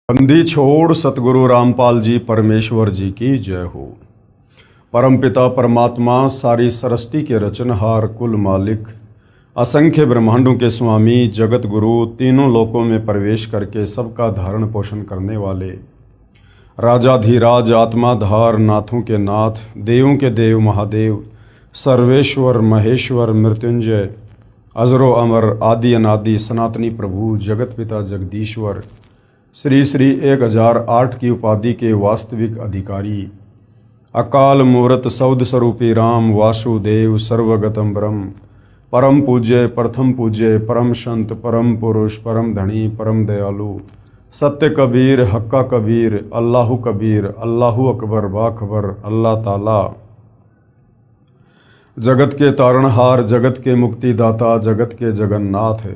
बंदी छोड़ सतगुरु रामपाल जी परमेश्वर जी की जय हो। परमपिता परमात्मा सारी सृष्टि के रचनहार कुल मालिक असंख्य ब्रह्मांडों के स्वामी जगत गुरु तीनों लोकों में प्रवेश करके सबका धारण पोषण करने वाले राजाधिराज आत्माधार नाथों के नाथ देवों के देव महादेव सर्वेश्वर महेश्वर मृत्युंजय अजरो अमर आदि अनादि सनातनी प्रभु जगत पिता जगदीश्वर श्री श्री 1008 की उपाधि के वास्तविक अधिकारी अकाल मूर्त सौद स्वरूपी राम वासुदेव सर्वगतम ब्रह्म परम पूज्य प्रथम पूज्य परम संत परम पुरुष परम धनी परम दयालु सत्य कबीर हक्का कबीर अल्लाहु कबीर अल्लाहु अकबर बाखबर अल्लाह ताला जगत के तारणहार जगत के मुक्तिदाता जगत के जगन्नाथ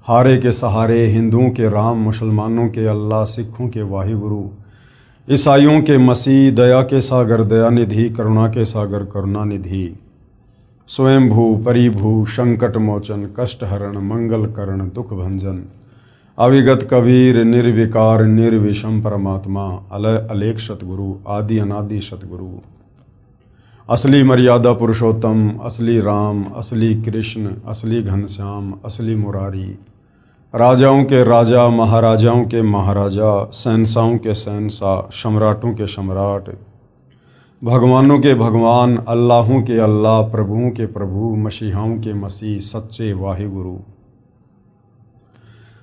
हारे के सहारे हिंदुओं के राम मुसलमानों के अल्लाह सिखों के वाहिगुरु ईसाइयों के मसीह दया के सागर दयानिधि करुणा के सागर करुणानिधि स्वयंभू परिभू संकट मोचन कष्ट हरण मंगल करण दुख भंजन अविगत कबीर निर्विकार निर्विषम परमात्मा अलय अलेख सतगुरु आदि अनादि सतगुरु असली मर्यादा पुरुषोत्तम असली राम असली कृष्ण असली घनश्याम असली मुरारी राजाओं के राजा महाराजाओं के महाराजा शहंशाहों के शहंशाह सम्राटों के सम्राट भगवानों के भगवान अल्लाहों के अल्लाह प्रभुओं के प्रभु मसीहाओं के मसीह सच्चे वाहिगुरु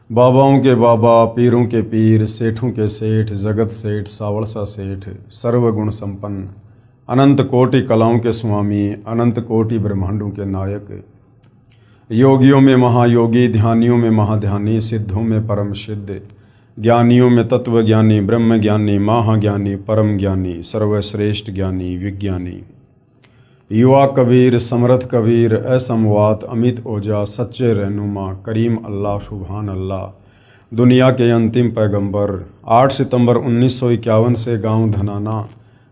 बाबाओं के बाबा पीरों के पीर सेठों के सेठ जगत सेठ सावड़सा सेठ सर्वगुण संपन्न अनंत कोटि कलाओं के स्वामी अनंत कोटि ब्रह्मांडों के नायक योगियों में महायोगी ध्यानियों में महाध्यानी सिद्धों में परम सिद्ध ज्ञानियों में तत्व ज्ञानी ब्रह्म ज्ञानी महाज्ञानी परम ज्ञानी सर्वश्रेष्ठ ज्ञानी विज्ञानी युवा कबीर समर्थ कबीर असमवात अमित ओजा सच्चे रहनुमा करीम अल्लाह सुभान अल्लाह दुनिया के अंतिम पैगंबर 8 सितंबर 1951 से गांव धनाना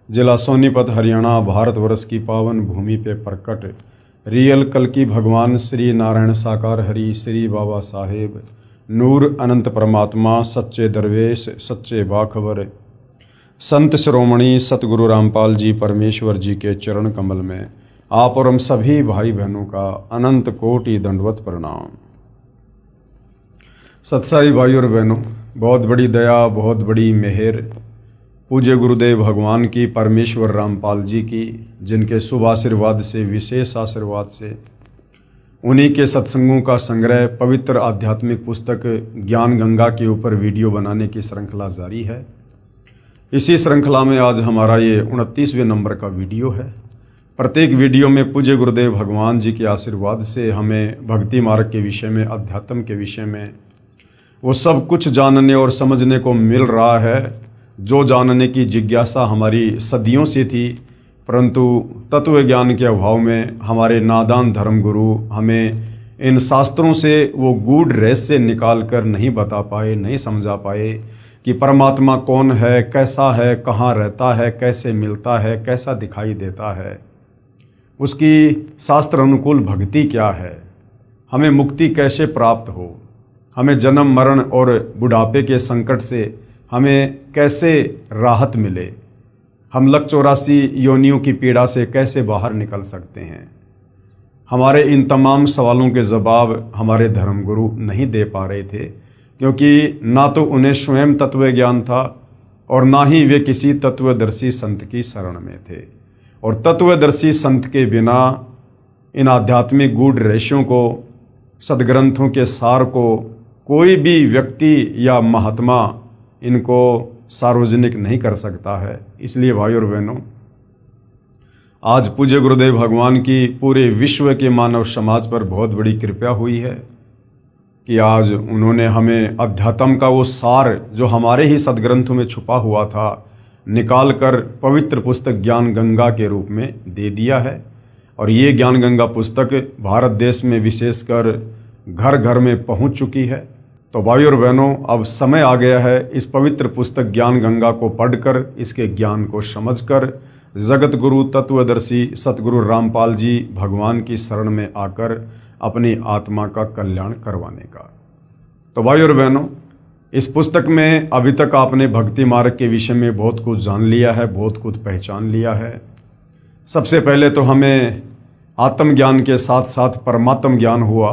जिला सोनीपत हरियाणा भारतवर्ष की पावन भूमि पे प्रकट रियल कल की भगवान श्री नारायण साकार हरि श्री बाबा साहेब नूर अनंत परमात्मा सच्चे दरवेश सच्चे बाखबर संत शिरोमणि सतगुरु रामपाल जी परमेश्वर जी के चरण कमल में आप और हम सभी भाई बहनों का अनंत कोटि दंडवत प्रणाम। सत्साई भाई और बहनों, बहुत बड़ी दया बहुत बड़ी मेहर पूज्य गुरुदेव भगवान की परमेश्वर रामपाल जी की, जिनके शुभ आशीर्वाद से विशेष आशीर्वाद से उन्हीं के सत्संगों का संग्रह पवित्र आध्यात्मिक पुस्तक ज्ञान गंगा के ऊपर वीडियो बनाने की श्रृंखला जारी है। इसी श्रृंखला में आज हमारा ये 29वें नंबर का वीडियो है। प्रत्येक वीडियो में पूज्य गुरुदेव भगवान जी के आशीर्वाद से हमें भक्ति मार्ग के विषय में अध्यात्म के विषय में वो सब कुछ जानने और समझने को मिल रहा है जो जानने की जिज्ञासा हमारी सदियों से थी, परंतु तत्व ज्ञान के अभाव में हमारे नादान धर्म गुरु हमें इन शास्त्रों से वो गूढ़ रहस्य निकाल कर नहीं बता पाए, नहीं समझा पाए कि परमात्मा कौन है, कैसा है, कहाँ रहता है, कैसे मिलता है, कैसा दिखाई देता है, उसकी शास्त्र अनुकूल भक्ति क्या है, हमें मुक्ति कैसे प्राप्त हो, हमें जन्म मरण और बुढ़ापे के संकट से हमें कैसे राहत मिले, हम लक 84 योनियों की पीड़ा से कैसे बाहर निकल सकते हैं। हमारे इन तमाम सवालों के जवाब हमारे धर्मगुरु नहीं दे पा रहे थे, क्योंकि ना तो उन्हें स्वयं तत्व ज्ञान था और ना ही वे किसी तत्वदर्शी संत की शरण में थे। और तत्वदर्शी संत के बिना इन आध्यात्मिक गूढ़ रहस्यों को, सदग्रंथों के सार को कोई भी व्यक्ति या महात्मा इनको सार्वजनिक नहीं कर सकता है। इसलिए भाई और बहनों, आज पूज्य गुरुदेव भगवान की पूरे विश्व के मानव समाज पर बहुत बड़ी कृपा हुई है कि आज उन्होंने हमें अध्यात्म का वो सार जो हमारे ही सदग्रंथों में छुपा हुआ था निकाल कर पवित्र पुस्तक ज्ञान गंगा के रूप में दे दिया है। और ये ज्ञान गंगा पुस्तक भारत देश में विशेषकर घर घर में पहुंच चुकी है। तो भाई और बहनों, अब समय आ गया है इस पवित्र पुस्तक ज्ञान गंगा को पढ़कर, इसके ज्ञान को समझकर जगत गुरु तत्वदर्शी सतगुरु रामपाल जी भगवान की शरण में आकर अपनी आत्मा का कल्याण करवाने का। तो भाई और बहनों, इस पुस्तक में अभी तक आपने भक्ति मार्ग के विषय में बहुत कुछ जान लिया है, बहुत कुछ पहचान लिया है। सबसे पहले तो हमें आत्मज्ञान के साथ साथ परमात्म ज्ञान हुआ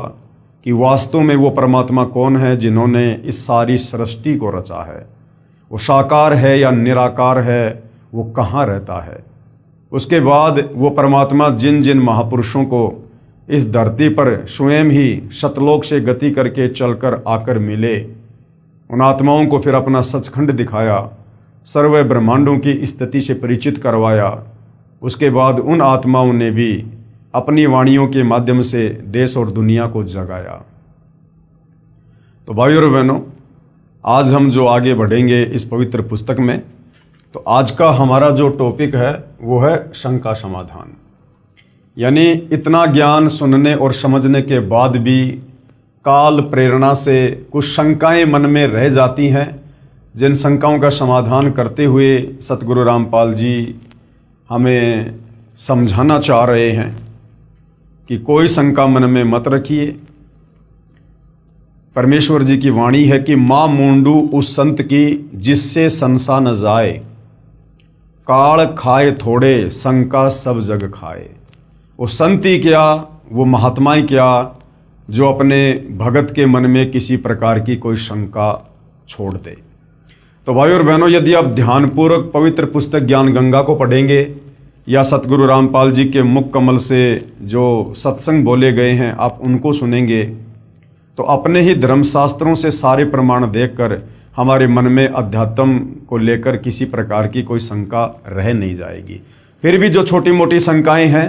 कि वास्तव में वो परमात्मा कौन है जिन्होंने इस सारी सृष्टि को रचा है। वो साकार है या निराकार है, वो कहाँ रहता है। उसके बाद वो परमात्मा जिन जिन महापुरुषों को इस धरती पर स्वयं ही शतलोक से गति करके चलकर आकर मिले, उन आत्माओं को फिर अपना सचखंड दिखाया, सर्व ब्रह्मांडों की स्थिति से परिचित करवाया। उसके बाद उन आत्माओं ने भी अपनी वाणियों के माध्यम से देश और दुनिया को जगाया। तो भाइयों और बहनों, आज हम जो आगे बढ़ेंगे इस पवित्र पुस्तक में, तो आज का हमारा जो टॉपिक है वो है शंका समाधान। यानी इतना ज्ञान सुनने और समझने के बाद भी काल प्रेरणा से कुछ शंकाएं मन में रह जाती हैं, जिन शंकाओं का समाधान करते हुए सतगुरु रामपाल जी हमें समझाना चाह रहे हैं कि कोई शंका मन में मत रखिए। परमेश्वर जी की वाणी है कि माँ मूंडू उस संत की जिससे संसा न जाए, काल खाए थोड़े शंका सब जग खाए। वो संत ही क्या, वो महात्मा ही क्या, जो अपने भगत के मन में किसी प्रकार की कोई शंका छोड़ दे। तो भाई और बहनों, यदि आप ध्यानपूर्वक पवित्र पुस्तक ज्ञान गंगा को पढ़ेंगे या सतगुरु रामपाल जी के मुख कमल से जो सत्संग बोले गए हैं आप उनको सुनेंगे, तो अपने ही धर्मशास्त्रों से सारे प्रमाण देखकर हमारे मन में अध्यात्म को लेकर किसी प्रकार की कोई शंका रह नहीं जाएगी। फिर भी जो छोटी मोटी शंकाएं हैं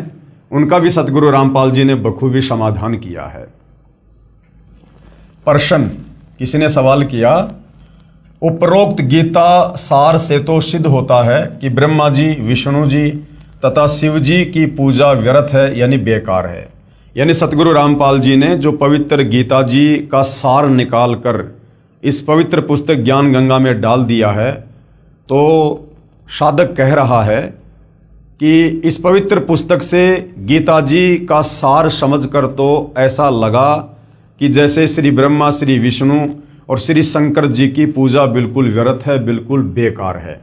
उनका भी सतगुरु रामपाल जी ने बखूबी समाधान किया है। प्रश्न, किसी ने सवाल किया, उपरोक्त गीता सार से तो सिद्ध होता है कि ब्रह्मा जी, विष्णु जी तथा शिव जी की पूजा व्यर्थ है, यानी बेकार है। यानी सतगुरु रामपाल जी ने जो पवित्र गीता जी का सार निकाल कर इस पवित्र पुस्तक ज्ञान गंगा में डाल दिया है, तो साधक कह रहा है कि इस पवित्र पुस्तक से गीता जी का सार समझकर तो ऐसा लगा कि जैसे श्री ब्रह्मा, श्री विष्णु और श्री शंकर जी की पूजा बिल्कुल व्यर्थ है, बिल्कुल बेकार है।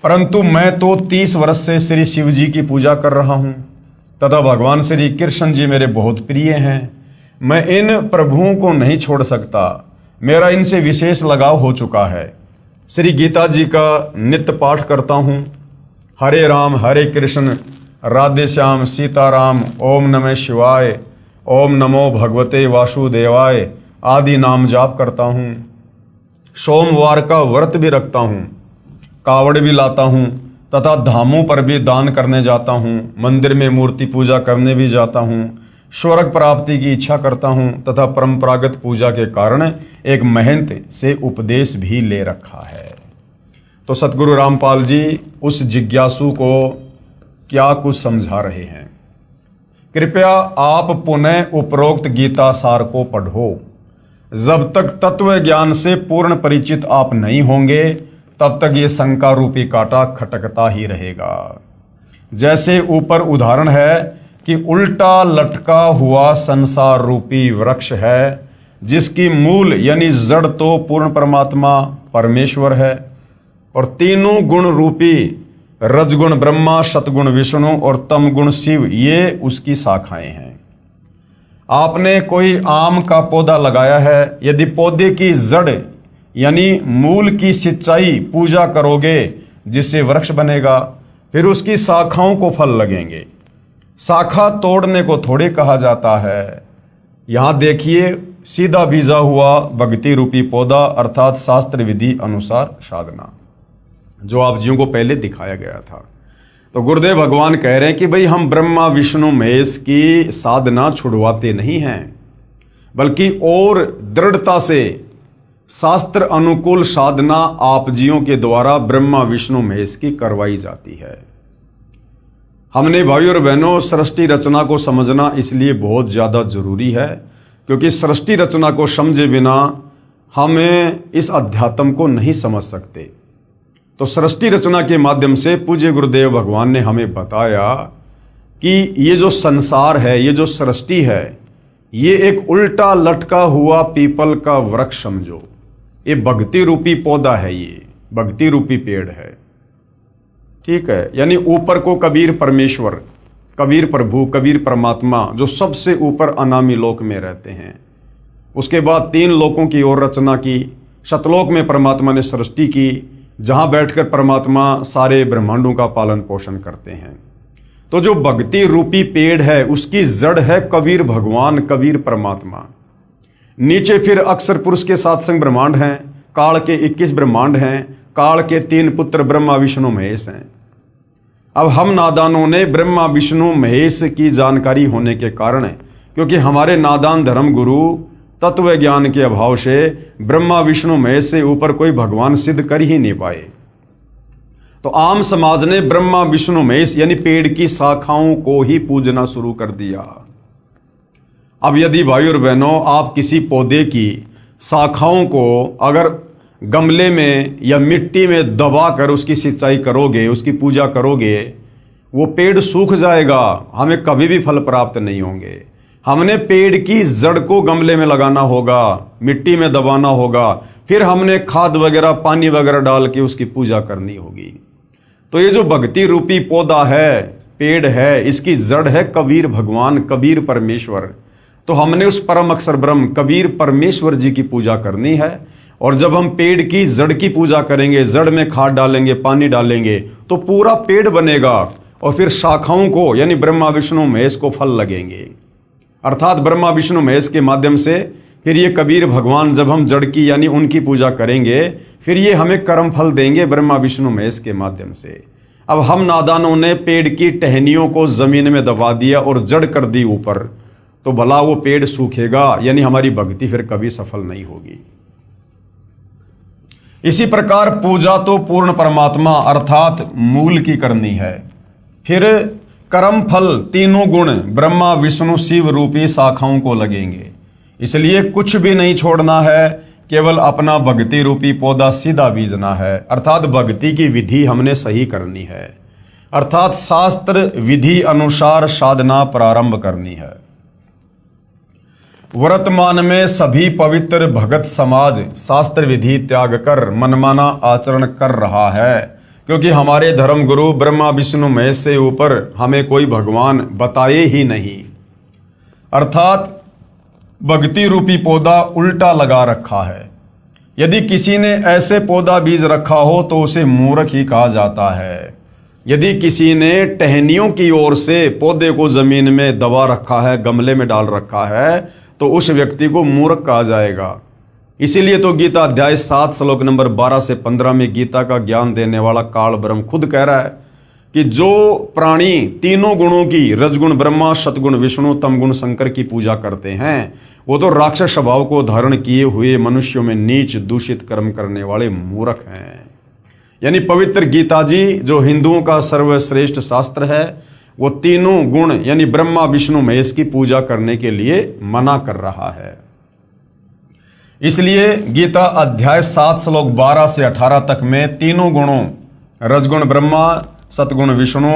परंतु मैं तो 30 वर्ष से श्री शिव जी की पूजा कर रहा हूँ तथा भगवान श्री कृष्ण जी मेरे बहुत प्रिय हैं। मैं इन प्रभुओं को नहीं छोड़ सकता, मेरा इनसे विशेष लगाव हो चुका है। श्री गीता जी का नित्य पाठ करता हूँ। हरे राम हरे कृष्ण राधे श्याम सीताराम, ओम नमः शिवाय, ओम नमो भगवते वासुदेवाय आदि नाम जाप करता हूँ। सोमवार का व्रत भी रखता हूँ, कावड़ भी लाता हूँ तथा धामों पर भी दान करने जाता हूँ, मंदिर में मूर्ति पूजा करने भी जाता हूँ, स्वर्ग प्राप्ति की इच्छा करता हूँ तथा परंपरागत पूजा के कारण एक महंत से उपदेश भी ले रखा है। तो सतगुरु रामपाल जी उस जिज्ञासु को क्या कुछ समझा रहे हैं। कृपया आप पुनः उपरोक्त गीता सार को पढ़ो। जब तक तत्व ज्ञान से पूर्ण परिचित आप नहीं होंगे तब तक ये शंका रूपी कांटा खटकता ही रहेगा। जैसे ऊपर उदाहरण है कि उल्टा लटका हुआ संसार रूपी वृक्ष है जिसकी मूल यानी जड़ तो पूर्ण परमात्मा परमेश्वर है और तीनों गुण रूपी रजगुण ब्रह्मा, सतगुण विष्णु और तमगुण शिव ये उसकी शाखाएं हैं। आपने कोई आम का पौधा लगाया है, यदि पौधे की जड़ यानी मूल की सिंचाई पूजा करोगे जिससे वृक्ष बनेगा, फिर उसकी शाखाओं को फल लगेंगे। शाखा तोड़ने को थोड़े कहा जाता है। यहाँ देखिए, सीधा बीजा हुआ भक्ति रूपी पौधा अर्थात शास्त्र विधि अनुसार साधना, जो आप जियों को पहले दिखाया गया था। तो गुरुदेव भगवान कह रहे हैं कि भाई हम ब्रह्मा विष्णु महेश की साधना छुड़वाते नहीं हैं, बल्कि और दृढ़ता से शास्त्र अनुकूल साधना आप जियों के द्वारा ब्रह्मा विष्णु महेश की करवाई जाती है। हमने भाई और बहनों सृष्टि रचना को समझना इसलिए बहुत ज़्यादा जरूरी है, क्योंकि सृष्टि रचना को समझे बिना हमें इस अध्यात्म को नहीं समझ सकते। तो सृष्टि रचना के माध्यम से पूज्य गुरुदेव भगवान ने हमें बताया कि ये जो संसार है, ये जो सृष्टि है, ये एक उल्टा लटका हुआ पीपल का वृक्ष समझो। ये भक्ति रूपी पौधा है, ये भक्ति रूपी पेड़ है। ठीक है, यानी ऊपर को कबीर परमेश्वर, कबीर प्रभु, कबीर परमात्मा जो सबसे ऊपर अनामी लोक में रहते हैं। उसके बाद 3 लोकों की ओर रचना की। सतलोक में परमात्मा ने सृष्टि की, जहां बैठकर परमात्मा सारे ब्रह्मांडों का पालन पोषण करते हैं। तो जो भक्ति रूपी पेड़ है उसकी जड़ है कबीर भगवान, कबीर परमात्मा। नीचे फिर अक्षर पुरुष के 7 संग ब्रह्मांड हैं, काल के 21 ब्रह्मांड हैं, काल के 3 पुत्र ब्रह्मा विष्णु महेश हैं। अब हम नादानों ने ब्रह्मा विष्णु महेश की जानकारी होने के कारण, क्योंकि हमारे नादान धर्म गुरु तत्व ज्ञान के अभाव से ब्रह्मा विष्णु महेश से ऊपर कोई भगवान सिद्ध कर ही नहीं पाए, तो आम समाज ने ब्रह्मा विष्णु महेश यानी पेड़ की शाखाओं को ही पूजना शुरू कर दिया। अब यदि भाई और बहनों आप किसी पौधे की शाखाओं को अगर गमले में या मिट्टी में दबा कर उसकी सिंचाई करोगे, उसकी पूजा करोगे, वो पेड़ सूख जाएगा, हमें कभी भी फल प्राप्त नहीं होंगे। हमने पेड़ की जड़ को गमले में लगाना होगा, मिट्टी में दबाना होगा, फिर हमने खाद वगैरह पानी वगैरह डाल के उसकी पूजा करनी होगी। तो ये जो भक्ति रूपी पौधा है, पेड़ है, इसकी जड़ है कबीर भगवान, कबीर परमेश्वर। तो हमने उस परम अक्षर ब्रह्म कबीर परमेश्वर जी की पूजा करनी है। और जब हम पेड़ की जड़ की पूजा करेंगे, जड़ में खाद डालेंगे, पानी डालेंगे, तो पूरा पेड़ बनेगा और फिर शाखाओं को यानी ब्रह्मा विष्णु महेश को फल लगेंगे। अर्थात ब्रह्मा विष्णु महेश के माध्यम से फिर ये कबीर भगवान जब हम जड़ की यानी उनकी पूजा करेंगे, फिर ये हमें कर्म फल देंगे ब्रह्मा विष्णु महेश के माध्यम से। अब हम नादानों ने पेड़ की टहनियों को जमीन में दबा दिया और जड़ कर दी ऊपर, तो भला वो पेड़ सूखेगा, यानी हमारी भक्ति फिर कभी सफल नहीं होगी। इसी प्रकार पूजा तो पूर्ण परमात्मा अर्थात मूल की करनी है। फिर कर्म फल तीनों गुण ब्रह्मा विष्णु शिव रूपी शाखाओं को लगेंगे। इसलिए कुछ भी नहीं छोड़ना है, केवल अपना भक्ति रूपी पौधा सीधा बीजना है। अर्थात भक्ति की विधि हमने सही करनी है, अर्थात शास्त्र विधि अनुसार साधना प्रारंभ करनी है। वर्तमान में सभी पवित्र भगत समाज शास्त्र विधि त्याग कर मनमाना आचरण कर रहा है, क्योंकि हमारे धर्म गुरु ब्रह्मा विष्णु महेश से ऊपर हमें कोई भगवान बताए ही नहीं। अर्थात भक्ति रूपी पौधा उल्टा लगा रखा है। यदि किसी ने ऐसे पौधा बीज रखा हो तो उसे मूर्ख ही कहा जाता है। यदि किसी ने टहनियों की ओर से पौधे को जमीन में दबा रखा है, गमले में डाल रखा है, तो उस व्यक्ति को मूर्ख कहा जाएगा। इसीलिए तो गीता अध्याय 7 श्लोक नंबर 12 से 15 में गीता का ज्ञान देने वाला काल ब्रह्म खुद कह रहा है कि जो प्राणी तीनों गुणों की रजगुण ब्रह्मा, सतगुण विष्णु, तमगुण शंकर की पूजा करते हैं, वो तो राक्षस स्वभाव को धारण किए हुए मनुष्यों में नीच दूषित कर्म करने वाले मूर्ख हैं। यानी पवित्र गीता जी जो हिंदुओं का सर्वश्रेष्ठ शास्त्र है, वो तीनों गुण यानी ब्रह्मा विष्णु महेश की पूजा करने के लिए मना कर रहा है। इसलिए गीता अध्याय 7 श्लोक 12 से 18 तक में तीनों गुणों रजगुण ब्रह्मा, सतगुण विष्णु,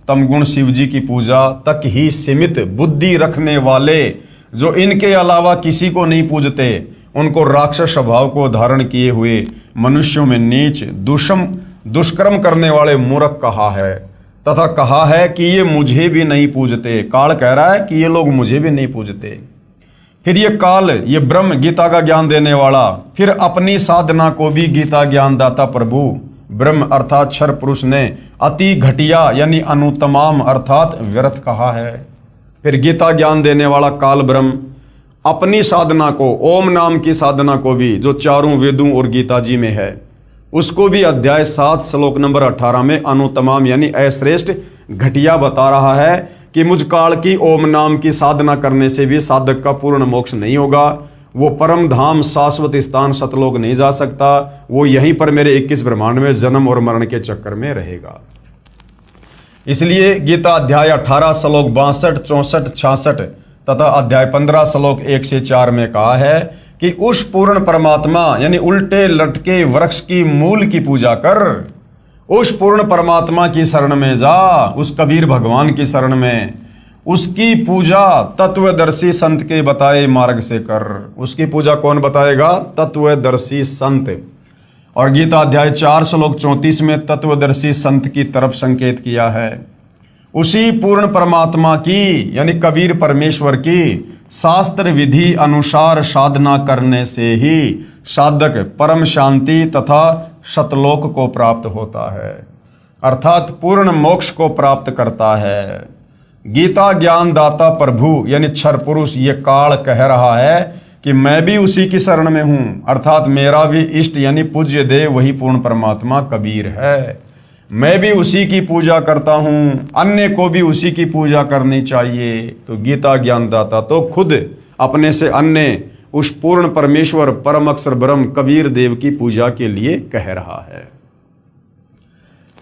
तमगुण शिव जी की पूजा तक ही सीमित बुद्धि रखने वाले, जो इनके अलावा किसी को नहीं पूजते, उनको राक्षस स्वभाव को धारण किए हुए मनुष्यों में नीच दुष्कर्म करने वाले मूर्ख कहा है, तथा कहा है कि ये मुझे भी नहीं पूजते। काल कह रहा है कि ये लोग मुझे भी नहीं पूजते। फिर ये काल, ये ब्रह्म गीता का ज्ञान देने वाला, फिर अपनी साधना को भी गीता ज्ञान दाता प्रभु ब्रह्म अर्थात क्षर पुरुष ने अति घटिया यानी अनुतमाम अर्थात व्यर्थ कहा है। फिर गीता ज्ञान देने वाला काल ब्रह्म अपनी साधना को, ओम नाम की साधना को भी, जो चारों वेदों और गीता जी में है, उसको भी अध्याय 7 श्लोक नंबर 18 में अनुतमाम यानी अश्रेष्ठ घटिया बता रहा है कि मुझ काल की ओम नाम की साधना करने से भी साधक का पूर्ण मोक्ष नहीं होगा। वो परम धाम शाश्वत स्थान सतलोक नहीं जा सकता, वो यहीं पर मेरे 21 ब्रह्मांड में जन्म और मरण के चक्कर में रहेगा। इसलिए गीता अध्याय 18 श्लोक 62, 64, 66 तथा अध्याय 15 श्लोक 1 से 4 में कहा है कि उस पूर्ण परमात्मा यानी उल्टे लटके वृक्ष की मूल की पूजा कर, उस पूर्ण परमात्मा की शरण में जा, उस कबीर भगवान की शरण में। उसकी पूजा तत्वदर्शी संत के बताए मार्ग से कर। उसकी पूजा कौन बताएगा? तत्वदर्शी संत। और गीता अध्याय 4 श्लोक 34 में तत्वदर्शी संत की तरफ संकेत किया है। उसी पूर्ण परमात्मा की यानी कबीर परमेश्वर की शास्त्र विधि अनुसार साधना करने से ही साधक परम शांति तथा सतलोक को प्राप्त होता है, अर्थात पूर्ण मोक्ष को प्राप्त करता है। गीता ज्ञान दाता प्रभु यानी क्षर पुरुष ये काल कह रहा है कि मैं भी उसी की शरण में हूं, अर्थात मेरा भी इष्ट यानी पूज्य देव वही पूर्ण परमात्मा कबीर है। मैं भी उसी की पूजा करता हूं, अन्य को भी उसी की पूजा करनी चाहिए। तो गीता ज्ञानदाता तो खुद अपने से अन्य उस पूर्ण परमेश्वर परम अक्षर ब्रह्म कबीर देव की पूजा के लिए कह रहा है।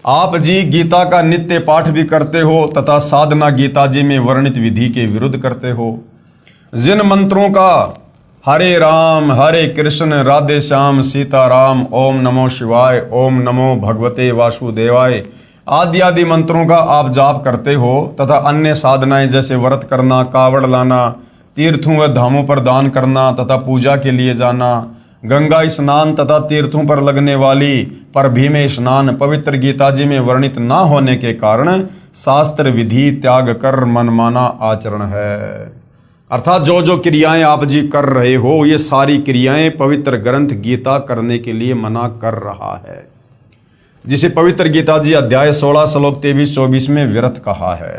आप जी गीता का नित्य पाठ भी करते हो तथा साधना गीता जी में वर्णित विधि के विरुद्ध करते हो। जिन मंत्रों का हरे राम हरे कृष्ण राधे श्याम सीताराम ओम नमो शिवाय ओम नमो भगवते वासुदेवाय आदि आदि मंत्रों का आप जाप करते हो तथा अन्य साधनाएं जैसे व्रत करना, कावड़ लाना, तीर्थों व धामों पर दान करना तथा पूजा के लिए जाना, गंगा स्नान तथा तीर्थों पर लगने वाली परभी में स्नान पवित्र गीता जी में वर्णित न होने के कारण शास्त्र विधि त्याग कर मनमाना आचरण है। अर्थात जो जो क्रियाएं आप जी कर रहे हो ये सारी क्रियाएं पवित्र ग्रंथ गीता करने के लिए मना कर रहा है, जिसे पवित्र गीता जी अध्याय 16 श्लोक 23-24 में व्यर्थ कहा है।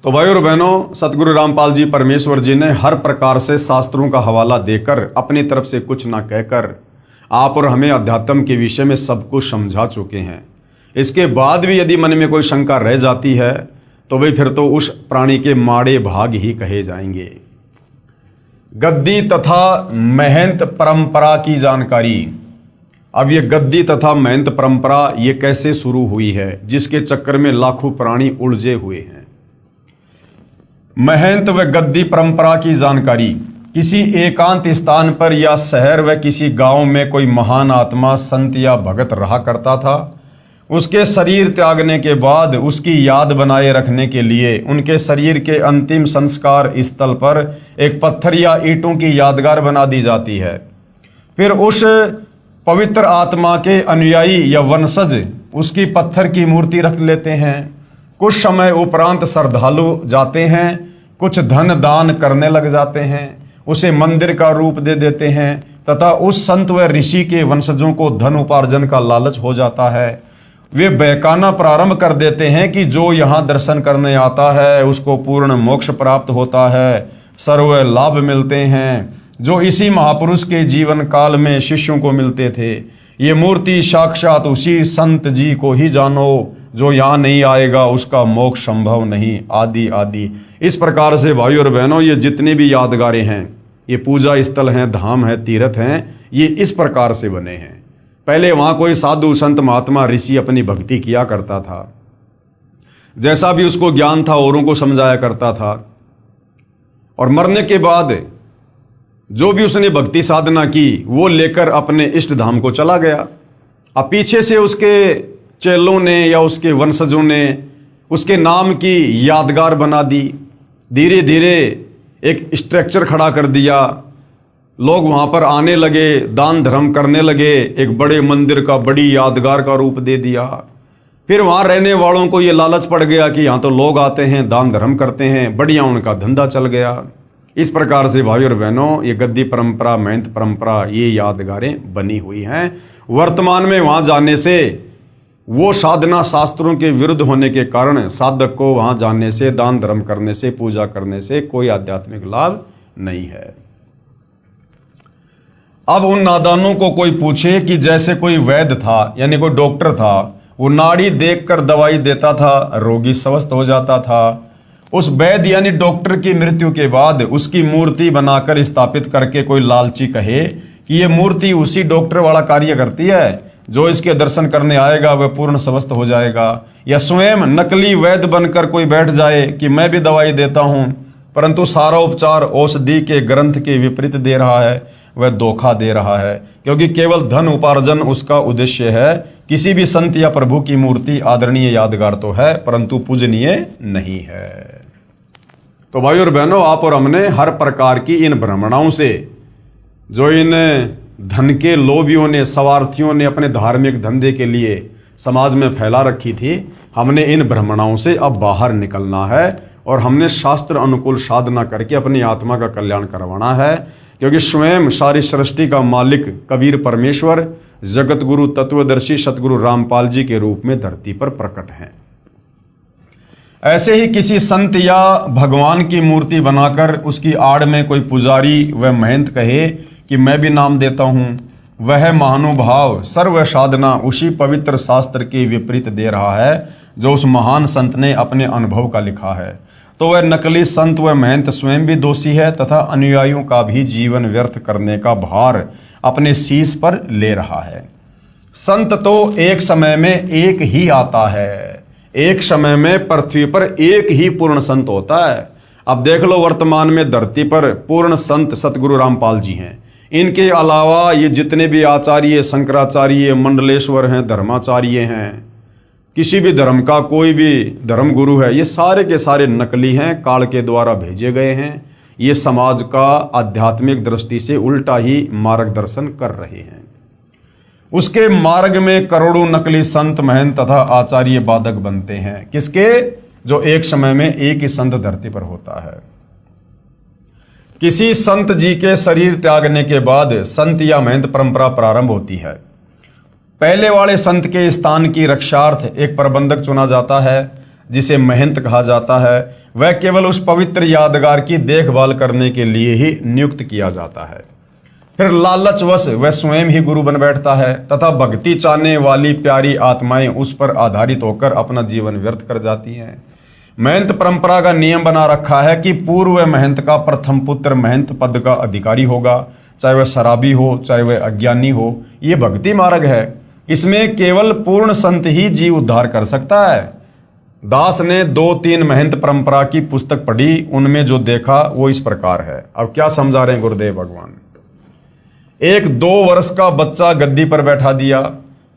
तो भाई और बहनों, सतगुरु रामपाल जी परमेश्वर जी ने हर प्रकार से शास्त्रों का हवाला देकर अपनी तरफ से कुछ ना कहकर आप और हमें अध्यात्म के विषय में सब कुछ समझा चुके हैं। इसके बाद भी यदि मन में कोई शंका रह जाती है तो भाई फिर तो उस प्राणी के माड़े भाग ही कहे जाएंगे। गद्दी तथा महंत परंपरा की जानकारी। अब ये गद्दी तथा महंत परंपरा ये कैसे शुरू हुई है, जिसके चक्कर में लाखों प्राणी उलझे हुए हैं। महंत व गद्दी परंपरा की जानकारी। किसी एकांत स्थान पर या शहर व किसी गांव में कोई महान आत्मा संत या भगत रहा करता था। उसके शरीर त्यागने के बाद उसकी याद बनाए रखने के लिए उनके शरीर के अंतिम संस्कार स्थल पर एक पत्थर या ईंटों की यादगार बना दी जाती है। फिर उस पवित्र आत्मा के अनुयायी या वंशज उसकी पत्थर की मूर्ति रख लेते हैं। कुछ समय उपरांत श्रद्धालु जाते हैं, कुछ धन दान करने लग जाते हैं, उसे मंदिर का रूप दे देते हैं तथा उस संत व ऋषि के वंशजों को धन उपार्जन का लालच हो जाता है। वे बहकाना प्रारंभ कर देते हैं कि जो यहाँ दर्शन करने आता है उसको पूर्ण मोक्ष प्राप्त होता है, सर्व लाभ मिलते हैं जो इसी महापुरुष के जीवन काल में शिष्यों को मिलते थे। ये मूर्ति साक्षात उसी संत जी को ही जानो, जो यहाँ नहीं आएगा उसका मोक्ष संभव नहीं, आदि आदि। इस प्रकार से भाई और बहनों ये जितनी भी यादगारें हैं, ये पूजा स्थल हैं, धाम है, तीर्थ हैं, ये इस प्रकार से बने हैं। पहले वहाँ कोई साधु संत महात्मा ऋषि अपनी भक्ति किया करता था, जैसा भी उसको ज्ञान था औरों को समझाया करता था, और मरने के बाद जो भी उसने भक्ति साधना की वो लेकर अपने इष्ट धाम को चला गया। अब पीछे से उसके चेलों ने या उसके वंशजों ने उसके नाम की यादगार बना दी। धीरे धीरे एक स्ट्रक्चर खड़ा कर दिया, लोग वहाँ पर आने लगे, दान धर्म करने लगे, एक बड़े मंदिर का बड़ी यादगार का रूप दे दिया। फिर वहाँ रहने वालों को ये लालच पड़ गया कि यहाँ तो लोग आते हैं, दान धर्म करते हैं, बढ़िया उनका धंधा चल गया। इस प्रकार से भाई और बहनों ये गद्दी परंपरा, महंत परंपरा, ये यादगारें बनी हुई हैं। वर्तमान में वहाँ जाने से वो साधना शास्त्रों के विरुद्ध होने के कारण साधक को वहाँ जाने से, दान धर्म करने से, पूजा करने से कोई आध्यात्मिक लाभ नहीं है। अब उन नादानों को कोई पूछे कि जैसे कोई वैद्य था यानी कोई डॉक्टर था, वो नाड़ी देखकर दवाई देता था, रोगी स्वस्थ हो जाता था। उस वैद्य यानी डॉक्टर की मृत्यु के बाद उसकी मूर्ति बनाकर स्थापित करके कोई लालची कहे कि ये मूर्ति उसी डॉक्टर वाला कार्य करती है, जो इसके दर्शन करने आएगा वह पूर्ण स्वस्थ हो जाएगा। या स्वयं नकली वैद्य बनकर कोई बैठ जाए कि मैं भी दवाई देता हूँ, परंतु सारा उपचार औषधि के ग्रंथ के विपरीत दे रहा है, वह धोखा दे रहा है, क्योंकि केवल धन उपार्जन उसका उद्देश्य है। किसी भी संत या प्रभु की मूर्ति आदरणीय यादगार तो है, परंतु पूजनीय नहीं है। तो भाई और बहनों, आप और हमने हर प्रकार की इन भ्रमणाओं से, जो इन धन के लोभियों ने, स्वार्थियों ने अपने धार्मिक धंधे के लिए समाज में फैला रखी थी, हमने इन भ्रमणाओं से अब बाहर निकलना है और हमने शास्त्र अनुकूल साधना करके अपनी आत्मा का कल्याण करवाना है। क्योंकि स्वयं सारी सृष्टि का मालिक कबीर परमेश्वर जगत गुरु तत्वदर्शी सतगुरु रामपाल जी के रूप में धरती पर प्रकट हैं। ऐसे ही किसी संत या भगवान की मूर्ति बनाकर उसकी आड़ में कोई पुजारी व महंत कहे कि मैं भी नाम देता हूं, वह महानुभाव सर्व साधना उसी पवित्र शास्त्र के विपरीत दे रहा है जो उस महान संत ने अपने अनुभव का लिखा है। तो वह नकली संत व महंत स्वयं भी दोषी है तथा अनुयायियों का भी जीवन व्यर्थ करने का भार अपने शीश पर ले रहा है। संत तो एक समय में एक ही आता है, एक समय में पृथ्वी पर एक ही पूर्ण संत होता है। अब देख लो, वर्तमान में धरती पर पूर्ण संत सतगुरु रामपाल जी हैं। इनके अलावा ये जितने भी आचार्य, शंकराचार्य, मंडलेश्वर हैं, धर्माचार्य हैं, किसी भी धर्म का कोई भी धर्म गुरु है, ये सारे के सारे नकली हैं, काल के द्वारा भेजे गए हैं। ये समाज का आध्यात्मिक दृष्टि से उल्टा ही मार्गदर्शन कर रहे हैं। उसके मार्ग में करोड़ों नकली संत, महंत तथा आचार्य बाधक बनते हैं। किसके? जो एक समय में एक ही संत धरती पर होता है। किसी संत जी के शरीर त्यागने के बाद संत या महंत परंपरा प्रारंभ होती है। पहले वाले संत के स्थान की रक्षार्थ एक प्रबंधक चुना जाता है, जिसे महंत कहा जाता है। वह केवल उस पवित्र यादगार की देखभाल करने के लिए ही नियुक्त किया जाता है। फिर लालचवश वह स्वयं ही गुरु बन बैठता है तथा भक्ति चाहने वाली प्यारी आत्माएं उस पर आधारित होकर अपना जीवन व्यर्थ कर जाती हैं। महंत परंपरा का नियम बना रखा है कि पूर्व महंत का प्रथम पुत्र महंत पद का अधिकारी होगा, चाहे वह शराबी हो, चाहे वह अज्ञानी हो। ये भक्ति मार्ग है। इसमें केवल पूर्ण संत ही जीव उद्धार कर सकता है। दास ने 2-3 महंत परंपरा की पुस्तक पढ़ी, उनमें जो देखा वो इस प्रकार है। अब क्या समझा रहे हैं गुरुदेव भगवान? एक 2 वर्ष का बच्चा गद्दी पर बैठा दिया,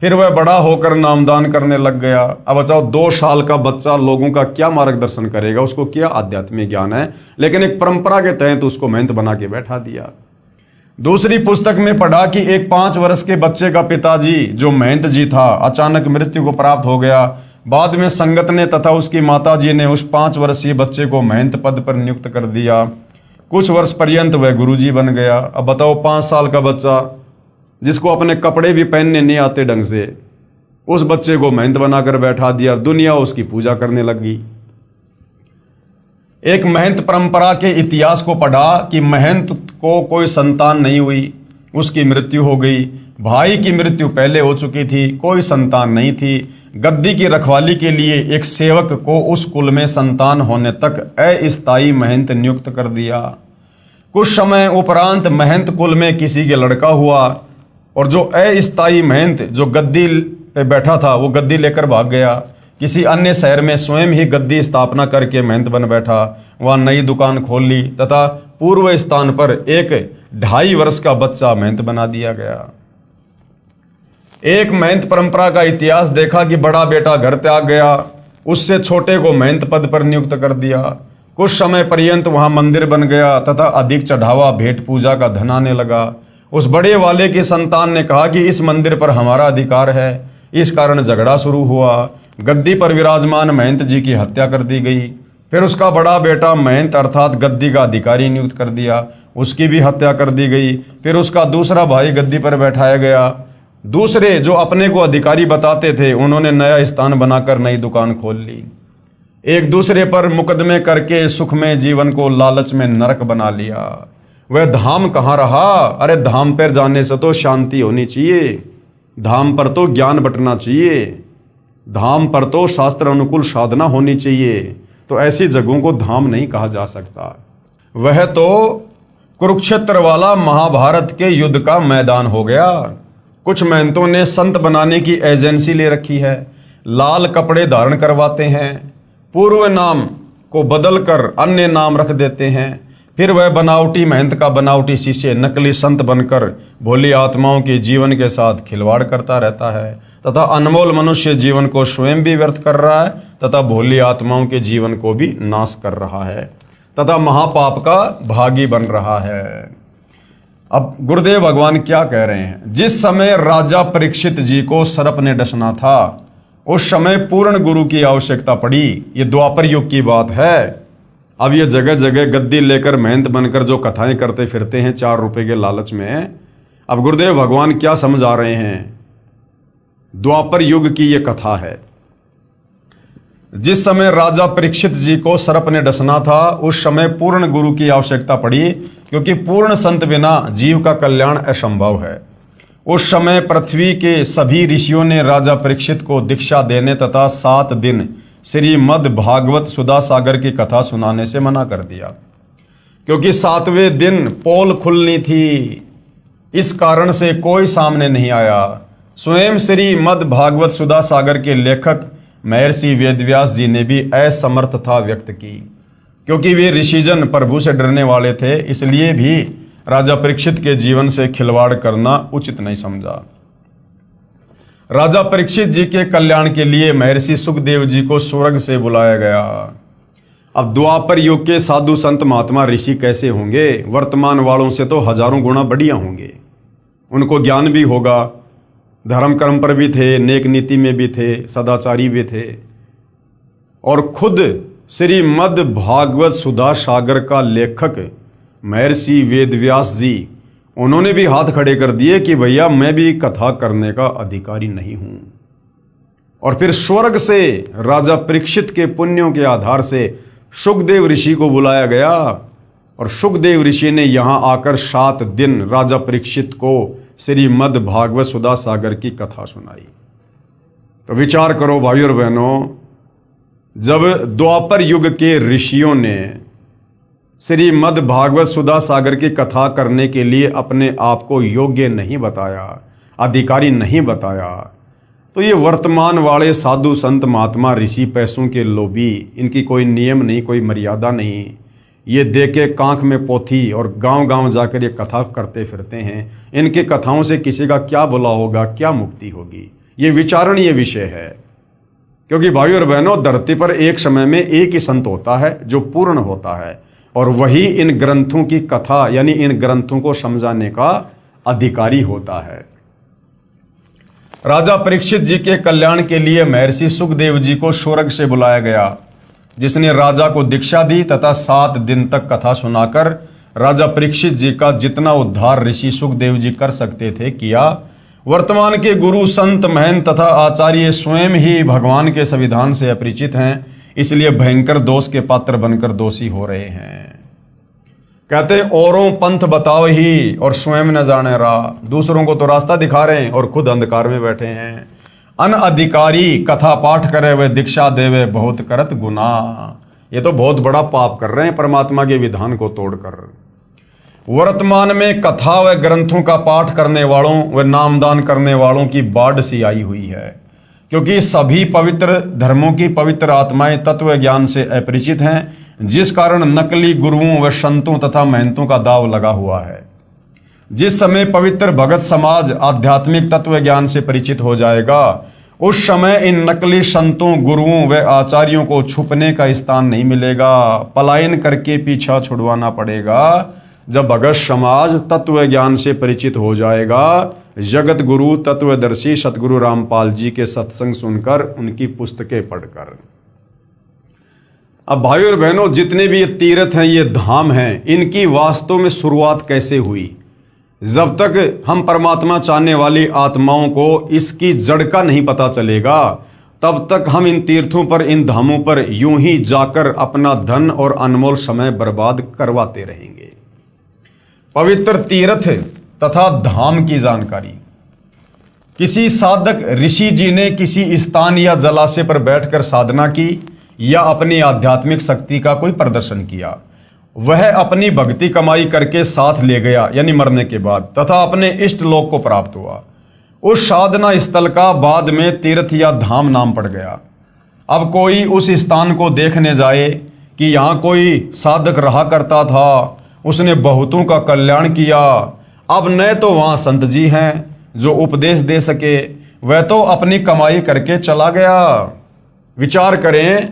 फिर वह बड़ा होकर नामदान करने लग गया। अब बताओ, 2 साल का बच्चा लोगों का क्या मार्गदर्शन करेगा? उसको क्या आध्यात्मिक ज्ञान है? लेकिन एक परंपरा के तहत उसको महंत बना के बैठा दिया। दूसरी पुस्तक में पढ़ा कि एक 5 वर्ष के बच्चे का पिताजी जो महंत जी था, अचानक मृत्यु को प्राप्त हो गया। बाद में संगत ने तथा उसकी माताजी ने उस 5 वर्षीय बच्चे को महंत पद पर नियुक्त कर दिया। कुछ वर्ष पर्यंत वह गुरुजी बन गया। अब बताओ, 5 साल का बच्चा जिसको अपने कपड़े भी पहनने नहीं आते ढंग से, उस बच्चे को महंत बनाकर बैठा दिया। दुनिया उसकी पूजा करने लगी। एक महंत परंपरा के इतिहास को पढ़ा कि महंत को कोई संतान नहीं हुई, उसकी मृत्यु हो गई। भाई की मृत्यु पहले हो चुकी थी, कोई संतान नहीं थी। गद्दी की रखवाली के लिए एक सेवक को उस कुल में संतान होने तक अस्थायी महंत नियुक्त कर दिया। कुछ समय उपरांत महंत कुल में किसी के लड़का हुआ और जो अस्थायी महंत जो गद्दी पे बैठा था वो गद्दी लेकर भाग गया। किसी अन्य शहर में स्वयं ही गद्दी स्थापना करके महंत बन बैठा, वहां नई दुकान खोल ली तथा पूर्व स्थान पर एक 2.5 वर्ष का बच्चा महंत बना दिया गया। एक महंत परंपरा का इतिहास देखा कि बड़ा बेटा घर त्याग गया, उससे छोटे को महंत पद पर नियुक्त कर दिया। कुछ समय पर्यंत वहां मंदिर बन गया तथा अधिक चढ़ावा भेंट पूजा का धन आने लगा। उस बड़े वाले की संतान ने कहा कि इस मंदिर पर हमारा अधिकार है। इस कारण झगड़ा शुरू हुआ। गद्दी पर विराजमान महंत जी की हत्या कर दी गई। फिर उसका बड़ा बेटा महंत अर्थात गद्दी का अधिकारी नियुक्त कर दिया, उसकी भी हत्या कर दी गई। फिर उसका दूसरा भाई गद्दी पर बैठाया गया। दूसरे जो अपने को अधिकारी बताते थे, उन्होंने नया स्थान बनाकर नई दुकान खोल ली। एक दूसरे पर मुकदमे करके सुख में जीवन को लालच में नरक बना लिया। वह धाम कहाँ रहा? अरे धाम पर जाने से तो शांति होनी चाहिए, धाम पर तो ज्ञान बंटना चाहिए, धाम पर तो शास्त्र अनुकूल साधना होनी चाहिए। तो ऐसी जगहों को धाम नहीं कहा जा सकता। वह तो कुरुक्षेत्र वाला महाभारत के युद्ध का मैदान हो गया। कुछ महंतों ने संत बनाने की एजेंसी ले रखी है, लाल कपड़े धारण करवाते हैं, पूर्व नाम को बदलकर अन्य नाम रख देते हैं। फिर वह बनावटी महंत का बनावटी शिष्य नकली संत बनकर भोली आत्माओं के जीवन के साथ खिलवाड़ करता रहता है तथा अनमोल मनुष्य जीवन को स्वयं भी व्यर्थ कर रहा है तथा भोली आत्माओं के जीवन को भी नाश कर रहा है तथा महापाप का भागी बन रहा है। अब गुरुदेव भगवान क्या कह रहे हैं? जिस समय राजा परीक्षित जी को सर्प ने डसना था उस समय पूर्ण गुरु की आवश्यकता पड़ी। ये द्वापर युग की बात है। अब ये जगह जगह गद्दी लेकर महंत बनकर जो कथाएं करते फिरते हैं 4 रुपए के लालच में, अब गुरुदेव भगवान क्या समझा रहे हैं? द्वापर युग की ये कथा है। जिस समय राजा परीक्षित जी को सर्प ने डसना था उस समय पूर्ण गुरु की आवश्यकता पड़ी, क्योंकि पूर्ण संत बिना जीव का कल्याण असंभव है। उस समय पृथ्वी के सभी ऋषियों ने राजा परीक्षित को दीक्षा देने तथा 7 दिन श्रीमद् भागवत सुधा सागर की कथा सुनाने से मना कर दिया, क्योंकि 7वें दिन पोल खुलनी थी। इस कारण से कोई सामने नहीं आया। स्वयं श्रीमद् भागवत सुधा सागर के लेखक महर्षि वेदव्यास जी ने भी असमर्थता व्यक्त की, क्योंकि वे ऋषिजन प्रभु से डरने वाले थे, इसलिए भी राजा परीक्षित के जीवन से खिलवाड़ करना उचित नहीं समझा। राजा परीक्षित जी के कल्याण के लिए महर्षि सुखदेव जी को स्वर्ग से बुलाया गया। अब द्वापर युग के साधु संत महात्मा ऋषि कैसे होंगे? वर्तमान वालों से तो हजारों गुना बढ़िया होंगे। उनको ज्ञान भी होगा, धर्म कर्म पर भी थे, नेक नीति में भी थे, सदाचारी भी थे, और खुद श्रीमद् भागवत सुधा सागर का लेखक महर्षि वेदव्यास जी, उन्होंने भी हाथ खड़े कर दिए कि भैया मैं भी कथा करने का अधिकारी नहीं हूं। और फिर स्वर्ग से राजा परीक्षित के पुण्यों के आधार से सुखदेव ऋषि को बुलाया गया, और सुखदेव ऋषि ने यहां आकर 7 दिन राजा परीक्षित को श्रीमद् भागवत सुधा सागर की कथा सुनाई। तो विचार करो भाई और बहनों, जब द्वापर युग के ऋषियों ने श्रीमद् भागवत सुधा सागर की कथा करने के लिए अपने आप को योग्य नहीं बताया, अधिकारी नहीं बताया, तो ये वर्तमान वाले साधु संत महात्मा ऋषि पैसों के लोभी, इनकी कोई नियम नहीं, कोई मर्यादा नहीं, ये दे के कांख में पोथी और गांव-गांव जाकर ये कथा करते फिरते हैं। इनके कथाओं से किसी का क्या भला होगा, क्या मुक्ति होगी? ये विचारणीय विषय है। क्योंकि भाई और बहनों, धरती पर एक समय में एक ही संत होता है जो पूर्ण होता है, और वही इन ग्रंथों की कथा यानी इन ग्रंथों को समझाने का अधिकारी होता है। राजा परीक्षित जी के कल्याण के लिए महर्षि सुखदेव जी को स्वर्ग से बुलाया गया, जिसने राजा को दीक्षा दी तथा 7 दिन तक कथा सुनाकर राजा परीक्षित जी का जितना उद्धार ऋषि सुखदेव जी कर सकते थे किया। वर्तमान के गुरु संत महंत तथा आचार्य स्वयं ही भगवान के संविधान से अपरिचित हैं, इसलिए भयंकर दोष के पात्र बनकर दोषी हो रहे हैं। कहते औरों पंथ बताओ ही और स्वयं न जाने राह। दूसरों को तो रास्ता दिखा रहे हैं और खुद अंधकार में बैठे हैं। अनअधिकारी कथा पाठ करे वे दीक्षा देवे बहुत करत गुना। ये तो बहुत बड़ा पाप कर रहे हैं परमात्मा के विधान को तोड़कर। वर्तमान में कथा व ग्रंथों का पाठ करने वालों व नामदान करने वालों की बाढ़ सी आई हुई है, क्योंकि सभी पवित्र धर्मों की पवित्र आत्माएं तत्व ज्ञान से अपरिचित हैं, जिस कारण नकली गुरुओं व संतों तथा महंतों का दाव लगा हुआ है। जिस समय पवित्र भगत समाज आध्यात्मिक तत्व ज्ञान से परिचित हो जाएगा, उस समय इन नकली संतों, गुरुओं व आचार्यों को छुपने का स्थान नहीं मिलेगा। पलायन करके पीछा छुड़वाना पड़ेगा। जब भगत समाज तत्व ज्ञान से परिचित हो जाएगा, जगत गुरु तत्वदर्शी सतगुरु रामपाल जी के सत्संग सुनकर, उनकी पुस्तकें पढ़कर। अब भाई और बहनों, जितने भी ये तीर्थ हैं, ये धाम हैं, इनकी वास्तव में शुरुआत कैसे हुई? जब तक हम परमात्मा चाहने वाली आत्माओं को इसकी जड़ का नहीं पता चलेगा, तब तक हम इन तीर्थों पर, इन धामों पर यूं ही जाकर अपना धन और अनमोल समय बर्बाद करवाते रहेंगे। पवित्र तीर्थ तथा धाम की जानकारी किसी साधक ऋषि जी ने किसी स्थान या जलाशय पर बैठकर साधना की या अपनी आध्यात्मिक शक्ति का कोई प्रदर्शन किया, वह अपनी भक्ति कमाई करके साथ ले गया यानी मरने के बाद, तथा अपने इष्ट लोक को प्राप्त हुआ। उस साधना स्थल का बाद में तीर्थ या धाम नाम पड़ गया। अब कोई उस स्थान को देखने जाए कि यहाँ कोई साधक रहा करता था उसने बहुतों का कल्याण किया। अब न तो वहाँ संत जी हैं जो उपदेश दे सके, वह तो अपनी कमाई करके चला गया। विचार करें,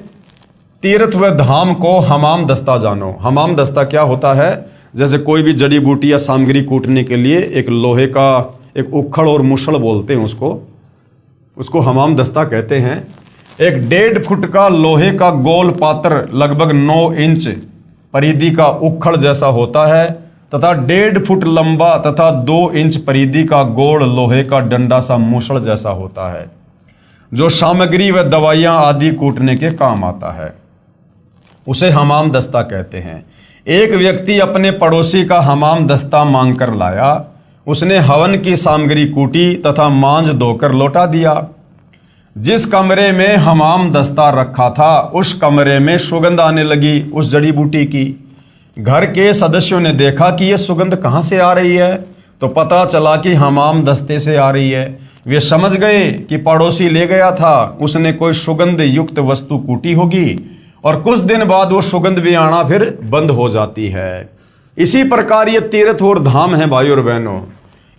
तीर्थ व धाम को हमाम दस्ता जानो। हमाम दस्ता क्या होता है? जैसे कोई भी जड़ी बूटी या सामग्री कूटने के लिए एक लोहे का एक उखड़ और मुसड़ बोलते हैं उसको हमाम दस्ता कहते हैं। एक 1.5 फुट का लोहे का गोल पात्र लगभग 9 इंच परिधि का उखड़ जैसा होता है तथा 1.5 फुट लंबा तथा 2 इंच परिधि का गोल लोहे का डंडा सा मुसड़ जैसा होता है, जो सामग्री व दवाइयां आदि कूटने के काम आता है। उसे हमाम दस्ता कहते हैं। एक व्यक्ति अपने पड़ोसी का हमाम दस्ता मांग कर लाया। उसने हवन की सामग्री कूटी तथा मांझ धोकर लौटा दिया। जिस कमरे में हमाम दस्ता रखा था उस कमरे में सुगंध आने लगी उस जड़ी बूटी की। घर के सदस्यों ने देखा कि यह सुगंध कहाँ से आ रही है, तो पता चला कि हमाम दस्ते से आ रही है। वे समझ गए कि पड़ोसी ले गया था, उसने कोई सुगंध युक्त वस्तु कूटी होगी और कुछ दिन बाद वो सुगंध भी आना फिर बंद हो जाती है। इसी प्रकार ये तीर्थ और धाम है भाई और बहनों।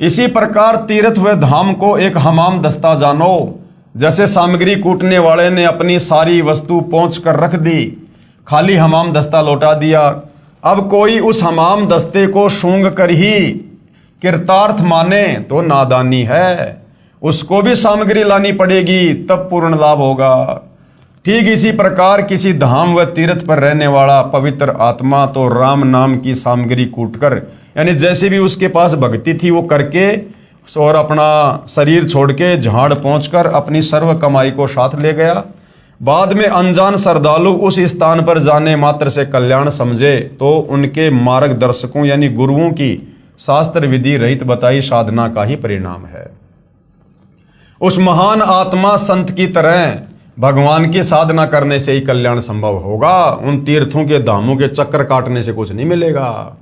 इसी प्रकार तीर्थ व धाम को एक हमाम दस्ता जानो। जैसे सामग्री कूटने वाले ने अपनी सारी वस्तु पहुंच कर रख दी, खाली हमाम दस्ता लौटा दिया। अब कोई उस हमाम दस्ते को सूंघ कर ही कृतार्थ माने तो नादानी है। उसको भी सामग्री लानी पड़ेगी, तब पूर्ण लाभ होगा। ठीक इसी प्रकार किसी धाम व तीर्थ पर रहने वाला पवित्र आत्मा तो राम नाम की सामग्री कूटकर, यानी जैसे भी उसके पास भक्ति थी वो करके और अपना शरीर छोड़ के झाड़ पहुंचकर अपनी सर्व कमाई को साथ ले गया। बाद में अनजान श्रद्धालु उस स्थान पर जाने मात्र से कल्याण समझे तो उनके मार्गदर्शकों यानी गुरुओं की शास्त्र विधि रहित बताई साधना का ही परिणाम है। उस महान आत्मा संत की तरह भगवान की साधना करने से ही कल्याण संभव होगा। उन तीर्थों के धामों के चक्कर काटने से कुछ नहीं मिलेगा।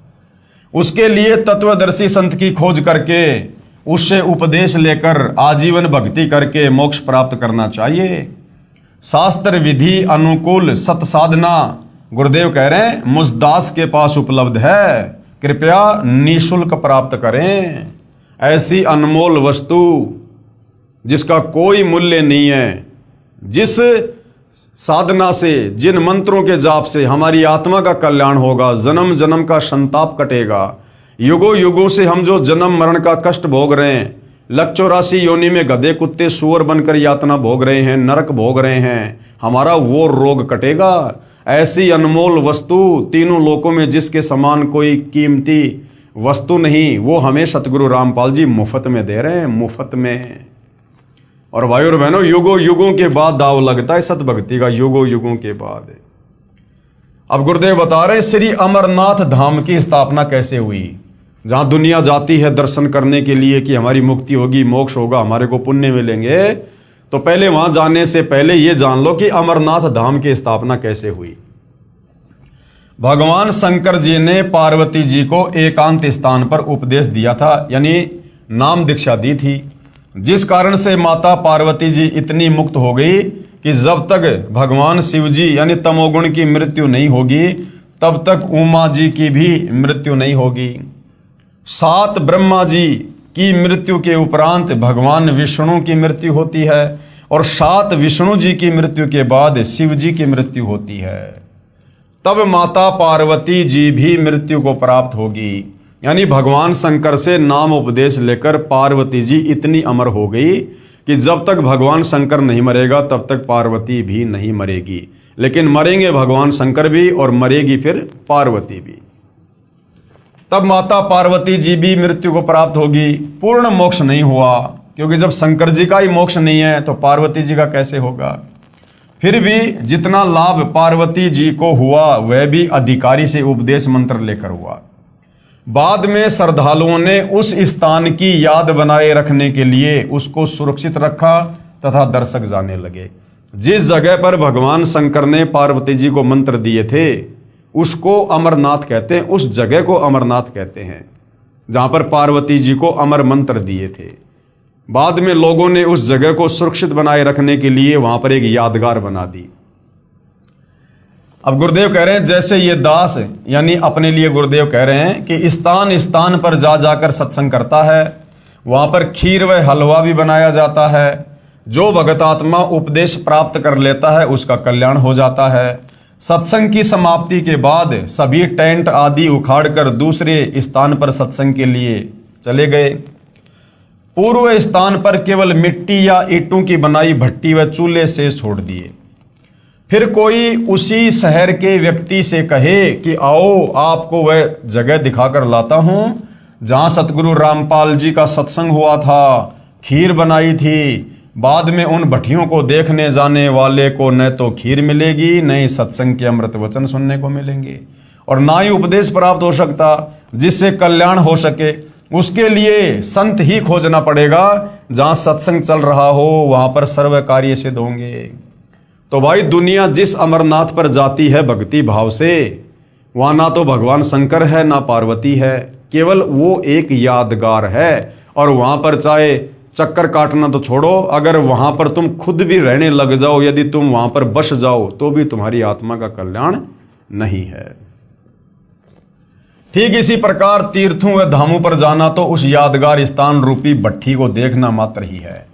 उसके लिए तत्वदर्शी संत की खोज करके उससे उपदेश लेकर आजीवन भक्ति करके मोक्ष प्राप्त करना चाहिए। शास्त्र विधि अनुकूल सत साधना गुरुदेव कह रहे हैं मुझ दास के पास उपलब्ध है, कृपया निःशुल्क प्राप्त करें। ऐसी अनमोल वस्तु जिसका कोई मूल्य नहीं है, जिस साधना से, जिन मंत्रों के जाप से हमारी आत्मा का कल्याण होगा, जन्म जन्म का संताप कटेगा। युगों युगों से हम जो जन्म मरण का कष्ट भोग रहे हैं, 184 योनि में गधे कुत्ते सूअर बनकर यातना भोग रहे हैं, नरक भोग रहे हैं, हमारा वो रोग कटेगा। ऐसी अनमोल वस्तु तीनों लोकों में जिसके समान कोई कीमती वस्तु नहीं, वो हमें सतगुरु रामपाल जी मुफ्त में दे रहे हैं, मुफ्त में। और भाई और बहनों, युगों युगों के बाद दाव लगता है सत भक्ति का, युगों युगों के बाद। अब गुरुदेव बता रहे श्री अमरनाथ धाम की स्थापना कैसे हुई। जहां दुनिया जाती है दर्शन करने के लिए कि हमारी मुक्ति होगी, मोक्ष होगा, हमारे को पुण्य मिलेंगे, तो पहले वहां जाने से पहले ये जान लो कि अमरनाथ धाम की स्थापना कैसे हुई। भगवान शंकर जी ने पार्वती जी को एकांत स्थान पर उपदेश दिया था, यानी नाम दीक्षा दी थी, जिस कारण से माता पार्वती जी इतनी मुक्त हो गई कि जब तक भगवान शिव जी यानी तमोगुण की मृत्यु नहीं होगी तब तक उमा जी की भी मृत्यु नहीं होगी। 7 ब्रह्मा जी की मृत्यु के उपरांत भगवान विष्णु की मृत्यु होती है और 7 विष्णु जी की मृत्यु के बाद शिव जी की मृत्यु होती है। तब माता पार्वती जी भी मृत्यु को प्राप्त होगी। यानी भगवान शंकर से नाम उपदेश लेकर पार्वती जी इतनी अमर हो गई कि जब तक भगवान शंकर नहीं मरेगा तब तक पार्वती भी नहीं मरेगी। लेकिन मरेंगे भगवान शंकर भी और मरेगी फिर पार्वती भी। तब माता पार्वती जी भी मृत्यु को प्राप्त होगी। पूर्ण मोक्ष नहीं हुआ, क्योंकि जब शंकर जी का ही मोक्ष नहीं है तो पार्वती जी का कैसे होगा। फिर भी जितना लाभ पार्वती जी को हुआ वह भी अधिकारी से उपदेश मंत्र लेकर हुआ। बाद में श्रद्धालुओं ने उस स्थान की याद बनाए रखने के लिए उसको सुरक्षित रखा तथा दर्शक जाने लगे। जिस जगह पर भगवान शंकर ने पार्वती जी को मंत्र दिए थे उसको अमरनाथ कहते हैं, उस जगह को अमरनाथ कहते हैं जहां पर पार्वती जी को अमर मंत्र दिए थे। बाद में लोगों ने उस जगह को सुरक्षित बनाए रखने के लिए वहां पर एक यादगार बना दी। अब गुरुदेव कह रहे हैं जैसे ये दास यानी अपने लिए गुरुदेव कह रहे हैं कि स्थान स्थान पर जा जाकर सत्संग करता है, वहां पर खीर व हलवा भी बनाया जाता है। जो भगत आत्मा उपदेश प्राप्त कर लेता है उसका कल्याण हो जाता है। सत्संग की समाप्ति के बाद सभी टेंट आदि उखाड़कर दूसरे स्थान पर सत्संग के लिए चले गए। पूर्व स्थान पर केवल मिट्टी या ईंटों की बनाई भट्टी व चूल्हे से छोड़ दिए। फिर कोई उसी शहर के व्यक्ति से कहे कि आओ आपको वह जगह दिखाकर लाता हूं जहां सतगुरु रामपाल जी का सत्संग हुआ था, खीर बनाई थी। बाद में उन भट्टियों को देखने जाने वाले को न तो खीर मिलेगी, न ही सत्संग के अमृत वचन सुनने को मिलेंगे, और ना ही उपदेश प्राप्त हो सकता जिससे कल्याण हो सके। उसके लिए संत ही खोजना पड़ेगा। जहां सत्संग चल रहा हो वहां पर सर्व कार्य सिद्ध होंगे। तो भाई दुनिया जिस अमरनाथ पर जाती है भक्ति भाव से, वहां ना तो भगवान शंकर है ना पार्वती है, केवल वो एक यादगार है। और वहां पर चाहे चक्कर काटना तो छोड़ो, अगर वहां पर तुम खुद भी रहने लग जाओ, यदि तुम वहां पर बस जाओ तो भी तुम्हारी आत्मा का कल्याण नहीं है। ठीक इसी प्रकार तीर्थों व धामों पर जाना तो उस यादगार स्थान रूपी भट्टी को देखना मात्र ही है।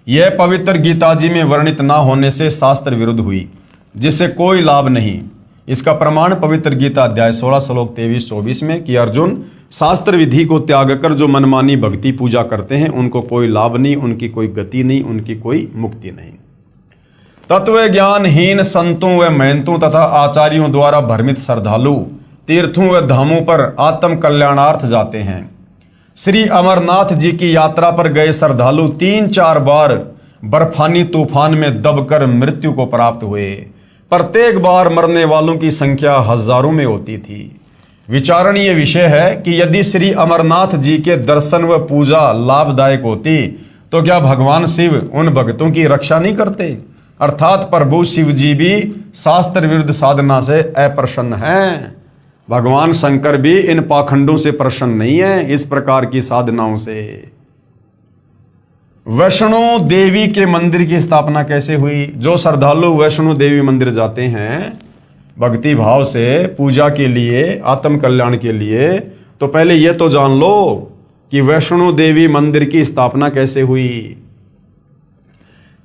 यह पवित्र गीता जी में वर्णित ना होने से शास्त्र विरुद्ध हुई, जिससे कोई लाभ नहीं। इसका प्रमाण पवित्र गीता अध्याय 16 श्लोक 23-24 में कि अर्जुन, शास्त्र विधि को त्याग कर जो मनमानी भक्ति पूजा करते हैं उनको कोई लाभ नहीं, उनकी कोई गति नहीं, उनकी कोई मुक्ति नहीं। तत्व ज्ञानहीन संतों व महंतों तथा आचार्यों द्वारा भ्रमित श्रद्धालु तीर्थों व धामों पर आत्म कल्याणार्थ जाते हैं। श्री अमरनाथ जी की यात्रा पर गए श्रद्धालु 3-4 बार बर्फानी तूफान में दबकर मृत्यु को प्राप्त हुए। प्रत्येक बार मरने वालों की संख्या हजारों में होती थी। विचारणीय विषय है कि यदि श्री अमरनाथ जी के दर्शन व पूजा लाभदायक होती तो क्या भगवान शिव उन भक्तों की रक्षा नहीं करते? अर्थात प्रभु शिव जी भी शास्त्र विरुद्ध साधना से अप्रसन्न हैं। भगवान शंकर भी इन पाखंडों से प्रसन्न नहीं है, इस प्रकार की साधनाओं से। वैष्णो देवी के मंदिर की स्थापना कैसे हुई? जो श्रद्धालु वैष्णो देवी मंदिर जाते हैं भक्ति भाव से पूजा के लिए, आत्म कल्याण के लिए, तो पहले यह तो जान लो कि वैष्णो देवी मंदिर की स्थापना कैसे हुई।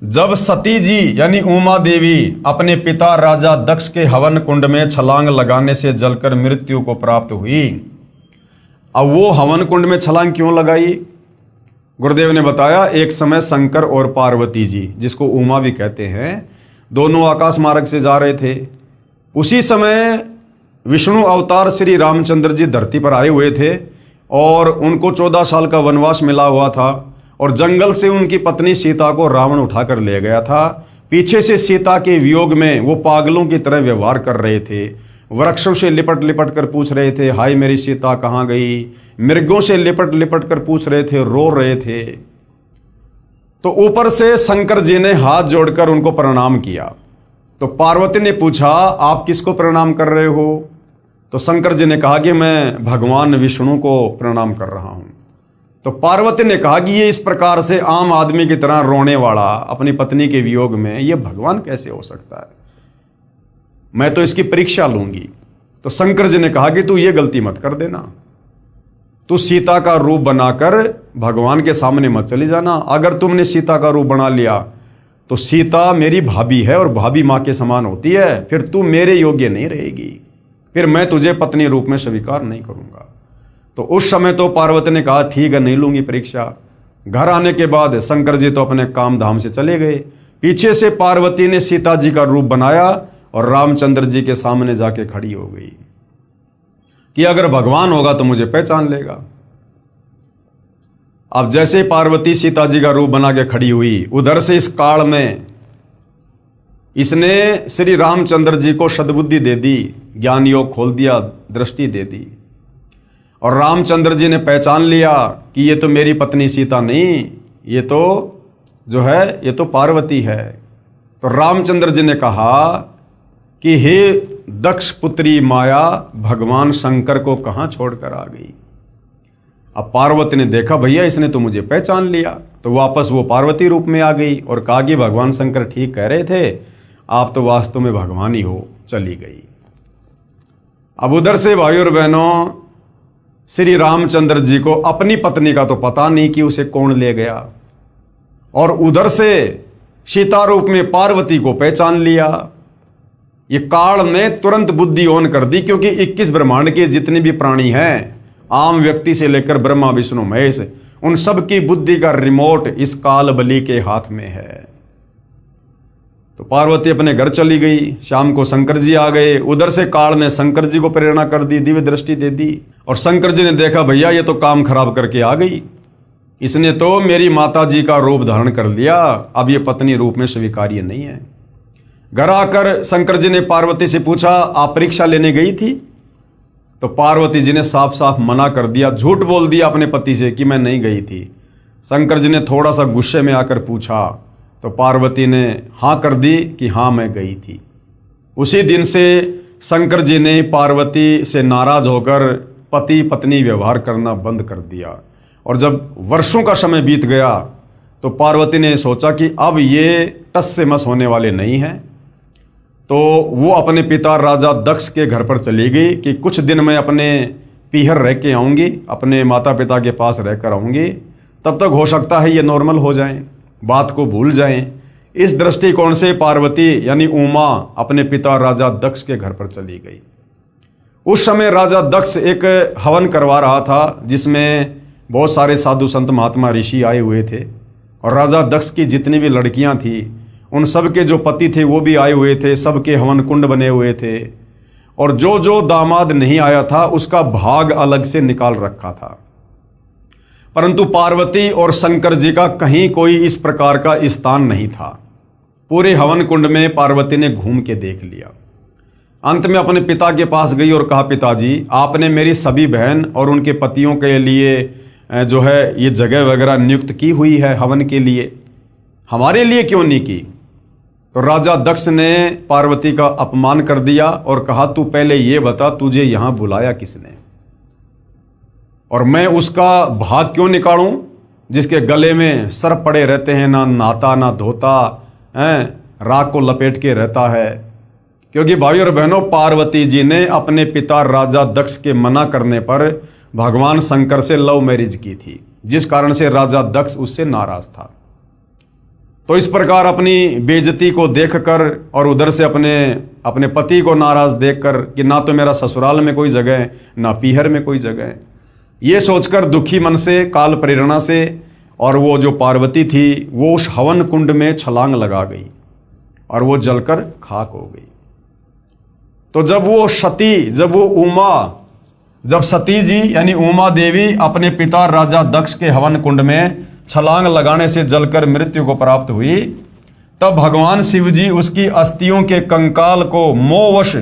जब सती जी यानी उमा देवी अपने पिता राजा दक्ष के हवन कुंड में छलांग लगाने से जलकर मृत्यु को प्राप्त हुई। अब वो हवन कुंड में छलांग क्यों लगाई? गुरुदेव ने बताया, एक समय शंकर और पार्वती जी, जिसको उमा भी कहते हैं, दोनों आकाश मार्ग से जा रहे थे। उसी समय विष्णु अवतार श्री रामचंद्र जी धरती पर आए हुए थे और उनको 14 साल का वनवास मिला हुआ था, और जंगल से उनकी पत्नी सीता को रावण उठाकर ले गया था। पीछे से सीता के वियोग में वो पागलों की तरह व्यवहार कर रहे थे। वृक्षों से लिपट लिपट कर पूछ रहे थे, हाय मेरी सीता कहाँ गई? मृगों से लिपट लिपट कर पूछ रहे थे, रो रहे थे। तो ऊपर से शंकर जी ने हाथ जोड़कर उनको प्रणाम किया। तो पार्वती ने पूछा, आप किसको प्रणाम कर रहे हो? तो शंकर जी ने कहा कि मैं भगवान विष्णु को प्रणाम कर रहा हूं। तो पार्वती ने कहा कि ये इस प्रकार से आम आदमी की तरह रोने वाला अपनी पत्नी के वियोग में ये भगवान कैसे हो सकता है? मैं तो इसकी परीक्षा लूंगी। तो शंकर जी ने कहा कि तू ये गलती मत कर देना, तू सीता का रूप बनाकर भगवान के सामने मत चली जाना। अगर तुमने सीता का रूप बना लिया तो सीता मेरी भाभी है और भाभी माँ के समान होती है, फिर तू मेरे योग्य नहीं रहेगी, फिर मैं तुझे पत्नी रूप में स्वीकार नहीं करूंगा। तो उस समय तो पार्वती ने कहा ठीक है, नहीं लूंगी परीक्षा। घर आने के बाद शंकर जी तो अपने काम धाम से चले गए। पीछे से पार्वती ने सीता जी का रूप बनाया और रामचंद्र जी के सामने जाके खड़ी हो गई कि अगर भगवान होगा तो मुझे पहचान लेगा। अब जैसे पार्वती सीता जी का रूप बना के खड़ी हुई, उधर से इस काल में इसने श्री रामचंद्र जी को सद्बुद्धि दे दी, ज्ञान योग खोल दिया, दृष्टि दे दी, और रामचंद्र जी ने पहचान लिया कि ये तो मेरी पत्नी सीता नहीं, ये तो जो है ये तो पार्वती है। तो रामचंद्र जी ने कहा कि हे दक्ष पुत्री माया, भगवान शंकर को कहाँ छोड़कर आ गई? अब पार्वती ने देखा भैया इसने तो मुझे पहचान लिया, तो वापस वो पार्वती रूप में आ गई और कहा कि भगवान शंकर ठीक कह रहे थे, आप तो वास्तव में भगवान ही हो। चली गई। अब उधर से भाई और बहनों, श्री रामचंद्र जी को अपनी पत्नी का तो पता नहीं कि उसे कौन ले गया, और उधर से सीता रूप में पार्वती को पहचान लिया। ये काल ने तुरंत बुद्धि ऑन कर दी, क्योंकि 21 ब्रह्मांड के जितने भी प्राणी हैं, आम व्यक्ति से लेकर ब्रह्मा विष्णु महेश, उन सब की बुद्धि का रिमोट इस काल बलि के हाथ में है। तो पार्वती अपने घर चली गई, शाम को शंकर जी आ गए। उधर से काल ने शंकर जी को प्रेरणा कर दी, दिव्य दृष्टि दे दी, और शंकर जी ने देखा भैया ये तो काम खराब करके आ गई, इसने तो मेरी माता जी का रूप धारण कर लिया, अब ये पत्नी रूप में स्वीकार्य नहीं है। घर आकर शंकर जी ने पार्वती से पूछा, आप परीक्षा लेने गई थी? तो पार्वती जी ने साफ साफ मना कर दिया, झूठ बोल दिया अपने पति से कि मैं नहीं गई थी। शंकर जी ने थोड़ा सा गुस्से में आकर पूछा, तो पार्वती ने हाँ कर दी कि हाँ मैं गई थी। उसी दिन से शंकर जी ने पार्वती से नाराज होकर पति पत्नी व्यवहार करना बंद कर दिया। और जब वर्षों का समय बीत गया तो पार्वती ने सोचा कि अब ये टस से मस होने वाले नहीं हैं, तो वो अपने पिता राजा दक्ष के घर पर चली गई कि कुछ दिन मैं अपने पीहर रह के आऊँगी, अपने माता पिता के पास रहकर आऊँगी, तब तक हो सकता है ये नॉर्मल हो जाएं, बात को भूल जाएं। इस दृष्टिकोण से पार्वती यानी उमा अपने पिता राजा दक्ष के घर पर चली गई। उस समय राजा दक्ष एक हवन करवा रहा था, जिसमें बहुत सारे साधु संत महात्मा ऋषि आए हुए थे, और राजा दक्ष की जितनी भी लड़कियां थी उन सब के जो पति थे वो भी आए हुए थे, सबके हवन कुंड बने हुए थे, और जो जो दामाद नहीं आया था उसका भाग अलग से निकाल रखा था। परंतु पार्वती और शंकर जी का कहीं कोई इस प्रकार का स्थान नहीं था। पूरे हवन कुंड में पार्वती ने घूम के देख लिया। अंत में अपने पिता के पास गई और कहा, पिताजी आपने मेरी सभी बहन और उनके पतियों के लिए जो है ये जगह वगैरह नियुक्त की हुई है हवन के लिए, हमारे लिए क्यों नहीं की? तो राजा दक्ष ने पार्वती का अपमान कर दिया और कहा, तू पहले ये बता तुझे यहां बुलाया किसने, और मैं उसका भाग क्यों निकालूं जिसके गले में सर्प पड़े रहते हैं, ना नहाता ना धोता है, राख को लपेट के रहता है। क्योंकि भाई और बहनों, पार्वती जी ने अपने पिता राजा दक्ष के मना करने पर भगवान शंकर से लव मैरिज की थी, जिस कारण से राजा दक्ष उससे नाराज था। तो इस प्रकार अपनी बेइज्जती को देखकर और उधर से अपने पति को नाराज देखकर कि ना तो मेरा ससुराल में कोई जगह है, ना पीहर में कोई जगह है, ये सोचकर दुखी मन से काल प्रेरणा से और वो जो पार्वती थी वो उस हवन कुंड में छलांग लगा गई और वो जलकर खाक हो गई। तो जब सती जी यानी उमा देवी अपने पिता राजा दक्ष के हवन कुंड में छलांग लगाने से जलकर मृत्यु को प्राप्त हुई, तब भगवान शिव जी उसकी अस्थियों के कंकाल को मोहवश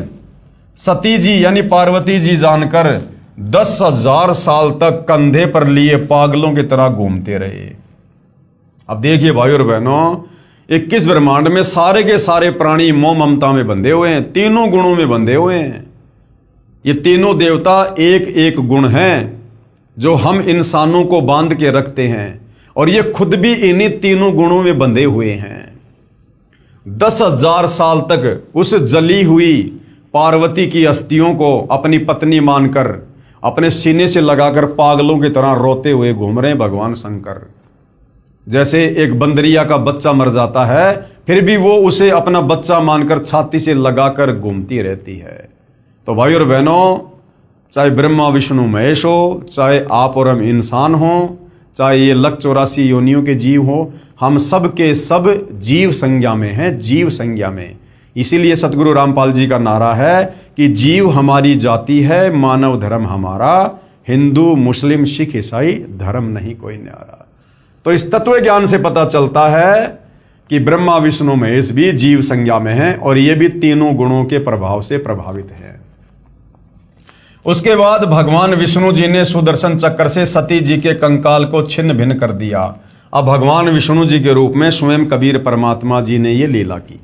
सती जी यानी पार्वती जी जानकर 10,000 साल तक कंधे पर लिए पागलों की तरह घूमते रहे। अब देखिए भाई और बहनों, 21 ब्रह्मांड में सारे के सारे प्राणी मोह ममता में बंधे हुए हैं, तीनों गुणों में बंधे हुए हैं। ये तीनों देवता एक एक गुण हैं जो हम इंसानों को बांध के रखते हैं, और ये खुद भी इन्हीं तीनों गुणों में बंधे हुए हैं। 10,000 साल तक उस जली हुई पार्वती की अस्थियों को अपनी पत्नी मानकर अपने सीने से लगाकर पागलों की तरह रोते हुए घूम रहे हैं भगवान शंकर। जैसे एक बंदरिया का बच्चा मर जाता है फिर भी वो उसे अपना बच्चा मानकर छाती से लगाकर घूमती रहती है। तो भाई और बहनों, चाहे ब्रह्मा विष्णु महेश हो, चाहे आप और हम इंसान हो, चाहे ये 184 योनियों के जीव हो, हम सब के सब जीव संज्ञा में हैं, जीव संज्ञा में। इसीलिए सतगुरु रामपाल जी का नारा है कि जीव हमारी जाति है, मानव धर्म हमारा, हिंदू मुस्लिम सिख ईसाई धर्म नहीं कोई न्यारा। तो इस तत्व ज्ञान से पता चलता है कि ब्रह्मा विष्णु महेश भी जीव संज्ञा में हैं और ये भी तीनों गुणों के प्रभाव से प्रभावित हैं। उसके बाद भगवान विष्णु जी ने सुदर्शन चक्र से सती जी के कंकाल को छिन्न भिन्न कर दिया। अब भगवान विष्णु जी के रूप में स्वयं कबीर परमात्मा जी ने ये लीला की।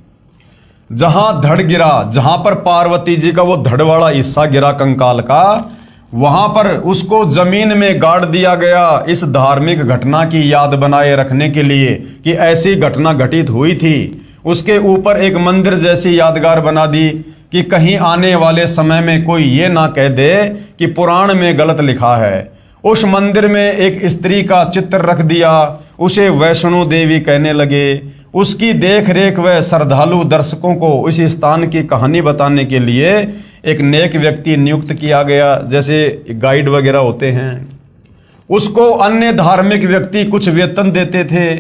जहां धड़ गिरा, जहां पर पार्वती जी का वो धड़ वाला हिस्सा गिरा कंकाल का, वहां पर उसको जमीन में गाड़ दिया गया इस धार्मिक घटना की याद बनाए रखने के लिए कि ऐसी घटना घटित हुई थी। उसके ऊपर एक मंदिर जैसी यादगार बना दी कि कहीं आने वाले समय में कोई ये ना कह दे कि पुराण में गलत लिखा है। उस मंदिर में एक स्त्री का चित्र रख दिया, उसे वैष्णो देवी कहने लगे। उसकी देख रेख व श्रद्धालु दर्शकों को उस स्थान की कहानी बताने के लिए एक नेक व्यक्ति नियुक्त किया गया, जैसे गाइड वगैरह होते हैं। उसको अन्य धार्मिक व्यक्ति कुछ वेतन देते थे।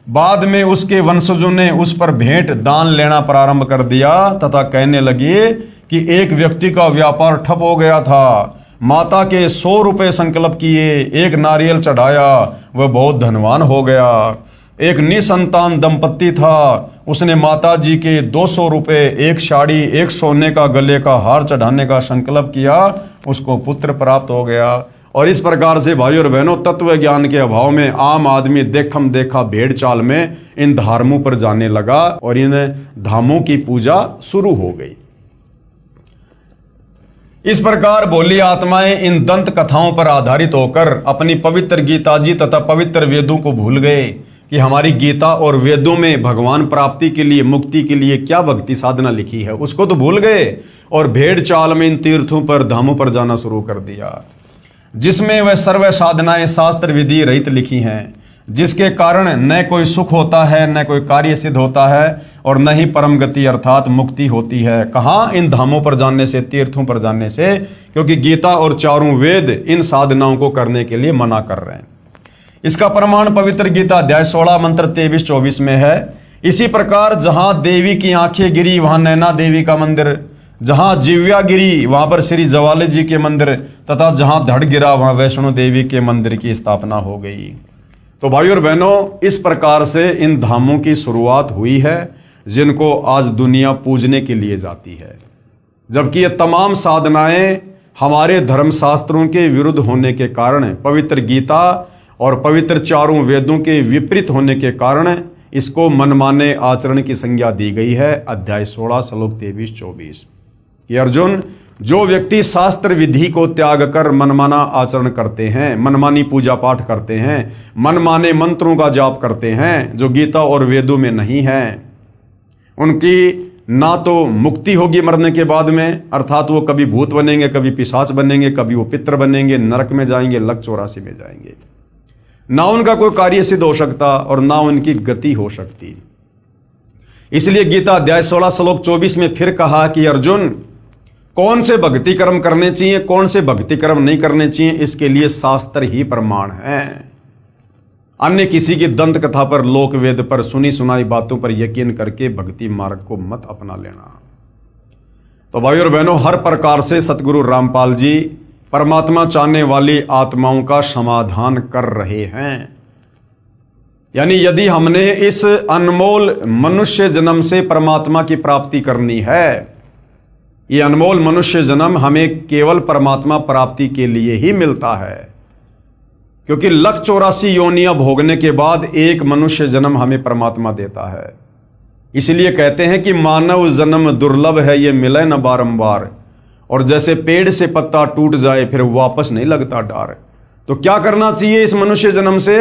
बाद में उसके वंशजों ने उस पर भेंट दान लेना प्रारंभ कर दिया तथा कहने लगे कि एक व्यक्ति का व्यापार ठप हो गया था। माता के 100 रुपये संकल्प किए, एक नारियल चढ़ाया, वह बहुत धनवान हो गया। एक निसंतान दंपत्ति था, उसने माता जी के 200 रुपये, एक साड़ी, एक सोने का गले का हार चढ़ाने का संकल्प किया, उसको पुत्र प्राप्त हो गया। और इस प्रकार से भाई और बहनों, तत्व ज्ञान के अभाव में आम आदमी देखम देखा भेड़ चाल में इन धर्मों पर जाने लगा और इन धामों की पूजा शुरू हो गई। इस प्रकार भोली आत्माएं इन दंत कथाओं पर आधारित होकर अपनी पवित्र गीता जी तथा पवित्र वेदों को भूल गए कि हमारी गीता और वेदों में भगवान प्राप्ति के लिए, मुक्ति के लिए क्या भक्ति साधना लिखी है, उसको तो भूल गए और भेड़ चाल में इन तीर्थों पर, धामों पर जाना शुरू कर दिया, जिसमें वह सर्व साधनाएं शास्त्र विधि रहित लिखी हैं, जिसके कारण न कोई सुख होता है, न कोई कार्य सिद्ध होता है और न ही परम गति अर्थात मुक्ति होती है। कहाँ? इन धामों पर जाने से, तीर्थों पर जाने से, क्योंकि गीता और चारों वेद इन साधनाओं को करने के लिए मना कर रहे हैं। इसका प्रमाण पवित्र गीता अध्याय 16 मंत्र 23-24 में है। इसी प्रकार जहां देवी की आंखें गिरी वहां नैना देवी का मंदिर, जहां जिव्या गिरी वहां पर श्री जवाले जी के मंदिर तथा जहां धड़ गिरा वहां वैष्णो देवी के मंदिर की स्थापना हो गई। तो भाई और बहनों, इस प्रकार से इन धामों की शुरुआत हुई है जिनको आज दुनिया पूजने के लिए जाती है, जबकि ये तमाम साधनाएं हमारे धर्मशास्त्रों के विरुद्ध होने के कारण, पवित्र गीता और पवित्र चारों वेदों के विपरीत होने के कारण इसको मनमाने आचरण की संज्ञा दी गई है। अध्याय 16 श्लोक 23-24 कि अर्जुन, जो व्यक्ति शास्त्र विधि को त्याग कर मनमाना आचरण करते हैं, मनमानी पूजा पाठ करते हैं, मनमाने मंत्रों का जाप करते हैं जो गीता और वेदों में नहीं है, उनकी ना तो मुक्ति होगी मरने के बाद में, अर्थात वो कभी भूत बनेंगे, कभी पिशाच बनेंगे, कभी वो पितर बनेंगे, नरक में जाएंगे, लक 84 में जाएंगे। ना उनका कोई कार्य सिद्ध हो सकता और ना उनकी गति हो सकती। इसलिए गीता अध्याय 16 श्लोक 24 में फिर कहा कि अर्जुन, कौन से भक्ति कर्म करने चाहिए, कौन से भक्ति कर्म नहीं करने चाहिए, इसके लिए शास्त्र ही प्रमाण है। अन्य किसी की दंत कथा पर, लोक वेद पर, सुनी सुनाई बातों पर यकीन करके भक्ति मार्ग को मत अपना लेना। तो भाई और बहनों, हर प्रकार से सतगुरु रामपाल जी परमात्मा चाहने वाली आत्माओं का समाधान कर रहे हैं। यानी यदि हमने इस अनमोल मनुष्य जन्म से परमात्मा की प्राप्ति करनी है, ये अनमोल मनुष्य जन्म हमें केवल परमात्मा प्राप्ति के लिए ही मिलता है, क्योंकि लक 84 योनियां भोगने के बाद एक मनुष्य जन्म हमें परमात्मा देता है। इसलिए कहते हैं कि मानव जन्म दुर्लभ है, ये मिले न बारंबार। और जैसे पेड़ से पत्ता टूट जाए फिर वापस नहीं लगता डार। तो क्या करना चाहिए इस मनुष्य जन्म से?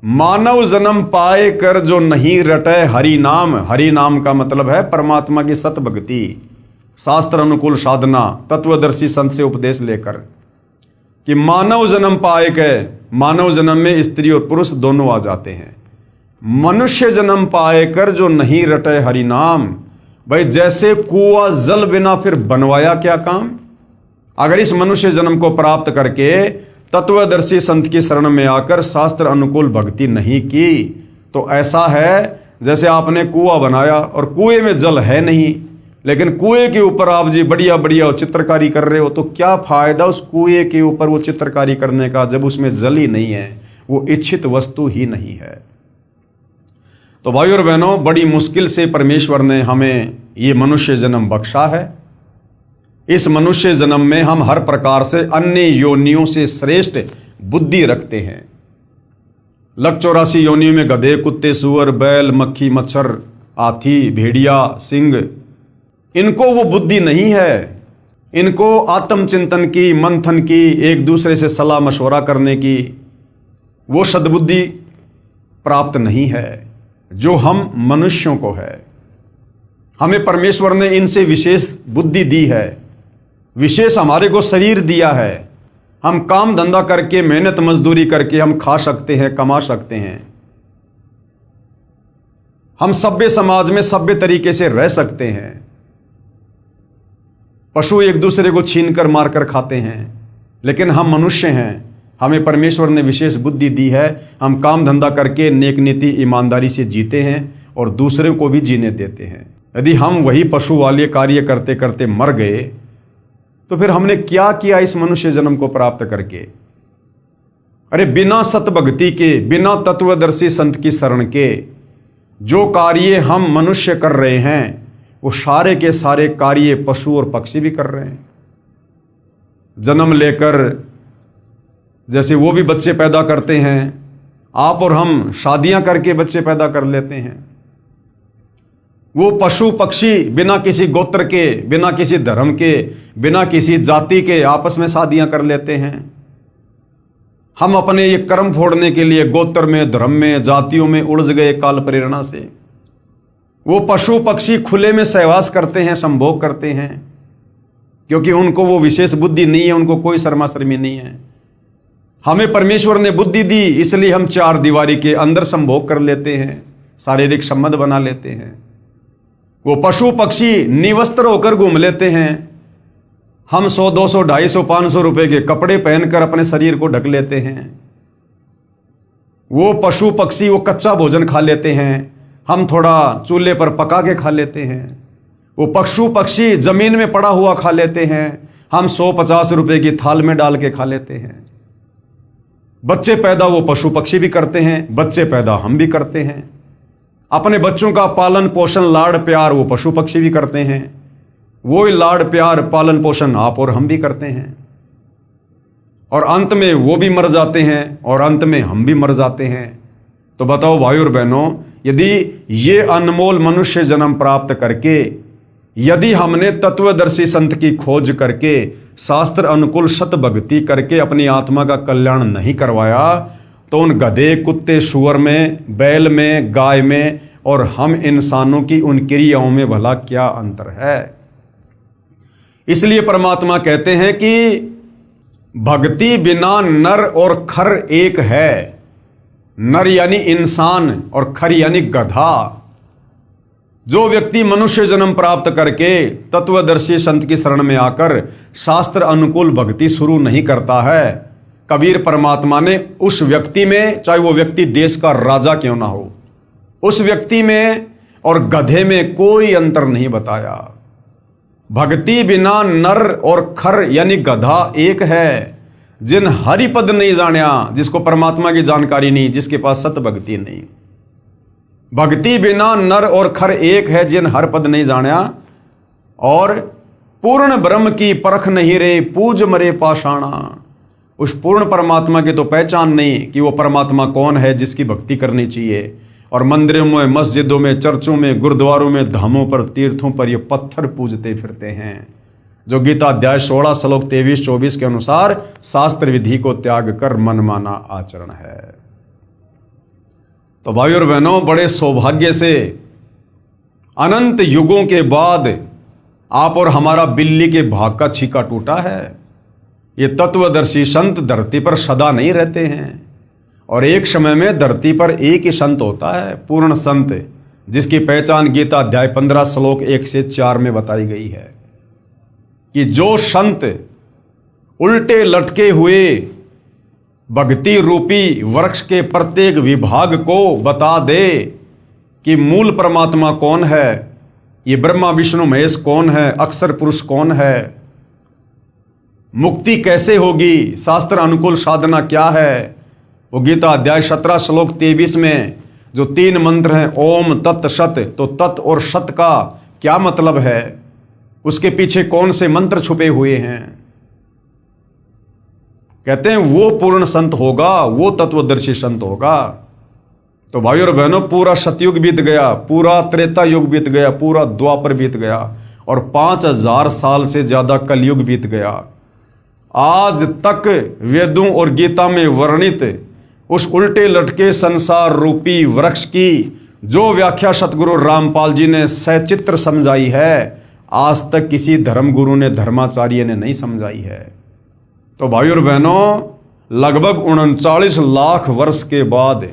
मानव जन्म पाए कर जो नहीं रटे हरि नाम। हरि नाम का मतलब है परमात्मा की सत भक्ति, शास्त्र अनुकूल साधना, तत्वदर्शी संत से उपदेश लेकर कि मानव जन्म पाए के, मानव जन्म में स्त्री और पुरुष दोनों आ जाते हैं। मनुष्य जन्म पाए कर जो नहीं रटे हरि नाम। भाई जैसे कुआं जल बिना फिर बनवाया क्या काम। अगर इस मनुष्य जन्म को प्राप्त करके तत्वदर्शी संत की शरण में आकर शास्त्र अनुकूल भक्ति नहीं की तो ऐसा है जैसे आपने कुआं बनाया और कुएं में जल है नहीं, लेकिन कुएं के ऊपर आप जी बढ़िया बढ़िया चित्रकारी कर रहे हो, तो क्या फायदा उस कुएं के ऊपर वो चित्रकारी करने का जब उसमें जल ही नहीं है, वो इच्छित वस्तु ही नहीं है। तो भाई और बहनों, बड़ी मुश्किल से परमेश्वर ने हमें ये मनुष्य जन्म बख्शा है। इस मनुष्य जन्म में हम हर प्रकार से अन्य योनियों से श्रेष्ठ बुद्धि रखते हैं। लक 84 योनियों में गधे, कुत्ते, सुअर, बैल, मक्खी, मच्छर, हाथी, भेड़िया, सिंह, इनको वो बुद्धि नहीं है। इनको आत्मचिंतन की, मंथन की, एक दूसरे से सलाह मशवरा करने की वो सद्बुद्धि प्राप्त नहीं है जो हम मनुष्यों को है। हमें परमेश्वर ने इनसे विशेष बुद्धि दी है, विशेष हमारे को शरीर दिया है। हम काम धंधा करके, मेहनत मजदूरी करके हम खा सकते हैं, कमा सकते हैं। हम सभ्य समाज में सभ्य तरीके से रह सकते हैं। पशु एक दूसरे को छीनकर मारकर खाते हैं, लेकिन हम मनुष्य हैं। हमें परमेश्वर ने विशेष बुद्धि दी है। हम काम धंधा करके नेक नीति ईमानदारी से जीते हैं और दूसरे को भी जीने देते हैं। यदि हम वही पशु वाले कार्य करते करते मर गए तो फिर हमने क्या किया इस मनुष्य जन्म को प्राप्त करके? अरे बिना सतभक्ति के, बिना तत्वदर्शी संत की शरण के जो कार्य हम मनुष्य कर रहे हैं वो सारे के सारे कार्य पशु और पक्षी भी कर रहे हैं। जन्म लेकर जैसे वो भी बच्चे पैदा करते हैं, आप और हम शादियां करके बच्चे पैदा कर लेते हैं। वो पशु पक्षी बिना किसी गोत्र के, बिना किसी धर्म के, बिना किसी जाति के आपस में शादियां कर लेते हैं। हम अपने ये कर्म फोड़ने के लिए गोत्र में, धर्म में, जातियों में उलझ गए काल प्रेरणा से। वो पशु पक्षी खुले में सहवास करते हैं, संभोग करते हैं, क्योंकि उनको वो विशेष बुद्धि नहीं है, उनको कोई शर्मा शर्मी नहीं है। हमें परमेश्वर ने बुद्धि दी, इसलिए हम चार दीवारी के अंदर संभोग कर लेते हैं, शारीरिक संबंध बना लेते हैं। वो पशु पक्षी निवस्त्र होकर घूम लेते हैं। हम 100, 200, 250, 500 रुपए के कपड़े पहनकर अपने शरीर को ढक लेते हैं। वो पशु पक्षी वो कच्चा भोजन खा लेते हैं, हम थोड़ा चूल्हे पर पका के खा लेते हैं। वो पशु पक्षी जमीन में पड़ा हुआ खा लेते हैं, हम 100-50 रुपए की थाल में डाल के खा लेते हैं। बच्चे पैदा वो पशु पक्षी भी करते हैं, बच्चे पैदा हम भी करते हैं। अपने बच्चों का पालन पोषण, लाड़ प्यार वो पशु पक्षी भी करते हैं। वो लाड़ प्यार पालन पोषण आप और हम भी करते हैं, और अंत में वो भी मर जाते हैं और अंत में हम भी मर जाते हैं। तो बताओ भाई और बहनों, यदि ये अनमोल मनुष्य जन्म प्राप्त करके, यदि हमने तत्वदर्शी संत की खोज करके, शास्त्र अनुकूल सत भक्ति करके अपनी आत्मा का कल्याण नहीं करवाया, तो उन गधे, कुत्ते, सुअर में, बैल में, गाय में और हम इंसानों की उन क्रियाओं में भला क्या अंतर है? इसलिए परमात्मा कहते हैं कि भक्ति बिना नर और खर एक है। नर यानी इंसान और खर यानी गधा। जो व्यक्ति मनुष्य जन्म प्राप्त करके तत्वदर्शी संत की शरण में आकर शास्त्र अनुकूल भक्ति शुरू नहीं करता है, कबीर परमात्मा ने उस व्यक्ति में, चाहे वो व्यक्ति देश का राजा क्यों ना हो, उस व्यक्ति में और गधे में कोई अंतर नहीं बताया। भक्ति बिना नर और खर यानी गधा एक है। जिन हरिपद नहीं जानिया, जिसको परमात्मा की जानकारी नहीं, जिसके पास सत भक्ति नहीं। भक्ति बिना नर और खर एक है, जिन हर पद नहीं जानिया। और पूर्ण ब्रह्म की परख नहीं रे, पूज मरे पाषाणा। उस पूर्ण परमात्मा की तो पहचान नहीं कि वो परमात्मा कौन है जिसकी भक्ति करनी चाहिए। और मंदिरों में, मस्जिदों में, चर्चों में, गुरुद्वारों में, धामों पर, तीर्थों पर ये पत्थर पूजते फिरते हैं, जो गीता अध्याय 16 श्लोक 23-24 के अनुसार शास्त्र विधि को त्याग कर मनमाना आचरण है। तो भाई और बहनों, बड़े सौभाग्य से अनंत युगों के बाद आप और हमारा बिल्ली के भाग का छीका टूटा है। ये तत्वदर्शी संत धरती पर सदा नहीं रहते हैं, और एक समय में धरती पर एक ही संत होता है, पूर्ण संत, जिसकी पहचान गीता अध्याय 15 श्लोक 1 से 4 में बताई गई है कि जो संत उल्टे लटके हुए भक्ति रूपी वृक्ष के प्रत्येक विभाग को बता दे कि मूल परमात्मा कौन है, ये ब्रह्मा विष्णु महेश कौन है, अक्षर पुरुष कौन है, मुक्ति कैसे होगी, शास्त्र अनुकूल साधना क्या है, वो गीता अध्याय 17 श्लोक 23 में जो 3 मंत्र हैं, ओम तत् सत, तो तत् और सत का क्या मतलब है, उसके पीछे कौन से मंत्र छुपे हुए हैं। कहते हैं वो पूर्ण संत होगा, वो तत्वदर्शी संत होगा। तो भाई और बहनों, पूरा सतयुग बीत गया, पूरा त्रेता युग बीत गया, पूरा द्वापर बीत गया, और 5000 साल से ज्यादा कलयुग बीत गया। आज तक वेदों और गीता में वर्णित उस उल्टे लटके संसार रूपी वृक्ष की जो व्याख्या सतगुरु रामपाल जी ने सचित्र समझाई है, आज तक किसी धर्मगुरु ने, धर्माचार्य ने नहीं समझाई है। तो भाई और बहनों, लगभग 39 लाख वर्ष के बाद,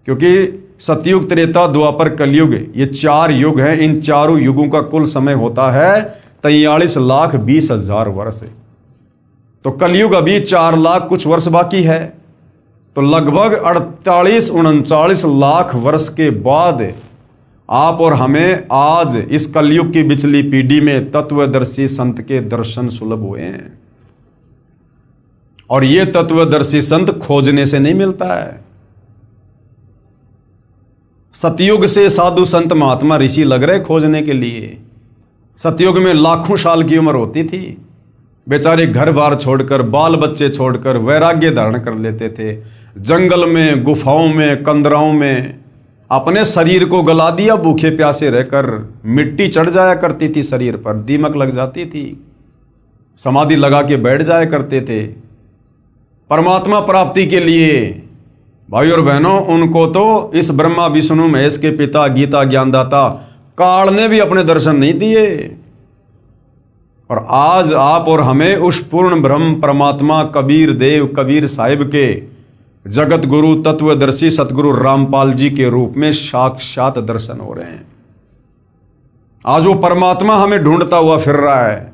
क्योंकि सतयुग, त्रेता, द्वापर, कलयुग, ये 4 युग हैं, इन चारों युगों का कुल समय होता है 43,20,000 वर्ष। तो कलयुग अभी 4 लाख कुछ वर्ष बाकी है। तो लगभग 38-39 लाख वर्ष के बाद आप और हमें आज इस कलयुग की बिचली पीढ़ी में तत्वदर्शी संत के दर्शन सुलभ हुए हैं। और ये तत्वदर्शी संत खोजने से नहीं मिलता है। सतयुग से साधु संत महात्मा ऋषि लग रहे खोजने के लिए। सतयुग में लाखों साल की उम्र होती थी, बेचारे घर बार छोड़कर, बाल बच्चे छोड़कर वैराग्य धारण कर लेते थे। जंगल में, गुफाओं में, कंदराओं में अपने शरीर को गला दिया, भूखे प्यासे रहकर। मिट्टी चढ़ जाया करती थी शरीर पर, दीमक लग जाती थी, समाधि लगा के बैठ जाया करते थे। परमात्मा प्राप्ति के लिए भाई और बहनों, उनको तो इस ब्रह्मा विष्णु महेश के पिता, गीता ज्ञानदाता काल ने भी अपने दर्शन नहीं दिए। और आज आप और हमें उस पूर्ण ब्रह्म परमात्मा कबीर देव, कबीर साहिब के जगत गुरु तत्वदर्शी सतगुरु रामपाल जी के रूप में साक्षात दर्शन हो रहे हैं। आज वो परमात्मा हमें ढूंढता हुआ फिर रहा है।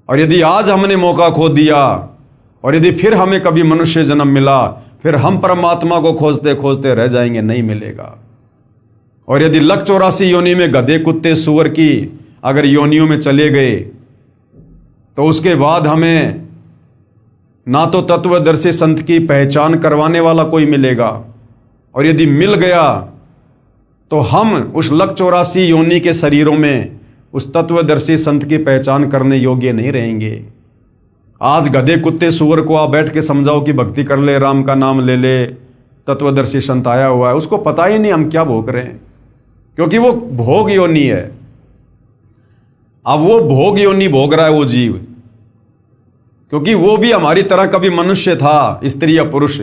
और यदि आज हमने मौका खो दिया और यदि फिर हमें कभी मनुष्य जन्म मिला, फिर हम परमात्मा को खोजते खोजते रह जाएंगे, नहीं मिलेगा। और यदि 184 योनि में गधे, कुत्ते, सुअर की अगर योनियों में चले गए, तो उसके बाद हमें ना तो तत्वदर्शी संत की पहचान करवाने वाला कोई मिलेगा, और यदि मिल गया तो हम उस 184 योनि के शरीरों में उस तत्वदर्शी संत की पहचान करने योग्य नहीं रहेंगे। आज गधे, कुत्ते, सुअर को आप बैठ के समझाओ कि भक्ति कर ले, राम का नाम ले ले, तत्वदर्शी संत आया हुआ है, उसको पता ही नहीं हम क्या भोग रहे हैं, क्योंकि वो भोग योनि है। अब वो भोग योनि भोग रहा है वो जीव, क्योंकि वो भी हमारी तरह कभी मनुष्य था, स्त्री या पुरुष,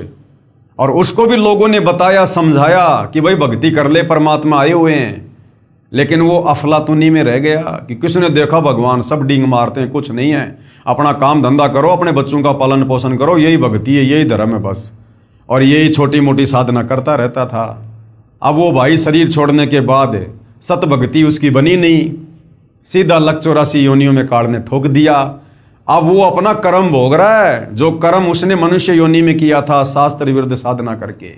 और उसको भी लोगों ने बताया, समझाया कि भाई भक्ति कर ले, परमात्मा आए हुए हैं। लेकिन वो अफलातुनी में रह गया कि किसने देखा भगवान, सब डींग मारते हैं, कुछ नहीं है, अपना काम धंधा करो, अपने बच्चों का पालन पोषण करो, यही भक्ति है, यही धर्म है बस। और यही छोटी मोटी साधना करता रहता था। अब वो भाई शरीर छोड़ने के बाद सत भक्ति उसकी बनी नहीं, सीधा 184 योनियों में काल ने ठोक दिया। अब वो अपना कर्म भोग रहा है, जो कर्म उसने मनुष्य योनि में किया था, शास्त्र विरुद्ध साधना करके,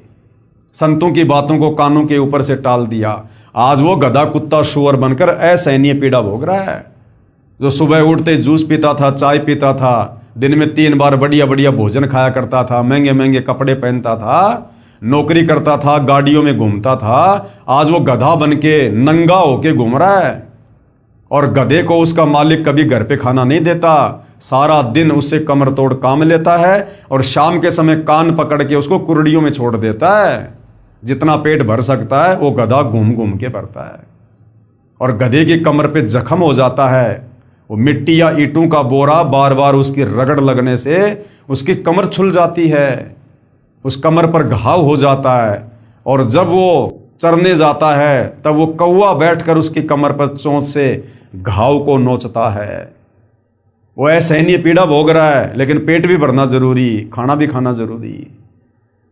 संतों की बातों को कानों के ऊपर से टाल दिया। आज वो गधा, कुत्ता, सुअर बनकर असहनीय पीड़ा भोग रहा है। जो सुबह उठते जूस पीता था, चाय पीता था, दिन में 3 बार बढ़िया बढ़िया भोजन खाया करता था, महंगे महंगे कपड़े पहनता था, नौकरी करता था, गाड़ियों में घूमता था, आज वो गधा बन के नंगा होके घूम रहा है। और गधे को उसका मालिक कभी घर पे खाना नहीं देता, सारा दिन उससे कमर तोड़ काम लेता है, और शाम के समय कान पकड़ के उसको कुर्डियों में छोड़ देता है। जितना पेट भर सकता है वो गधा घूम घूम के भरता है। और गधे की कमर पे जख्म हो जाता है, वो मिट्टी या ईंटों का बोरा बार बार उसकी रगड़ लगने से उसकी कमर छुल जाती है, उस कमर पर घाव हो जाता है। और जब वो चरने जाता है तब वो कौवा बैठकर उसकी कमर पर चोंच से घाव को नोचता है। वो असहनीय पीड़ा भोग रहा है, लेकिन पेट भी भरना जरूरी, खाना भी खाना जरूरी।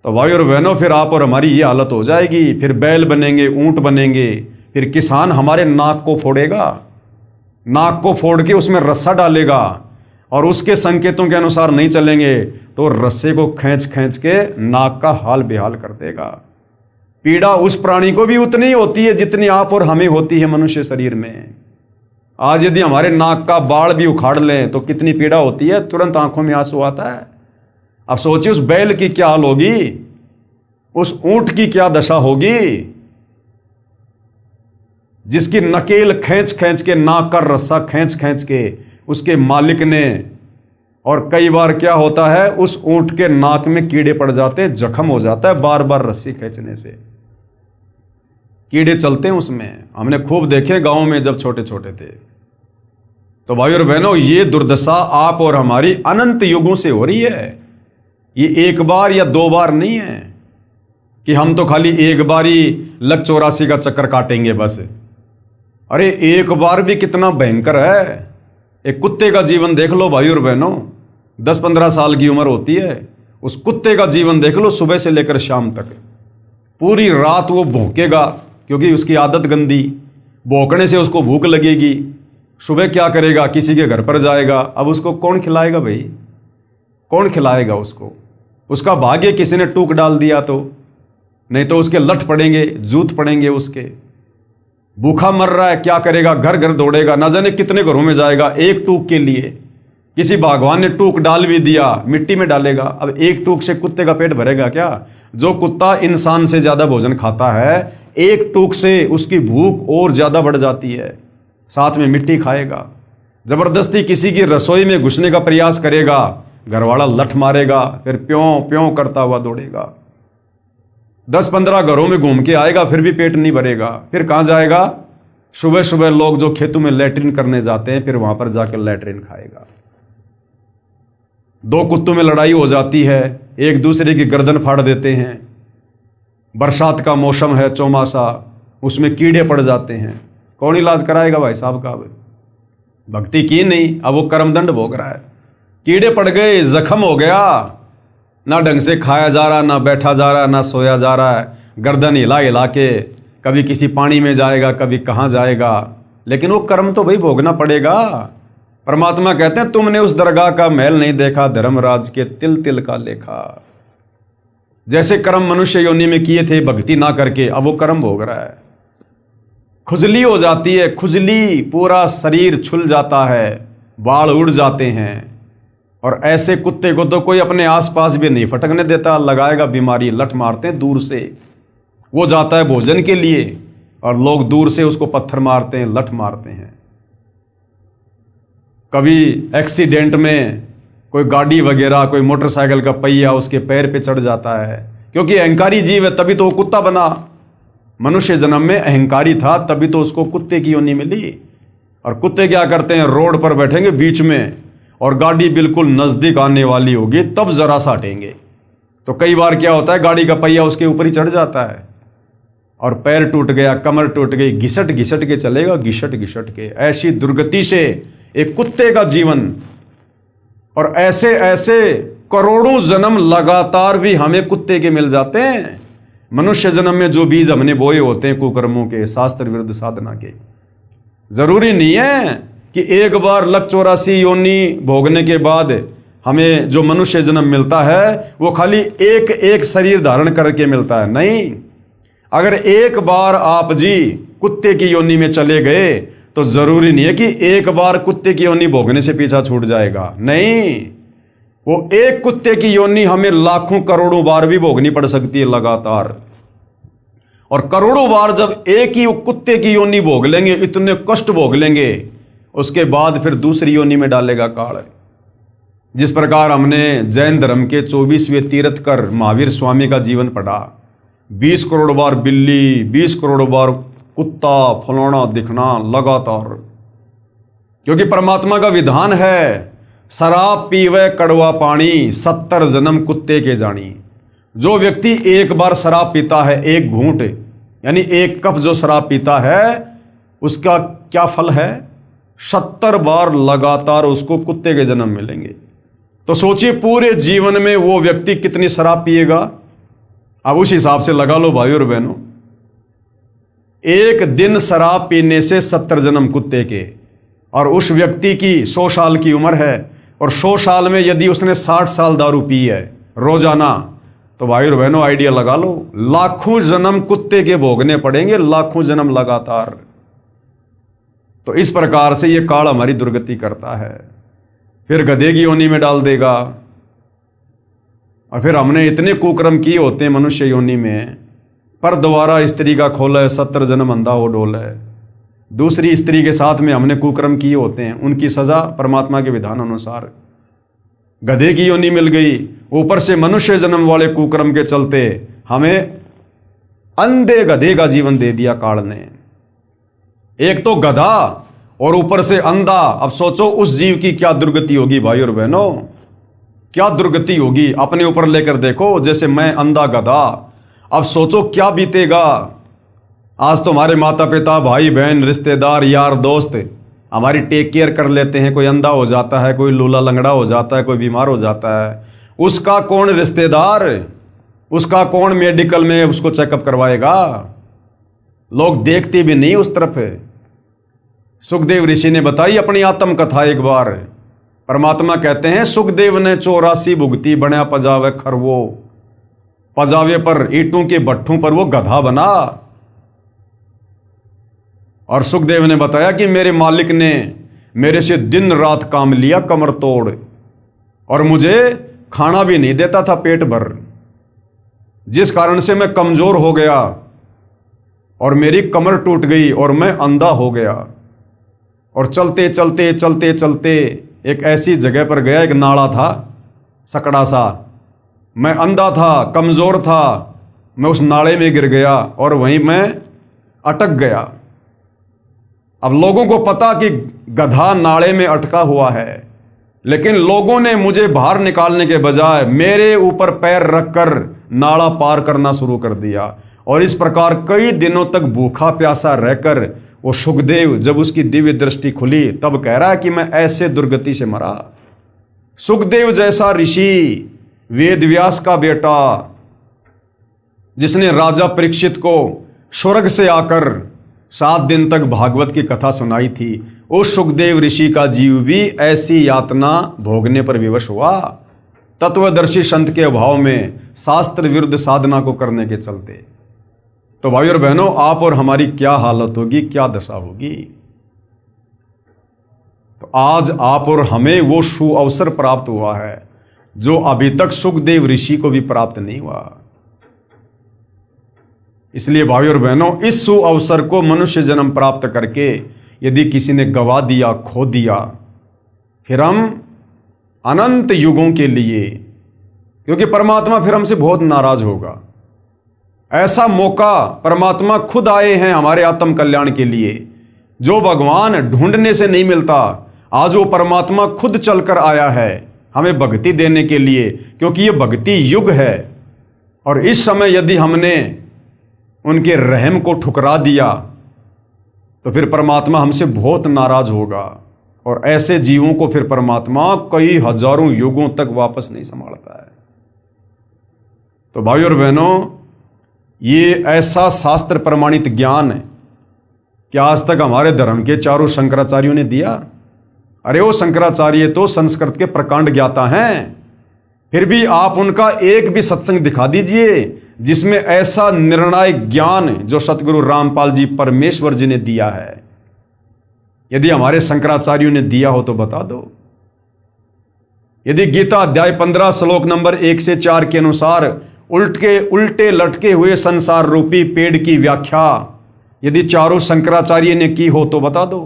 तो भाई और बहनों, फिर आप और हमारी ये हालत हो जाएगी। फिर बैल बनेंगे, ऊंट बनेंगे, फिर किसान हमारे नाक को फोड़ेगा, नाक को फोड़ के उसमें रस्सा डालेगा, और उसके संकेतों के अनुसार नहीं चलेंगे तो रस्से को खींच खींच के नाक का हाल बेहाल कर देगा। पीड़ा उस प्राणी को भी उतनी ही होती है जितनी आप और हमें होती है मनुष्य शरीर में। आज यदि हमारे नाक का बाल भी उखाड़ लें तो कितनी पीड़ा होती है, तुरंत आंखों में आंसू आता है। अब सोचिए उस बैल की क्या हाल होगी, उस ऊंट की क्या दशा होगी, जिसकी नकेल खींच खींच के, नाक का रस्सा खींच खींच के उसके मालिक ने, और कई बार क्या होता है उस ऊंट के नाक में कीड़े पड़ जाते हैं, जख्म हो जाता है बार बार रस्सी खींचने से, कीड़े चलते हैं उसमें। हमने खूब देखे गांव में जब छोटे छोटे थे। तो भाई और बहनों, ये दुर्दशा आप और हमारी अनंत युगों से हो रही है। ये एक बार या 2 बार नहीं है। कि हम तो खाली एक बार ही लक 84 का चक्कर काटेंगे बस। अरे एक बार भी कितना भयंकर है। एक कुत्ते का जीवन देख लो भाई और बहनों, 10-15 साल की उम्र होती है, उस कुत्ते का जीवन देख लो, सुबह से लेकर शाम तक पूरी रात वो भौंकेगा क्योंकि उसकी आदत गंदी, भौंकने से उसको भूख लगेगी, सुबह क्या करेगा, किसी के घर पर जाएगा। अब उसको कौन खिलाएगा भाई, कौन खिलाएगा उसको? उसका भाग्य किसी ने टूक डाल दिया तो, नहीं तो उसके लठ पड़ेंगे, जूत पड़ेंगे उसके। भूखा मर रहा है, क्या करेगा, घर घर दौड़ेगा, ना जाने कितने घरों में जाएगा एक टूक के लिए। किसी भगवान ने टूक डाल भी दिया, मिट्टी में डालेगा। अब एक टूक से कुत्ते का पेट भरेगा क्या? जो कुत्ता इंसान से ज्यादा भोजन खाता है, एक टूक से उसकी भूख और ज्यादा बढ़ जाती है, साथ में मिट्टी खाएगा। जबरदस्ती किसी की रसोई में घुसने का प्रयास करेगा, घरवाला लठ मारेगा, फिर प्यों प्यों करता हुआ दौड़ेगा। 10-15 घरों में घूम के आएगा, फिर भी पेट नहीं भरेगा। फिर कहां जाएगा? सुबह सुबह लोग जो खेतों में लैट्रिन करने जाते हैं, फिर वहां पर जाकर लैट्रिन खाएगा। 2 कुत्तों में लड़ाई हो जाती है, एक दूसरे की गर्दन फाड़ देते हैं। बरसात का मौसम है, चौमासा, उसमें कीड़े पड़ जाते हैं, कौन इलाज कराएगा भाई साहब का? भक्ति की नहीं, अब वो कर्मदंड भोग रहा है। कीड़े पड़ गए, जख्म हो गया, ना ढंग से खाया जा रहा, ना बैठा जा रहा, ना सोया जा रहा है, गर्दन हिला हिला के कभी किसी पानी में जाएगा, कभी कहाँ जाएगा। लेकिन वो कर्म तो भाई भोगना पड़ेगा। परमात्मा कहते हैं, तुमने उस दरगाह का महल नहीं देखा, धर्मराज के तिल तिल का लेखा। जैसे कर्म मनुष्य योनि में किए थे भक्ति ना करके, अब वो कर्म भोग रहा है। खुजली हो जाती है, खुजली, पूरा शरीर छुल जाता है, बाल उड़ जाते हैं। और ऐसे कुत्ते को तो कोई अपने आसपास भी नहीं फटकने देता, लगाएगा बीमारी, लठ मारते हैं दूर से। वो जाता है भोजन के लिए और लोग दूर से उसको पत्थर मारते हैं, लठ मारते हैं। कभी एक्सीडेंट में कोई गाड़ी वगैरह, कोई मोटरसाइकिल का पहिया उसके पैर पे चढ़ जाता है, क्योंकि अहंकारी जीव है, तभी तो वो कुत्ता बना। मनुष्य जन्म में अहंकारी था, तभी तो उसको कुत्ते की योनि मिली। और कुत्ते क्या करते हैं, रोड पर बैठेंगे बीच में और गाड़ी बिल्कुल नजदीक आने वाली होगी तब जरा सा हटेंगे, तो कई बार क्या होता है, गाड़ी का पहिया उसके ऊपर ही चढ़ जाता है और पैर टूट गया, कमर टूट गई, घिसट घिसट के चलेगा, घिसट घिसट के। ऐसी दुर्गति से एक कुत्ते का जीवन। और ऐसे ऐसे करोड़ों जन्म लगातार भी हमें कुत्ते के मिल जाते हैं। मनुष्य जन्म में जो बीज हमने बोए होते हैं कुकर्मों के, शास्त्र विरुद्ध साधना के, जरूरी नहीं है कि एक बार लक 84 योनि भोगने के बाद हमें जो मनुष्य जन्म मिलता है वो खाली एक एक शरीर धारण करके मिलता है। नहीं, अगर एक बार आप जी कुत्ते की योनि में चले गए तो जरूरी नहीं है कि एक बार कुत्ते की योनि भोगने से पीछा छूट जाएगा। नहीं, वो एक कुत्ते की योनि हमें लाखों करोड़ों बार भी भोगनी पड़ सकती है लगातार। और करोड़ों बार जब एक ही कुत्ते की योनि भोग लेंगे, इतने कष्ट भोग लेंगे, उसके बाद फिर दूसरी योनि में डालेगा काल। जिस प्रकार हमने जैन धर्म के 24वें तीर्थकर महावीर स्वामी का जीवन पढ़ा, 20 करोड़ बार बिल्ली, 20 करोड़ बार कुत्ता, फलाना दिखना लगातार, क्योंकि परमात्मा का विधान है, शराब पीवे कड़वा पानी, 70 जन्म कुत्ते के जानी। जो व्यक्ति एक बार शराब पीता है, एक घूंट यानी एक कप जो शराब पीता है, उसका क्या फल है? 70 बार लगातार उसको कुत्ते के जन्म मिलेंगे। तो सोचिए पूरे जीवन में वो व्यक्ति कितनी शराब पिएगा। अब उस हिसाब से लगा लो भाई और बहनों, एक दिन शराब पीने से 70 जन्म कुत्ते के। और उस व्यक्ति की 100 साल की उम्र है और 100 साल में यदि उसने 60 साल दारू पी है रोजाना, तो भाई और बहनों आइडिया लगा लो, लाखों जन्म कुत्ते के भोगने पड़ेंगे, लाखों जन्म लगातार। तो इस प्रकार से ये काल हमारी दुर्गति करता है। फिर गधे की योनि में डाल देगा। और फिर हमने इतने कुकर्म किए होते हैं मनुष्य योनि में, पर दोबारा स्त्री का खोले, 70 जन्म अंधा हो डोले। दूसरी स्त्री के साथ में हमने कुकर्म किए होते हैं, उनकी सजा परमात्मा के विधान अनुसार। गधे की योनि मिल गई, ऊपर से मनुष्य जन्म वाले कुकर्म के चलते हमें अंधे गधे का जीवन दे दिया काल ने। एक तो गधा और ऊपर से अंधा। अब सोचो उस जीव की क्या दुर्गति होगी भाई और बहनों, क्या दुर्गति होगी। अपने ऊपर लेकर देखो, जैसे मैं अंधा गधा, अब सोचो क्या बीतेगा। आज तो हमारे माता पिता, भाई बहन, रिश्तेदार, यार दोस्त हमारी टेक केयर कर लेते हैं। कोई अंधा हो जाता है, कोई लूला लंगड़ा हो जाता है, कोई बीमार हो जाता है, उसका कौन रिश्तेदार, उसका कौन मेडिकल में उसको चेकअप करवाएगा। लोग देखते भी नहीं उस तरफ। सुखदेव ऋषि ने बताई अपनी आत्म कथा एक बार। परमात्मा कहते हैं सुखदेव ने 84 भुगती बना पजावे खरवो, पजावे पर ईंटों के भट्ठों पर वो गधा बना। और सुखदेव ने बताया कि मेरे मालिक ने मेरे से दिन रात काम लिया कमर तोड़, और मुझे खाना भी नहीं देता था पेट भर, जिस कारण से मैं कमजोर हो गया और मेरी कमर टूट गई और मैं अंधा हो गया। और चलते चलते चलते चलते एक ऐसी जगह पर गया, एक नाला था सकड़ा सा, मैं अंधा था, कमजोर था, मैं उस नाले में गिर गया और वहीं मैं अटक गया। अब लोगों को पता कि गधा नाले में अटका हुआ है, लेकिन लोगों ने मुझे बाहर निकालने के बजाय मेरे ऊपर पैर रखकर नाला पार करना शुरू कर दिया। और इस प्रकार कई दिनों तक भूखा प्यासा रहकर वो सुखदेव, जब उसकी दिव्य दृष्टि खुली, तब कह रहा है कि मैं ऐसे दुर्गति से मरा। सुखदेव जैसा ऋषि, वेद व्यास का बेटा, जिसने राजा परीक्षित को स्वर्ग से आकर 7 दिन तक भागवत की कथा सुनाई थी, उस सुखदेव ऋषि का जीव भी ऐसी यातना भोगने पर विवश हुआ, तत्वदर्शी संत के अभाव में, शास्त्र विरुद्ध साधना को करने के चलते। तो भाई और बहनों, आप और हमारी क्या हालत होगी, क्या दशा होगी। तो आज आप और हमें वो सु अवसर प्राप्त हुआ है जो अभी तक सुखदेव ऋषि को भी प्राप्त नहीं हुआ। इसलिए भाई और बहनों, इस सु अवसर को मनुष्य जन्म प्राप्त करके यदि किसी ने गवा दिया, खो दिया, फिर हम अनंत युगों के लिए, क्योंकि परमात्मा फिर हमसे बहुत नाराज होगा। ऐसा मौका परमात्मा खुद आए हैं हमारे आत्म कल्याण के लिए, जो भगवान ढूंढने से नहीं मिलता। आज वो परमात्मा खुद चलकर आया है हमें भक्ति देने के लिए, क्योंकि ये भक्ति युग है। और इस समय यदि हमने उनके रहम को ठुकरा दिया तो फिर परमात्मा हमसे बहुत नाराज होगा, और ऐसे जीवों को फिर परमात्मा कई हजारों युगों तक वापस नहीं संभालता है। तो भाई और बहनों, ये ऐसा शास्त्र प्रमाणित ज्ञान है कि आज तक हमारे धर्म के चारों शंकराचार्यों ने दिया। अरे वो शंकराचार्य तो संस्कृत के प्रकांड ज्ञाता हैं, फिर भी आप उनका एक भी सत्संग दिखा दीजिए जिसमें ऐसा निर्णायक ज्ञान जो सतगुरु रामपाल जी परमेश्वर जी ने दिया है। यदि हमारे शंकराचार्यों ने दिया हो तो बता दो। यदि गीता अध्याय 15 श्लोक नंबर 1 से 4 के अनुसार उल्टे लटके हुए संसार रूपी पेड़ की व्याख्या यदि चारों शंकराचार्य ने की हो तो बता दो।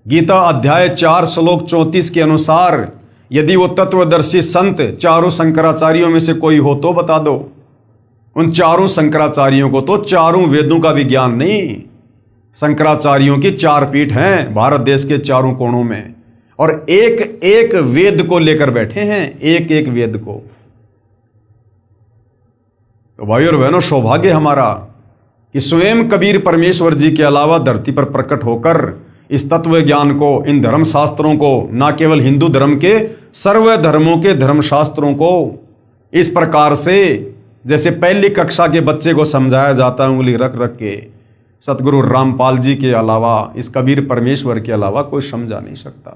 गीता अध्याय 4 श्लोक 34 के अनुसार यदि वो तत्वदर्शी संत चारों शंकराचार्यों में से कोई हो तो बता दो। उन चारों शंकराचार्यों को तो चारों वेदों का भी ज्ञान नहीं। शंकराचार्यों की 4 पीठ हैं भारत देश के चारों कोणों में, और एक एक वेद को लेकर बैठे हैं, एक एक वेद को। तो भाई और बहनों, सौभाग्य हमारा कि स्वयं कबीर परमेश्वर जी के अलावा धरती पर प्रकट होकर इस तत्व ज्ञान को, इन धर्म शास्त्रों को, ना केवल हिंदू धर्म के, सर्व धर्मों के धर्म शास्त्रों को इस प्रकार से जैसे पहली कक्षा के बच्चे को समझाया जाता है उंगली रख रख के, सतगुरु रामपाल जी के अलावा, इस कबीर परमेश्वर के अलावा कोई समझा नहीं सकता।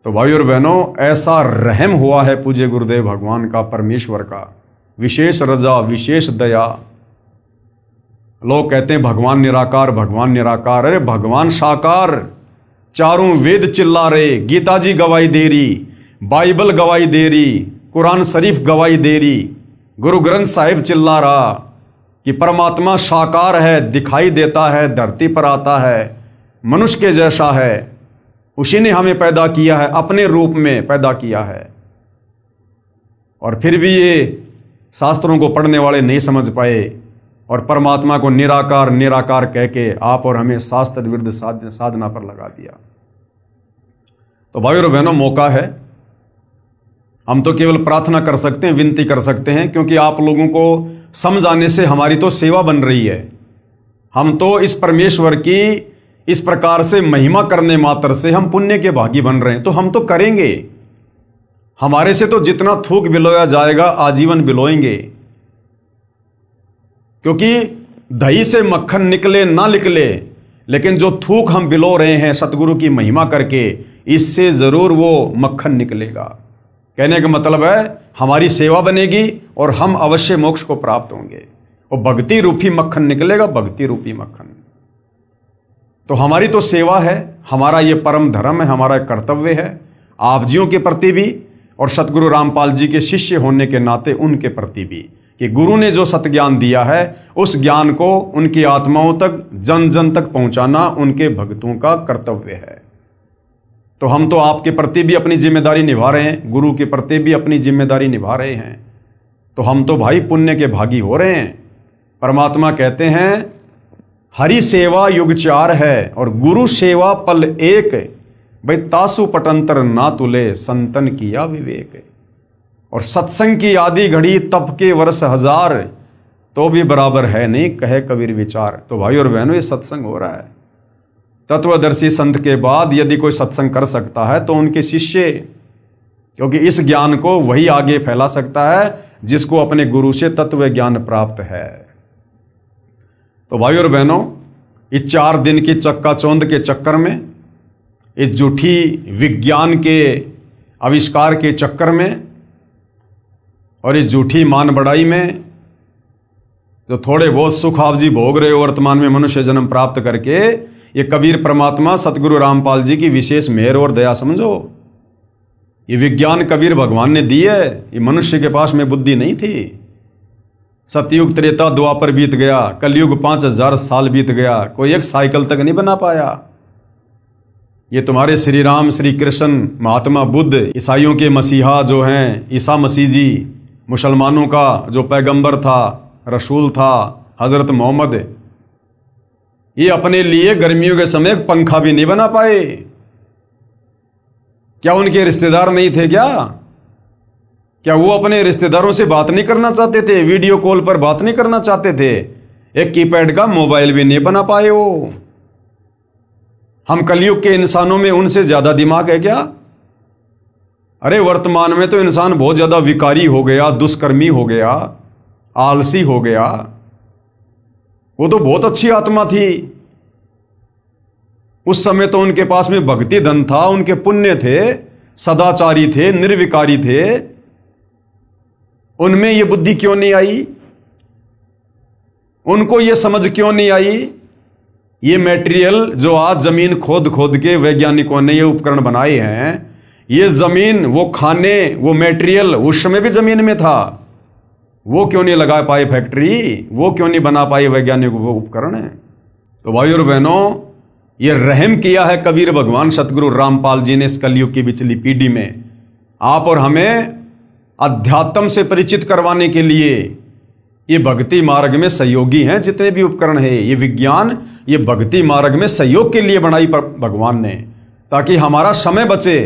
तो भाई और बहनों, ऐसा रहम हुआ है पूज्य गुरुदेव भगवान का, परमेश्वर का, विशेष रजा, विशेष दया। लोग कहते हैं भगवान निराकार, भगवान निराकार। अरे भगवान साकार, चारों वेद चिल्ला रहे, गीता जी गवाही दे रही, बाइबल गवाही दे रही, कुरान शरीफ गवाही दे रही, गुरु ग्रंथ साहिब चिल्ला रहा कि परमात्मा साकार है, दिखाई देता है, धरती पर आता है, मनुष्य के जैसा है, उसी ने हमें पैदा किया है, अपने रूप में पैदा किया है। और फिर भी ये शास्त्रों को पढ़ने वाले नहीं समझ पाए और परमात्मा को निराकार निराकार कह के आप और हमें शास्त्र विरुद्ध साधना पर लगा दिया। तो भाई और बहनों, मौका है, हम तो केवल प्रार्थना कर सकते हैं, विनती कर सकते हैं, क्योंकि आप लोगों को समझाने से हमारी तो सेवा बन रही है। हम तो इस परमेश्वर की इस प्रकार से महिमा करने मात्र से हम पुण्य के भागी बन रहे हैं, तो हम तो करेंगे। हमारे से तो जितना थूक बिलोया जाएगा आजीवन बिलोएंगे, क्योंकि दही से मक्खन निकले ना निकले, लेकिन जो थूक हम बिलो रहे हैं सतगुरु की महिमा करके, इससे जरूर वो मक्खन निकलेगा। कहने का मतलब है हमारी सेवा बनेगी और हम अवश्य मोक्ष को प्राप्त होंगे। वो भक्ति रूपी मक्खन निकलेगा, भक्ति रूपी मक्खन। तो हमारी तो सेवा है, हमारा ये परम धर्म है, हमारा कर्तव्य है आप जियों के प्रति भी और सतगुरु रामपाल जी के शिष्य होने के नाते उनके प्रति भी, कि गुरु ने जो सतज्ञान दिया है उस ज्ञान को उनकी आत्माओं तक, जन जन तक पहुंचाना उनके भक्तों का कर्तव्य है। तो हम तो आपके प्रति भी अपनी जिम्मेदारी निभा रहे हैं, गुरु के प्रति भी अपनी जिम्मेदारी निभा रहे हैं, तो हम तो भाई पुण्य के भागी हो रहे हैं। परमात्मा कहते हैं हरि सेवा युग चार है और गुरु सेवा पल एक, भाई तासु पटंतर ना तुले संतन किया विवेक। और सत्संग की आदि घड़ी तप के वर्ष हजार, तो भी बराबर है नहीं कहे कबीर विचार। तो भाई और बहनों ये सत्संग हो रहा है। तत्वदर्शी संत के बाद यदि कोई सत्संग कर सकता है तो उनके शिष्य, क्योंकि इस ज्ञान को वही आगे फैला सकता है जिसको अपने गुरु से तत्व ज्ञान प्राप्त है। तो भाई और बहनों इस 4 दिन की चक्काचौंध के चक्कर में, इस झूठी विज्ञान के आविष्कार के चक्कर में और इस झूठी मान बढ़ाई में जो थोड़े बहुत सुख आप जी भोग रहे हो वर्तमान में मनुष्य जन्म प्राप्त करके, ये कबीर परमात्मा सतगुरु रामपाल जी की विशेष मेहर और दया समझो। ये विज्ञान कबीर भगवान ने दी है, ये मनुष्य के पास में बुद्धि नहीं थी। सतयुग त्रेता द्वापर बीत गया, कलयुग 5000 साल बीत गया, कोई एक साइकिल तक नहीं बना पाया। ये तुम्हारे श्री राम, श्री कृष्ण, महात्मा बुद्ध, ईसाइयों के मसीहा जो हैं ईसा मसीह जी, मुसलमानों का जो पैगंबर था, रसूल था, हजरत मोहम्मद, ये अपने लिए गर्मियों के समय पंखा भी नहीं बना पाए। क्या उनके रिश्तेदार नहीं थे क्या वो अपने रिश्तेदारों से बात नहीं करना चाहते थे? वीडियो कॉल पर बात नहीं करना चाहते थे? एक कीपैड का मोबाइल भी नहीं बना पाए वो। हम कलयुग के इंसानों में उनसे ज्यादा दिमाग है क्या? अरे वर्तमान में तो इंसान बहुत ज्यादा विकारी हो गया, दुष्कर्मी हो गया, आलसी हो गया। वो तो बहुत अच्छी आत्मा थी, उस समय तो उनके पास में भक्ति धन था, उनके पुण्य थे, सदाचारी थे, निर्विकारी थे। उनमें ये बुद्धि क्यों नहीं आई? उनको ये समझ क्यों नहीं आई? ये मटेरियल जो आज जमीन खोद खोद के वैज्ञानिकों ने ये उपकरण बनाए हैं, ये जमीन, वो खाने, वो मटेरियल उस समय भी जमीन में था। वो क्यों नहीं लगा पाए फैक्ट्री? वो क्यों नहीं बना पाए वैज्ञानिक वो उपकरण है? तो भाई और बहनों, ये रहम किया है कबीर भगवान सतगुरु रामपाल जी ने इस कलयुग की पिछली पीढ़ी में, आप और हमें अध्यात्म से परिचित करवाने के लिए। ये भक्ति मार्ग में सहयोगी हैं जितने भी उपकरण है, ये विज्ञान, ये भक्ति मार्ग में सहयोग के लिए बनाई भगवान ने, ताकि हमारा समय बचे,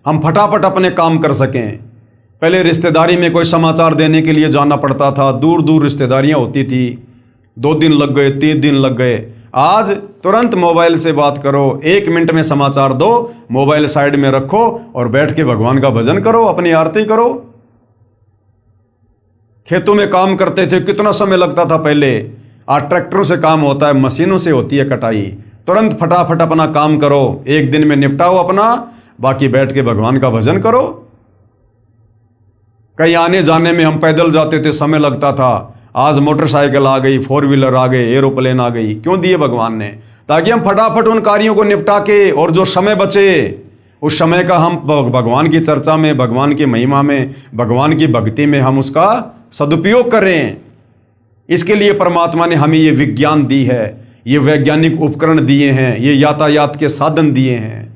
हम फटाफट अपने काम कर सकें। पहले रिश्तेदारी में कोई समाचार देने के लिए जाना पड़ता था, दूर दूर रिश्तेदारियां होती थी, 2 दिन लग गए, 3 दिन लग गए। आज तुरंत मोबाइल से बात करो, 1 मिनट में समाचार दो, मोबाइल साइड में रखो और बैठ के भगवान का भजन करो, अपनी आरती करो। खेतों में काम करते थे, कितना समय लगता था पहले, आज ट्रैक्टरों से काम होता है, मशीनों से होती है कटाई। तुरंत फटाफट अपना काम करो, 1 दिन में निपटाओ अपना, बाकी बैठ के भगवान का भजन करो। कहीं आने जाने में हम पैदल जाते थे, समय लगता था, आज मोटरसाइकिल आ गई, 4 व्हीलर आ गए, एरोप्लेन आ गई। क्यों दिए भगवान ने? ताकि हम फटाफट उन कार्यों को निपटा के, और जो समय बचे उस समय का हम भगवान की चर्चा में, भगवान की महिमा में, भगवान की भक्ति में हम उसका सदुपयोग करें। इसके लिए परमात्मा ने हमें ये विज्ञान दी है, ये वैज्ञानिक उपकरण दिए हैं, ये यातायात के साधन दिए हैं।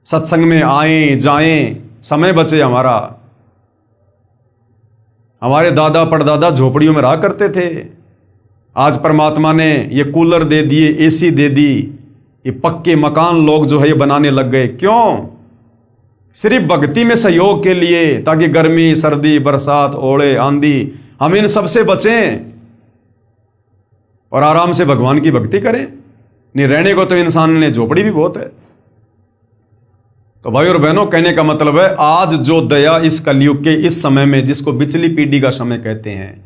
सत्संग में आएं जाएं, समय बचे हमारा। हमारे दादा परदादा झोपड़ियों में रहा करते थे, आज परमात्मा ने ये कूलर दे दिए, एसी दे दी, ये पक्के मकान लोग जो है ये बनाने लग गए। क्यों? सिर्फ भक्ति में सहयोग के लिए, ताकि गर्मी, सर्दी, बरसात, ओले, आंधी, हम इन सबसे बचें। और आराम से भगवान की भक्ति करें। नहीं रहने को तो इंसान ने झोपड़ी भी बहुत है। तो भाई और बहनों, कहने का मतलब है आज जो दया इस कलयुग के इस समय में, जिसको बिचली पीढ़ी का समय कहते हैं,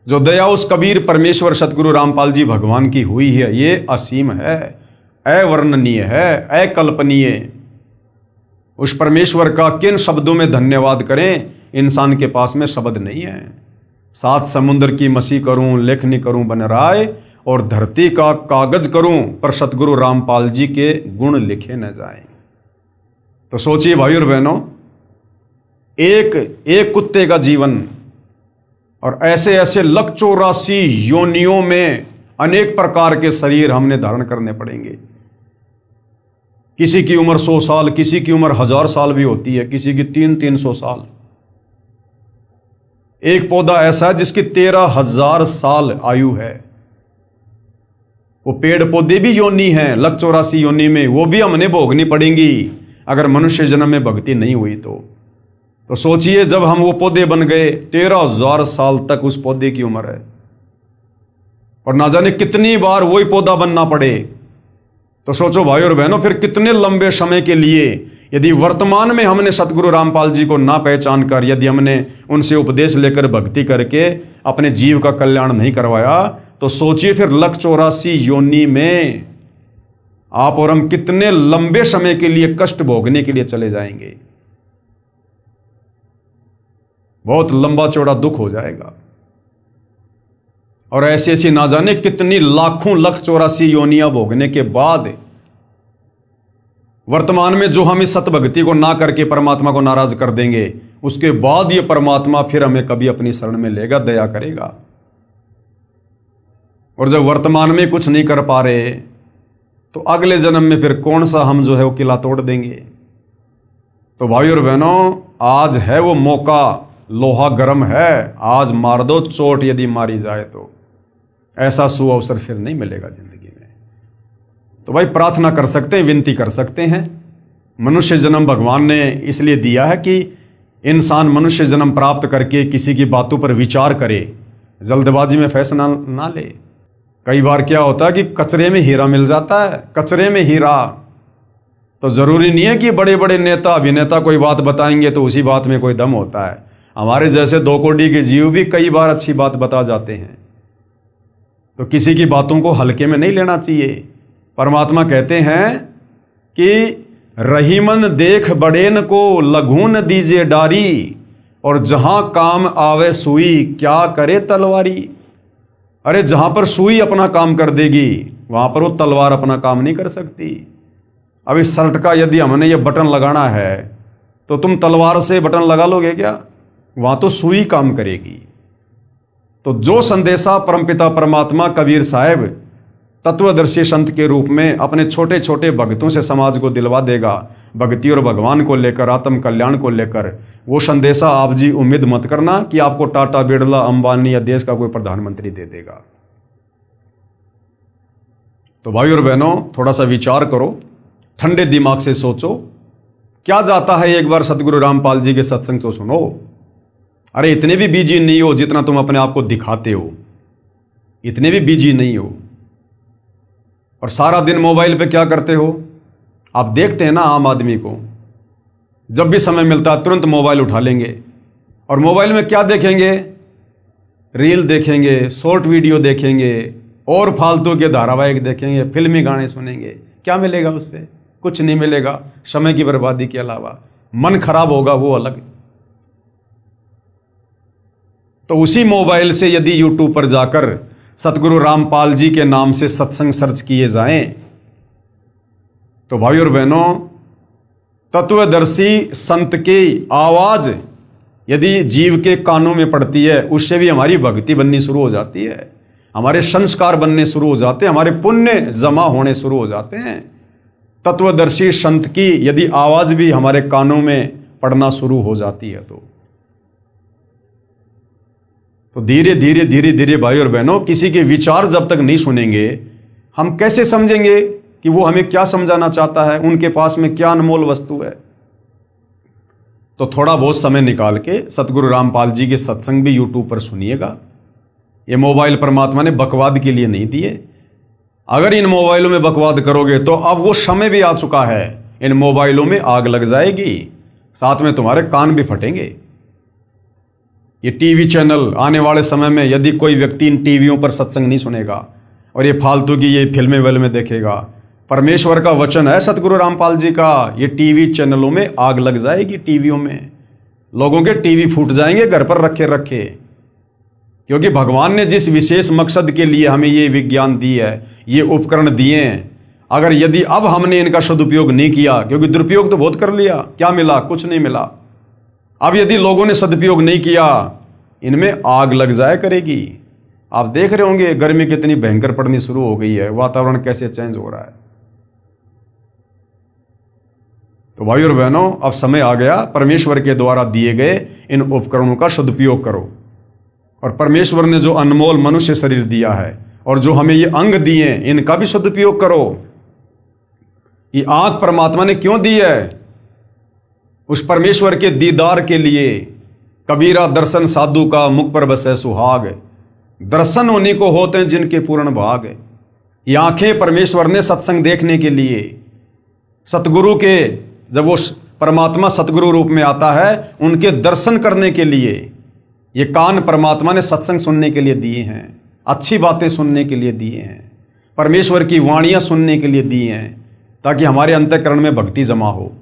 जो दया उस कबीर परमेश्वर सतगुरु रामपाल जी भगवान की हुई है, ये असीम है, अवर्णनीय है, अकल्पनीय। उस परमेश्वर का किन शब्दों में धन्यवाद करें, इंसान के पास में शब्द नहीं है। सात समुद्र की मसी करूं, लेखनी करूं बन राय, और धरती का कागज करूं, पर सतगुरु रामपाल जी के गुण लिखे न जाएं। तो सोचिए भाई और बहनों, एक कुत्ते का जीवन और ऐसे ऐसे 184 योनियों में अनेक प्रकार के शरीर हमने धारण करने पड़ेंगे। किसी की उम्र 100 साल, किसी की उम्र 1000 साल भी होती है, किसी की 300-300 साल। एक पौधा ऐसा है जिसकी 13,000 साल आयु है। वो पेड़ पौधे भी योनि हैं 184 योनि में, वो भी हमने भोगनी पड़ेंगी अगर मनुष्य जन्म में भक्ति नहीं हुई तो सोचिए, जब हम वो पौधे बन गए, 13,000 साल तक उस पौधे की उम्र है, और ना जाने कितनी बार वही पौधा बनना पड़े। तो सोचो भाई और बहनों, फिर कितने लंबे समय के लिए यदि वर्तमान में हमने सतगुरु रामपाल जी को ना पहचान कर, यदि हमने उनसे उपदेश लेकर भक्ति करके अपने जीव का कल्याण नहीं करवाया, तो सोचिए फिर 184 योनि में आप और हम कितने लंबे समय के लिए कष्ट भोगने के लिए चले जाएंगे। बहुत लंबा चौड़ा दुख हो जाएगा। और ऐसी ऐसी ना जाने कितनी लाखों 184 योनियां भोगने के बाद वर्तमान में जो हम इस सतभक्ति को ना करके परमात्मा को नाराज कर देंगे, उसके बाद ये परमात्मा फिर हमें कभी अपनी शरण में लेगा, दया करेगा। और जब वर्तमान में कुछ नहीं कर पा रहे, तो अगले जन्म में फिर कौन सा हम जो है वो किला तोड़ देंगे। तो भाई और बहनों, आज है वो मौका, लोहा गर्म है, आज मार दो चोट, यदि मारी जाए तो ऐसा सुअवसर फिर नहीं मिलेगा जिंदगी में। तो भाई प्रार्थना कर सकते हैं, विनती कर सकते हैं। मनुष्य जन्म भगवान ने इसलिए दिया है कि इंसान मनुष्य जन्म प्राप्त करके किसी की बातों पर विचार करे, जल्दबाजी में फैसला ना ले। कई बार क्या होता है कि कचरे में हीरा मिल जाता है, कचरे में हीरा। तो जरूरी नहीं है कि बड़े बड़े नेता अभिनेता कोई बात बताएंगे तो उसी बात में कोई दम होता है। हमारे जैसे 2 कोड़ी के जीव भी कई बार अच्छी बात बता जाते हैं। तो किसी की बातों को हल्के में नहीं लेना चाहिए। परमात्मा कहते हैं कि रहीमन देख बड़ेन को लघून दीजिए डारी, और जहां काम आवे सुई क्या करे तलवारी। अरे जहां पर सुई अपना काम कर देगी, वहां पर वो तलवार अपना काम नहीं कर सकती। अब इस शर्ट का यदि हमने ये बटन लगाना है, तो तुम तलवार से बटन लगा लोगे क्या? वहां तो सुई काम करेगी। तो जो संदेशा परमपिता परमात्मा कबीर साहब तत्वदर्शी संत के रूप में अपने छोटे छोटे भक्तों से समाज को दिलवा देगा, भक्ति और भगवान को लेकर, आत्म कल्याण को लेकर, वो संदेशा आप जी उम्मीद मत करना कि आपको टाटा, बिरला, अंबानी या देश का कोई प्रधानमंत्री दे देगा। तो भाई और बहनों, थोड़ा सा विचार करो, ठंडे दिमाग से सोचो, क्या जाता है एक बार सतगुरु रामपाल जी के सत्संग तो सुनो। अरे इतने भी बिजी नहीं हो जितना तुम अपने आप को दिखाते हो, इतने भी बिजी नहीं हो। और सारा दिन मोबाइल पे क्या करते हो? आप देखते हैं ना, आम आदमी को जब भी समय मिलता है तुरंत मोबाइल उठा लेंगे, और मोबाइल में क्या देखेंगे? रील देखेंगे, शॉर्ट वीडियो देखेंगे, और फालतू के धारावाहिक देखेंगे, फिल्मी गाने सुनेंगे। क्या मिलेगा उससे? कुछ नहीं मिलेगा, समय की बर्बादी के अलावा। मन खराब होगा वो अलग। तो उसी मोबाइल से यदि यूट्यूब पर जाकर सतगुरु रामपाल जी के नाम से सत्संग सर्च किए जाएं, तो भाई और बहनों, तत्वदर्शी संत की आवाज यदि जीव के कानों में पड़ती है, उससे भी हमारी भक्ति बननी शुरू हो जाती है, हमारे संस्कार बनने शुरू हो जाते हैं, हमारे पुण्य जमा होने शुरू हो जाते हैं। तत्वदर्शी संत की यदि आवाज भी हमारे कानों में पड़ना शुरू हो जाती है, तो धीरे धीरे धीरे धीरे भाई और बहनों, किसी के विचार जब तक नहीं सुनेंगे, हम कैसे समझेंगे कि वो हमें क्या समझाना चाहता है, उनके पास में क्या अनमोल वस्तु है। तो थोड़ा बहुत समय निकाल के सतगुरु रामपाल जी के सत्संग भी यूट्यूब पर सुनिएगा, ये मोबाइल परमात्मा ने बकवाद के लिए नहीं दिए। अगर इन मोबाइलों में बकवाद करोगे तो अब वो समय भी आ चुका है, इन मोबाइलों में आग लग जाएगी, साथ में तुम्हारे कान भी फटेंगे। ये टीवी चैनल आने वाले समय में यदि कोई व्यक्ति इन टीवियों पर सत्संग नहीं सुनेगा और ये फालतू की ये फिल्में वेल्में देखेगा, परमेश्वर का वचन है सतगुरु रामपाल जी का, ये टीवी चैनलों में आग लग जाएगी। टीवियों में लोगों के टीवी फूट जाएंगे घर पर रखे रखे, क्योंकि भगवान ने जिस विशेष मकसद के लिए हमें ये विज्ञान दी है, ये उपकरण दिए हैं, अगर यदि अब हमने इनका सदुपयोग नहीं किया, क्योंकि दुरुपयोग तो बहुत कर लिया, क्या मिला? कुछ नहीं मिला। अब यदि लोगों ने सदुपयोग नहीं किया, इनमें आग लग जाया करेगी। आप देख रहे होंगे गर्मी कितनी भयंकर पड़नी शुरू हो गई है, वातावरण कैसे चेंज हो रहा है। तो भाई और बहनों, अब समय आ गया, परमेश्वर के द्वारा दिए गए इन उपकरणों का सदुपयोग करो। और परमेश्वर ने जो अनमोल मनुष्य शरीर दिया है और जो हमें ये अंग दिए, इनका भी सदुपयोग करो। ये आंख परमात्मा ने क्यों दी है? उस परमेश्वर के दीदार के लिए। कबीरा दर्शन साधु का, मुख पर बसे सुहाग, दर्शन उन्हीं को होते हैं जिनके पूर्ण भाग। ये आंखें परमेश्वर ने सत्संग देखने के लिए, सतगुरु के, जब वो परमात्मा सतगुरु रूप में आता है, उनके दर्शन करने के लिए। ये कान परमात्मा ने सत्संग सुनने के लिए दिए हैं, अच्छी बातें सुनने के लिए दिए हैं, परमेश्वर की वाणियां सुनने के लिए दिए हैं, ताकि हमारे अंतःकरण में भक्ति जमा हो।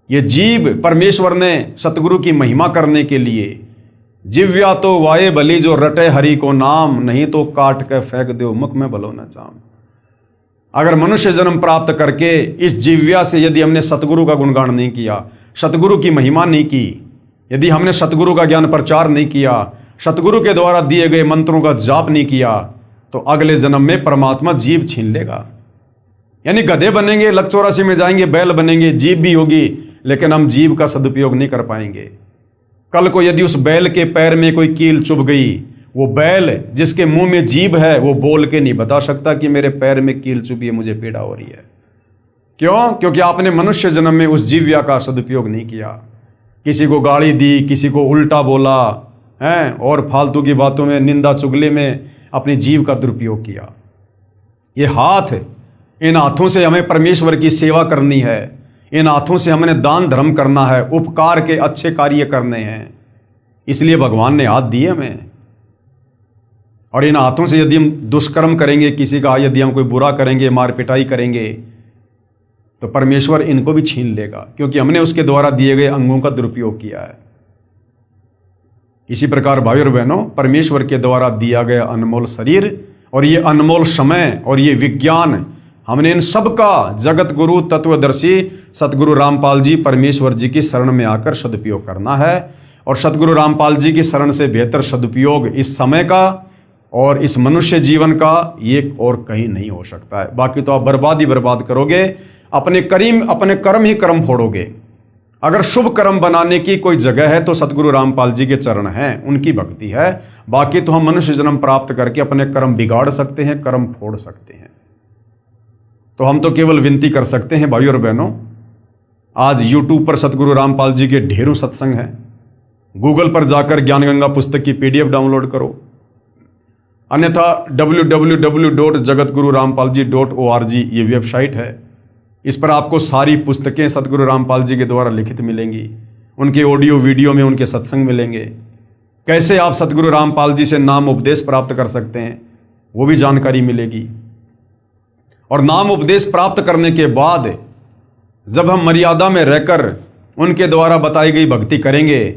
ये जीव परमेश्वर ने सतगुरु की महिमा करने के लिए, जिव्या तो वाये भली जो रटे हरि को नाम, नहीं तो काट के फेंक दो मुख में भलो न चाम। अगर मनुष्य जन्म प्राप्त करके इस जिव्या से यदि हमने सतगुरु का गुणगान नहीं किया, सतगुरु की महिमा नहीं की, यदि हमने सतगुरु का ज्ञान प्रचार नहीं किया, सतगुरु के द्वारा दिए गए मंत्रों का जाप नहीं किया, तो अगले जन्म में परमात्मा जीव छीन लेगा। यानी गधे बनेंगे, लक 84 में जाएंगे, बैल बनेंगे, जीव भी होगी, लेकिन हम जीव का सदुपयोग नहीं कर पाएंगे। कल को यदि उस बैल के पैर में कोई कील चुभ गई, वो बैल जिसके मुंह में जीभ है, वो बोल के नहीं बता सकता कि मेरे पैर में कील चुभी है, मुझे पीड़ा हो रही है। क्यों? क्योंकि आपने मनुष्य जन्म में उस जीव्या का सदुपयोग नहीं किया। किसी को गाली दी, किसी को उल्टा बोला है, और फालतू की बातों में, निंदा चुगली में अपने जीव का दुरुपयोग किया। ये हाथ, इन हाथों से हमें परमेश्वर की सेवा करनी है, इन हाथों से हमने दान धर्म करना है, उपकार के अच्छे कार्य करने हैं, इसलिए भगवान ने हाथ दिए हमें। और इन हाथों से यदि हम दुष्कर्म करेंगे, किसी का यदि हम कोई बुरा करेंगे, मार पिटाई करेंगे, तो परमेश्वर इनको भी छीन लेगा, क्योंकि हमने उसके द्वारा दिए गए अंगों का दुरुपयोग किया है। इसी प्रकार भाई और बहनों, परमेश्वर के द्वारा दिया गया अनमोल शरीर और ये अनमोल समय और ये विज्ञान, हमने इन सब का जगत गुरु तत्वदर्शी सतगुरु रामपाल जी परमेश्वर जी की शरण में आकर सदुपयोग करना है। और सतगुरु रामपाल जी की शरण से बेहतर सदुपयोग इस समय का और इस मनुष्य जीवन का ये और कहीं नहीं हो सकता है। बाकी तो आप बर्बाद ही बर्बाद करोगे, अपने कर्म ही कर्म फोड़ोगे। अगर शुभ कर्म बनाने की कोई जगह है तो सतगुरु रामपाल जी के चरण हैं, उनकी भक्ति है। बाकी तो हम मनुष्य जन्म प्राप्त करके अपने कर्म बिगाड़ सकते हैं, कर्म फोड़ सकते हैं। तो हम तो केवल विनती कर सकते हैं भाई और बहनों, आज YouTube पर सतगुरु रामपाल जी के ढेरों सत्संग हैं। गूगल पर जाकर ज्ञान गंगा पुस्तक की PDF डाउनलोड करो, अन्यथा www.jagatgururampalji.org ये वेबसाइट है, इस पर आपको सारी पुस्तकें सतगुरु रामपाल जी के द्वारा लिखित मिलेंगी, उनके ऑडियो वीडियो में उनके सत्संग मिलेंगे। कैसे आप सतगुरु रामपाल जी से नाम उपदेश प्राप्त कर सकते हैं वो भी जानकारी मिलेगी। और नाम उपदेश प्राप्त करने के बाद जब हम मर्यादा में रहकर उनके द्वारा बताई गई भक्ति करेंगे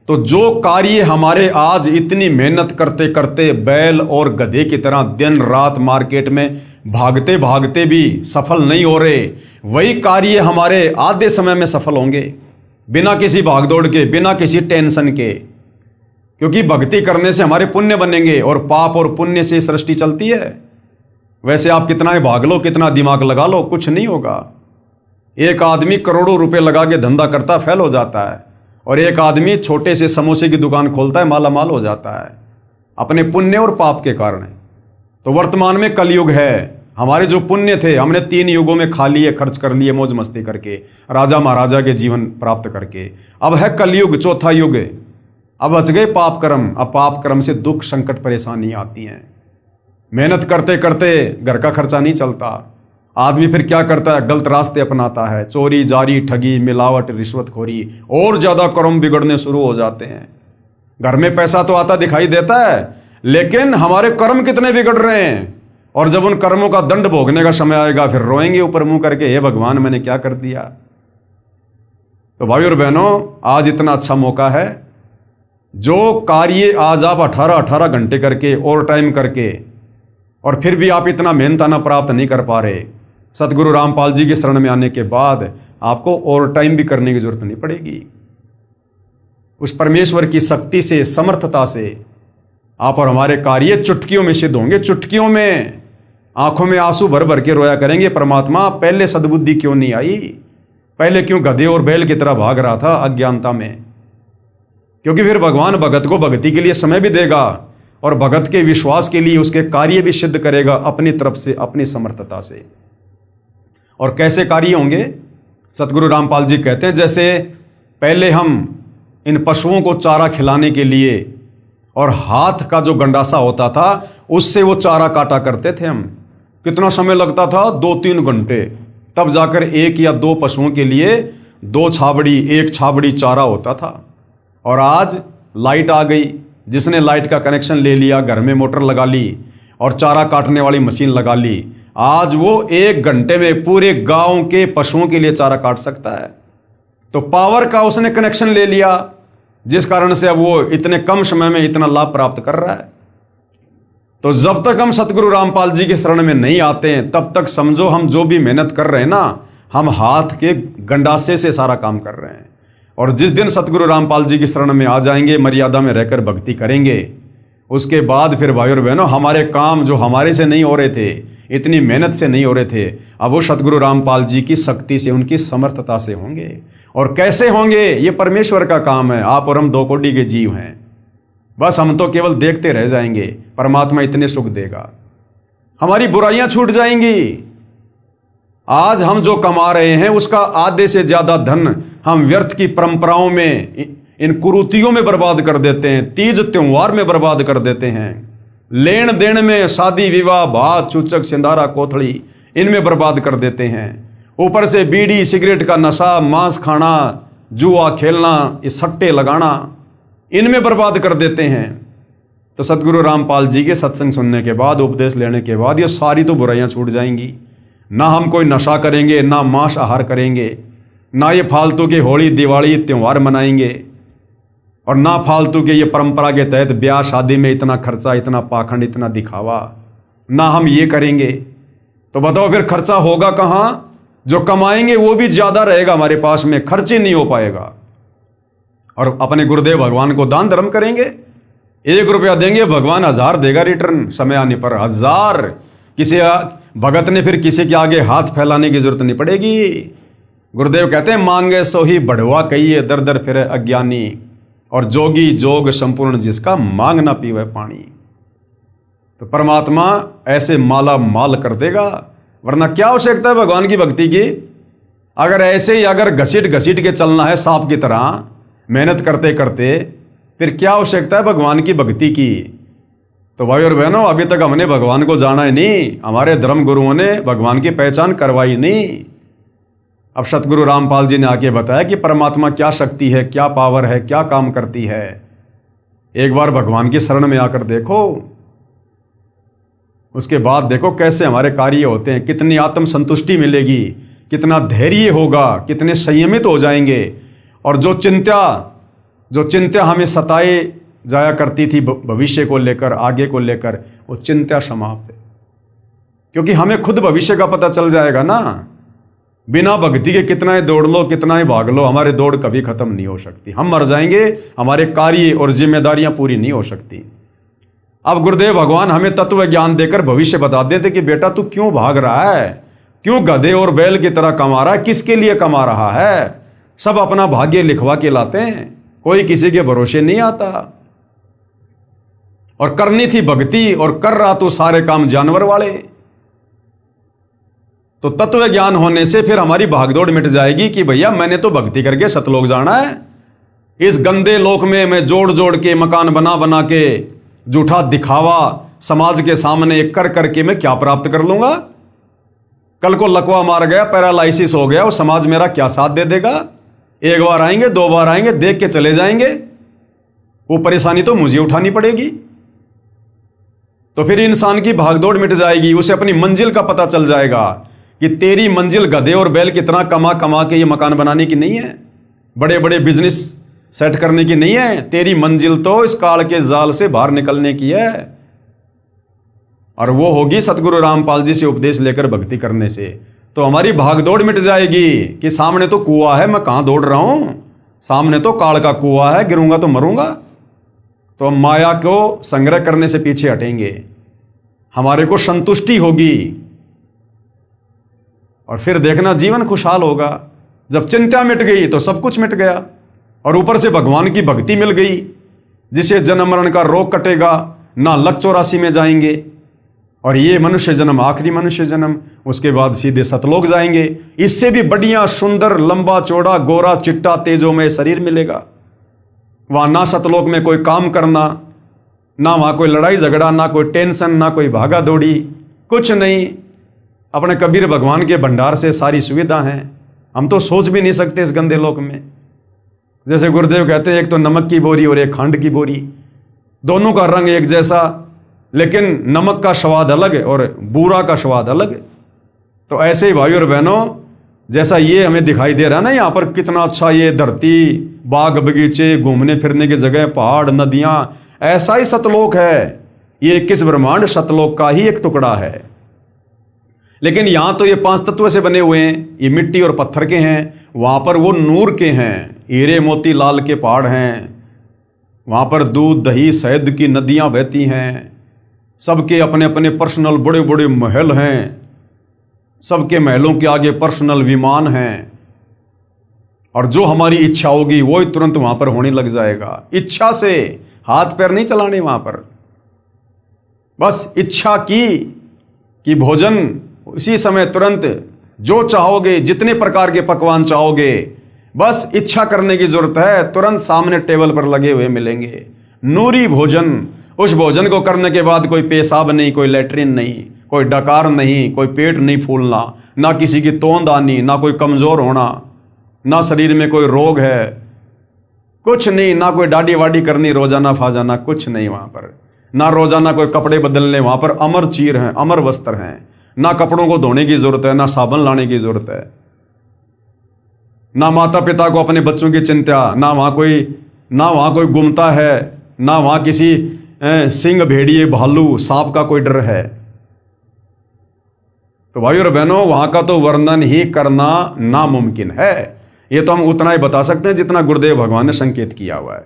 तो जो कार्य हमारे आज इतनी मेहनत करते करते बैल और गधे की तरह दिन रात मार्केट में भागते भागते भी सफल नहीं हो रहे, वही कार्य हमारे आधे समय में सफल होंगे, बिना किसी भागदौड़ के, बिना किसी टेंशन के। क्योंकि भक्ति करने से हमारे पुण्य बनेंगे और पाप और पुण्य से सृष्टि चलती है। वैसे आप कितना ही भाग लो, कितना दिमाग लगा लो, कुछ नहीं होगा। एक आदमी करोड़ों रुपए लगा के धंधा करता है, फेल हो जाता है, और एक आदमी छोटे से समोसे की दुकान खोलता है, माला माल हो जाता है, अपने पुण्य और पाप के कारण। तो वर्तमान में कलयुग है, हमारे जो पुण्य थे हमने 3 युगों में खा लिए, खर्च कर लिए, मौज मस्ती करके, राजा महाराजा के जीवन प्राप्त करके। अब है कलयुग, चौथा युग, अब बच गए पाप कर्म। अब पाप कर्म से दुख संकट परेशानी आती हैं। मेहनत करते करते घर का खर्चा नहीं चलता। आदमी फिर क्या करता है, गलत रास्ते अपनाता है, चोरी जारी ठगी मिलावट रिश्वतखोरी, और ज्यादा कर्म बिगड़ने शुरू हो जाते हैं। घर में पैसा तो आता दिखाई देता है, लेकिन हमारे कर्म कितने बिगड़ रहे हैं। और जब उन कर्मों का दंड भोगने का समय आएगा, फिर रोएंगे ऊपर मुंह करके, हे भगवान मैंने क्या कर दिया। तो भाई और बहनों, आज इतना अच्छा मौका है, जो कार्य आज आप 18-18 घंटे करके ओवर टाइम करके और फिर भी आप इतना मेहनताना प्राप्त नहीं कर पा रहे, सतगुरु रामपाल जी की शरण में आने के बाद आपको ओवर टाइम भी करने की जरूरत नहीं पड़ेगी। उस परमेश्वर की शक्ति से, समर्थता से आप और हमारे कार्य चुटकियों में सिद्ध होंगे। चुटकियों में आंखों में आंसू भर भर के रोया करेंगे, परमात्मा पहले सद्बुद्धि क्यों नहीं आई, पहले क्यों गधे और बैल की तरह भाग रहा था अज्ञानता में। क्योंकि फिर भगवान भगत को भक्ति के लिए समय भी देगा और भगत के विश्वास के लिए उसके कार्य भी सिद्ध करेगा अपनी तरफ से, अपनी समर्थता से। और कैसे कार्य होंगे, सतगुरु रामपाल जी कहते हैं, जैसे पहले हम इन पशुओं को चारा खिलाने के लिए और हाथ का जो गंडासा होता था उससे वो चारा काटा करते थे हम। कितना समय लगता था, 2-3 घंटे, तब जाकर 1 या 2 पशुओं के लिए 2 छाबड़ी 1 छाबड़ी चारा होता था। और आज लाइट आ गई, जिसने लाइट का कनेक्शन ले लिया, घर में मोटर लगा ली और चारा काटने वाली मशीन लगा ली, आज वो 1 घंटे में पूरे गांव के पशुओं के लिए चारा काट सकता है। तो पावर का उसने कनेक्शन ले लिया, जिस कारण से अब वो इतने कम समय में इतना लाभ प्राप्त कर रहा है। तो जब तक हम सतगुरु रामपाल जी के शरण में नहीं आते हैं, तब तक समझो हम जो भी मेहनत कर रहे हैं ना, हम हाथ के गंडासे से सारा काम कर रहे हैं। और जिस दिन सतगुरु रामपाल जी की शरण में आ जाएंगे, मर्यादा में रहकर भक्ति करेंगे, उसके बाद फिर भाई और बहनों, हमारे काम जो हमारे से नहीं हो रहे थे, इतनी मेहनत से नहीं हो रहे थे, अब वो सतगुरु रामपाल जी की शक्ति से, उनकी समर्थता से होंगे। और कैसे होंगे, ये परमेश्वर का काम है। आप और हम 2 कोटि के जीव हैं, बस हम तो केवल देखते रह जाएंगे। परमात्मा इतने सुख देगा, हमारी बुराइयां छूट जाएंगी। आज हम जो कमा रहे हैं उसका आधे से ज्यादा धन हम व्यर्थ की परंपराओं में, इन कुरीतियों में बर्बाद कर देते हैं, तीज त्योहार में बर्बाद कर देते हैं, लेन देन में, शादी विवाह भात चूचक सिंधारा कोथड़ी, इनमें बर्बाद कर देते हैं। ऊपर से बीड़ी सिगरेट का नशा, मांस खाना, जुआ खेलना, ये सट्टे लगाना, इनमें बर्बाद कर देते हैं। तो सतगुरु रामपाल जी के सत्संग सुनने के बाद, उपदेश लेने के बाद, ये सारी तो बुराइयां छूट जाएंगी। ना हम कोई नशा करेंगे, ना मांस आहार करेंगे, ना ये फालतू के होली दिवाली त्योहार मनाएंगे, और ना फालतू के ये परंपरा के तहत ब्याह शादी में इतना खर्चा, इतना पाखंड, इतना दिखावा, ना हम ये करेंगे। तो बताओ फिर खर्चा होगा कहाँ? जो कमाएंगे वो भी ज्यादा रहेगा हमारे पास में, खर्च ही नहीं हो पाएगा। और अपने गुरुदेव भगवान को दान धर्म करेंगे, 1 रुपया देंगे, भगवान 1000 देगा रिटर्न, समय आने पर 1000। किसी भगत ने फिर किसी के आगे हाथ फैलाने की जरूरत नहीं पड़ेगी। गुरुदेव कहते हैं, मांगे सो ही बढ़वा कहिए, दर दर फिरे अज्ञानी, और जोगी जोग संपूर्ण जिसका, मांग ना पीवे पानी। तो परमात्मा ऐसे माला माल कर देगा, वरना क्या आवश्यकता है भगवान की भक्ति की? अगर ऐसे ही अगर घसीट घसीट के चलना है सांप की तरह, मेहनत करते करते, फिर क्या आवश्यकता है भगवान की भक्ति की? तो भाई और बहनों, अभी तक हमने भगवान को जाना ही नहीं, हमारे धर्म गुरुओं ने भगवान की पहचान करवाई नहीं। अब सतगुरु रामपाल जी ने आके बताया कि परमात्मा क्या शक्ति है, क्या पावर है, क्या काम करती है। एक बार भगवान की शरण में आकर देखो, उसके बाद देखो कैसे हमारे कार्य होते हैं, कितनी आत्म संतुष्टि मिलेगी, कितना धैर्य होगा, कितने संयमित हो जाएंगे। और जो चिंता हमें सताए जाया करती थी भविष्य को लेकर, आगे को लेकर, वो चिंता समाप्त है। क्योंकि हमें खुद भविष्य का पता चल जाएगा ना। बिना भक्ति के कितना ही दौड़ लो, कितना ही भाग लो, हमारी दौड़ कभी खत्म नहीं हो सकती। हम मर जाएंगे, हमारे कार्य और जिम्मेदारियां पूरी नहीं हो सकती। अब गुरुदेव भगवान हमें तत्व ज्ञान देकर भविष्य बता देते कि बेटा तू क्यों भाग रहा है, क्यों गधे और बैल की तरह कमा रहा है, किसके लिए कमा रहा है? सब अपना भाग्य लिखवा के लाते हैं, कोई किसी के भरोसे नहीं आता। और करनी थी भक्ति, और कर रहा तो सारे काम जानवर वाले। तो तत्व ज्ञान होने से फिर हमारी भागदौड़ मिट जाएगी कि भैया मैंने तो भक्ति करके सतलोक जाना है, इस गंदे लोक में मैं जोड़ जोड़ के मकान बना बना के झूठा दिखावा समाज के सामने कर करके मैं क्या प्राप्त कर लूंगा? कल को लकवा मार गया, पैरालाइसिस हो गया, वो समाज मेरा क्या साथ दे देगा? एक बार आएंगे, दो बार आएंगे, देख के चले जाएंगे, वो परेशानी तो मुझे उठानी पड़ेगी। तो फिर इंसान की भागदौड़ मिट जाएगी, उसे अपनी मंजिल का पता चल जाएगा कि तेरी मंजिल गधे और बैल कितना कमा कमा के ये मकान बनाने की नहीं है, बड़े बड़े बिजनेस सेट करने की नहीं है। तेरी मंजिल तो इस काल के जाल से बाहर निकलने की है, और वो होगी सतगुरु रामपाल जी से उपदेश लेकर भक्ति करने से। तो हमारी भागदौड़ मिट जाएगी कि सामने तो कुआं है, मैं कहां दौड़ रहा हूं, सामने तो काल का कुआं है, गिरूंगा तो मरूंगा। तो हम माया को संग्रह करने से पीछे हटेंगे, हमारे को संतुष्टि होगी, और फिर देखना जीवन खुशहाल होगा। जब चिंता मिट गई तो सब कुछ मिट गया, और ऊपर से भगवान की भक्ति मिल गई, जिसे जन्म मरण का रोग कटेगा, ना लक 84 में जाएंगे, और ये मनुष्य जन्म आखिरी मनुष्य जन्म, उसके बाद सीधे सतलोक जाएंगे। इससे भी बढ़िया सुंदर लंबा चौड़ा गोरा चिट्टा तेजोमय शरीर मिलेगा। वहां ना सतलोक में कोई काम करना, ना वहां कोई लड़ाई झगड़ा, ना कोई टेंशन, ना कोई भागा दौड़ी, कुछ नहीं। अपने कबीर भगवान के भंडार से सारी सुविधा है, हम तो सोच भी नहीं सकते इस गंदे लोक में। जैसे गुरुदेव कहते हैं, एक तो नमक की बोरी और एक खंड की बोरी, दोनों का रंग एक जैसा, लेकिन नमक का स्वाद अलग है और बूरा का स्वाद अलग है। तो ऐसे ही भाई और बहनों, जैसा ये हमें दिखाई दे रहा है ना, यहाँ पर कितना अच्छा ये धरती, बाग बगीचे, घूमने फिरने की जगह, पहाड़, नदियां, ऐसा ही सतलोक है। ये 21 ब्रह्मांड सतलोक का ही एक टुकड़ा है। लेकिन यहां तो ये 5 तत्व से बने हुए हैं, ये मिट्टी और पत्थर के हैं, वहां पर वो नूर के हैं, हीरे मोती लाल के पहाड़ हैं, वहां पर दूध दही शहद की नदियां बहती हैं, सबके अपने अपने पर्सनल बड़े बड़े महल हैं, सबके महलों के आगे पर्सनल विमान हैं, और जो हमारी इच्छा होगी वो ही तुरंत वहां पर होने लग जाएगा। इच्छा से, हाथ पैर नहीं चलाने वहां पर, बस इच्छा की कि भोजन उसी समय तुरंत जो चाहोगे, जितने प्रकार के पकवान चाहोगे, बस इच्छा करने की जरूरत है, तुरंत सामने टेबल पर लगे हुए मिलेंगे। नूरी भोजन, उस भोजन को करने के बाद कोई पेशाब नहीं, कोई लेटरिन नहीं, कोई डकार नहीं, कोई पेट नहीं फूलना, ना किसी की तोंद आनी, ना कोई कमजोर होना, ना शरीर में कोई रोग है, कुछ नहीं, ना कोई दाढ़ी वाड़ी करनी रोजाना फाजाना, कुछ नहीं वहां पर, ना रोजाना कोई कपड़े बदलने, वहां पर अमर चीर हैं, अमर वस्त्र हैं, ना कपड़ों को धोने की जरूरत है, ना साबुन लाने की जरूरत है, ना माता पिता को अपने बच्चों की चिंता, ना वहां कोई गुमता है, ना वहां किसी सिंह, भेड़िए, भालू, सांप का कोई डर है। तो भाई और बहनों, वहां का तो वर्णन ही करना नामुमकिन है। ये तो हम उतना ही बता सकते हैं जितना गुरुदेव भगवान ने संकेत किया हुआ है,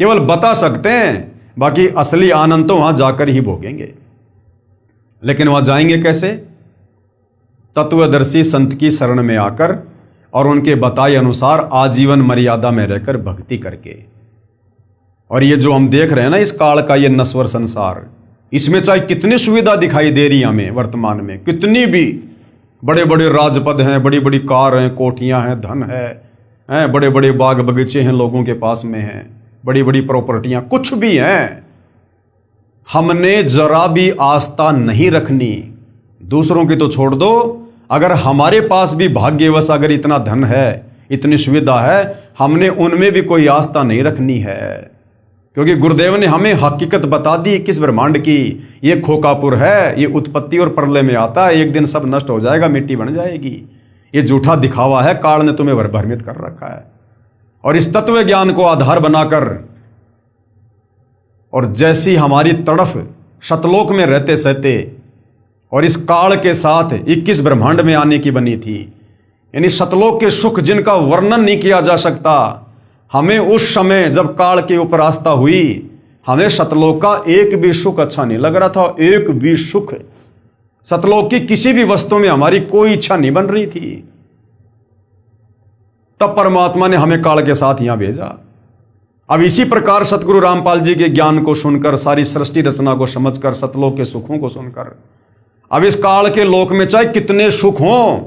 केवल बता सकते हैं, बाकी असली आनंद तो वहां जाकर ही भोगेंगे। लेकिन वहां जाएंगे कैसे? तत्वदर्शी संत की शरण में आकर और उनके बताए अनुसार आजीवन मर्यादा में रहकर भक्ति करके। और ये जो हम देख रहे हैं ना, इस काल का ये नश्वर संसार, इसमें चाहे कितनी सुविधा दिखाई दे रही है हमें वर्तमान में, कितनी भी बड़े बड़े राजपद हैं, बड़ी बड़ी कार हैं, कोठियां हैं, धन है, बड़े बड़े बाग बगीचे हैं, लोगों के पास में हैं, बड़ी बड़ी प्रॉपर्टियां, कुछ भी हैं, हमने जरा भी आस्था नहीं रखनी। दूसरों की तो छोड़ दो, अगर हमारे पास भी भाग्यवश अगर इतना धन है, इतनी सुविधा है, हमने उनमें भी कोई आस्था नहीं रखनी है, क्योंकि गुरुदेव ने हमें हकीकत बता दी किस ब्रह्मांड की। ये खोकापुर है, ये उत्पत्ति और प्रलय में आता है, एक दिन सब नष्ट हो जाएगा, मिट्टी बन जाएगी। ये झूठा दिखावा है, काल ने तुम्हें भ्रमित कर रखा है। और इस तत्व ज्ञान को आधार बनाकर, और जैसी हमारी तड़फ सतलोक में रहते सहते और इस काल के साथ 21 ब्रह्मांड में आने की बनी थी, यानी सतलोक के सुख जिनका वर्णन नहीं किया जा सकता, हमें उस समय जब काल के ऊपर आस्था हुई, हमें सतलोक का एक भी सुख अच्छा नहीं लग रहा था। एक भी सुख, सतलोक की किसी भी वस्तु में हमारी कोई इच्छा नहीं बन रही थी। तब परमात्मा ने हमें काल के साथ यहां भेजा। अब इसी प्रकार सतगुरु रामपाल जी के ज्ञान को सुनकर, सारी सृष्टि रचना को समझकर, सतलोक के सुखों को सुनकर, अब इस काल के लोक में चाहे कितने सुख हों,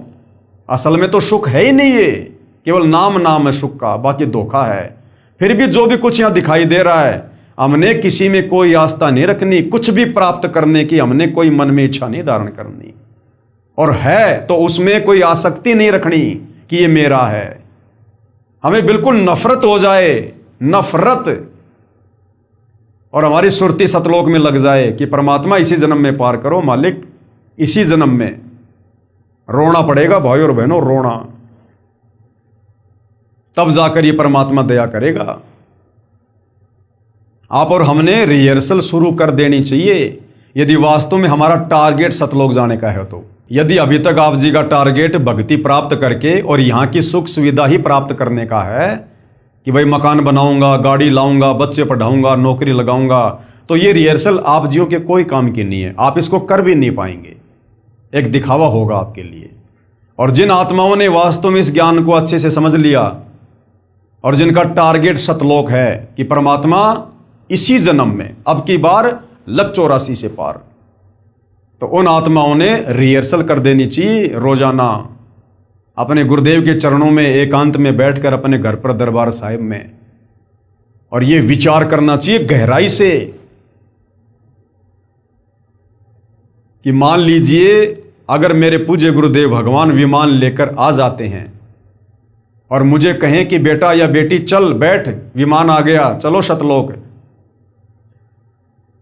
असल में तो सुख है ही नहीं, ये केवल नाम है सुख का, बाकी धोखा है। फिर भी जो भी कुछ यहां दिखाई दे रहा है, हमने किसी में कोई आस्था नहीं रखनी, कुछ भी प्राप्त करने की हमने कोई मन में इच्छा नहीं धारण करनी, और है तो उसमें कोई आसक्ति नहीं रखनी कि ये मेरा है। हमें बिल्कुल नफरत हो जाए, नफरत, और हमारी सुरती सतलोक में लग जाए कि परमात्मा इसी जन्म में पार करो, मालिक इसी जन्म में। रोना पड़ेगा भाई और बहनों, रोना, तब जाकर ये परमात्मा दया करेगा। आप और हमने रिहर्सल शुरू कर देनी चाहिए, यदि वास्तव में हमारा टारगेट सतलोक जाने का है तो। यदि अभी तक आप जी का टारगेट भक्ति प्राप्त करके और यहाँ की सुख सुविधा ही प्राप्त करने का है कि भाई मकान बनाऊंगा, गाड़ी लाऊंगा, बच्चे पढ़ाऊंगा, नौकरी लगाऊंगा, तो ये रिहर्सल आप जियो के कोई काम की नहीं है, आप इसको कर भी नहीं पाएंगे, एक दिखावा होगा आपके लिए। और जिन आत्माओं ने वास्तव में इस ज्ञान को अच्छे से समझ लिया और जिनका टारगेट सतलोक है कि परमात्मा इसी जन्म में, अब की बार लग 84 से पार, तो उन आत्माओं ने रिहर्सल कर देनी चाहिए रोजाना अपने गुरुदेव के चरणों में एकांत में बैठकर अपने घर पर दरबार साहिब में, और ये विचार करना चाहिए गहराई से कि मान लीजिए अगर मेरे पूज्य गुरुदेव भगवान विमान लेकर आ जाते हैं और मुझे कहें कि बेटा या बेटी चल बैठ, विमान आ गया, चलो सतलोक,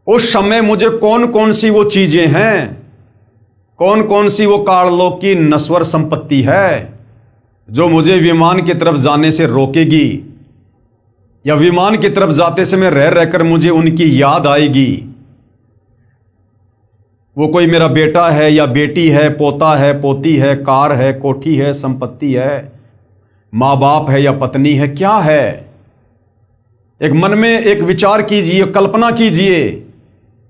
उस समय मुझे कौन कौन सी वो चीजें हैं, कौन कौन सी वो काललोक की नश्वर संपत्ति है जो मुझे विमान की तरफ जाने से रोकेगी, या विमान की तरफ जाते समय रह रहकर मुझे उनकी याद आएगी। वो कोई मेरा बेटा है या बेटी है, पोता है, पोती है, कार है, कोठी है, संपत्ति है, माँ बाप है या पत्नी है, क्या है। एक मन में एक विचार कीजिए, कल्पना कीजिए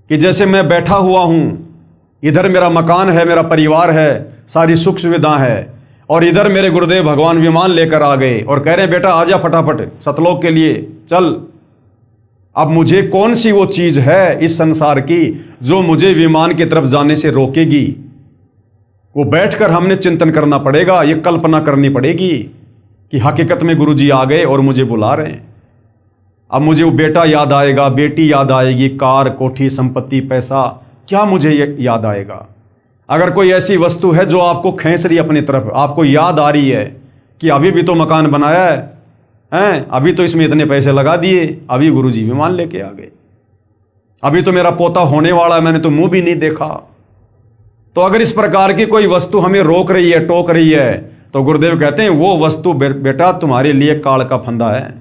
कि जैसे मैं बैठा हुआ हूं, इधर मेरा मकान है, मेरा परिवार है, सारी सुख सुविधा है, और इधर मेरे गुरुदेव भगवान विमान लेकर आ गए और कह रहे हैं बेटा आजा फटाफट सतलोक के लिए चल। अब मुझे कौन सी वो चीज है इस संसार की जो मुझे विमान की तरफ जाने से रोकेगी? वो बैठकर हमने चिंतन करना पड़ेगा, ये कल्पना करनी पड़ेगी कि हकीकत में गुरुजी आ गए और मुझे बुला रहे हैं। अब मुझे वो बेटा याद आएगा, बेटी याद आएगी, कार, कोठी, संपत्ति, पैसा, क्या मुझे याद आएगा? अगर कोई ऐसी वस्तु है जो आपको खींच रही है अपनी तरफ, आपको याद आ रही है कि अभी भी तो मकान बनाया है, अभी तो इसमें इतने पैसे लगा दिए, अभी गुरुजी विमान लेके आ गए, अभी तो मेरा पोता होने वाला है, मैंने तो मुंह भी नहीं देखा। तो अगर इस प्रकार की कोई वस्तु हमें रोक रही है, टोक रही है, तो गुरुदेव कहते हैं वो वस्तु बेटा तुम्हारे लिए काल का फंदा है,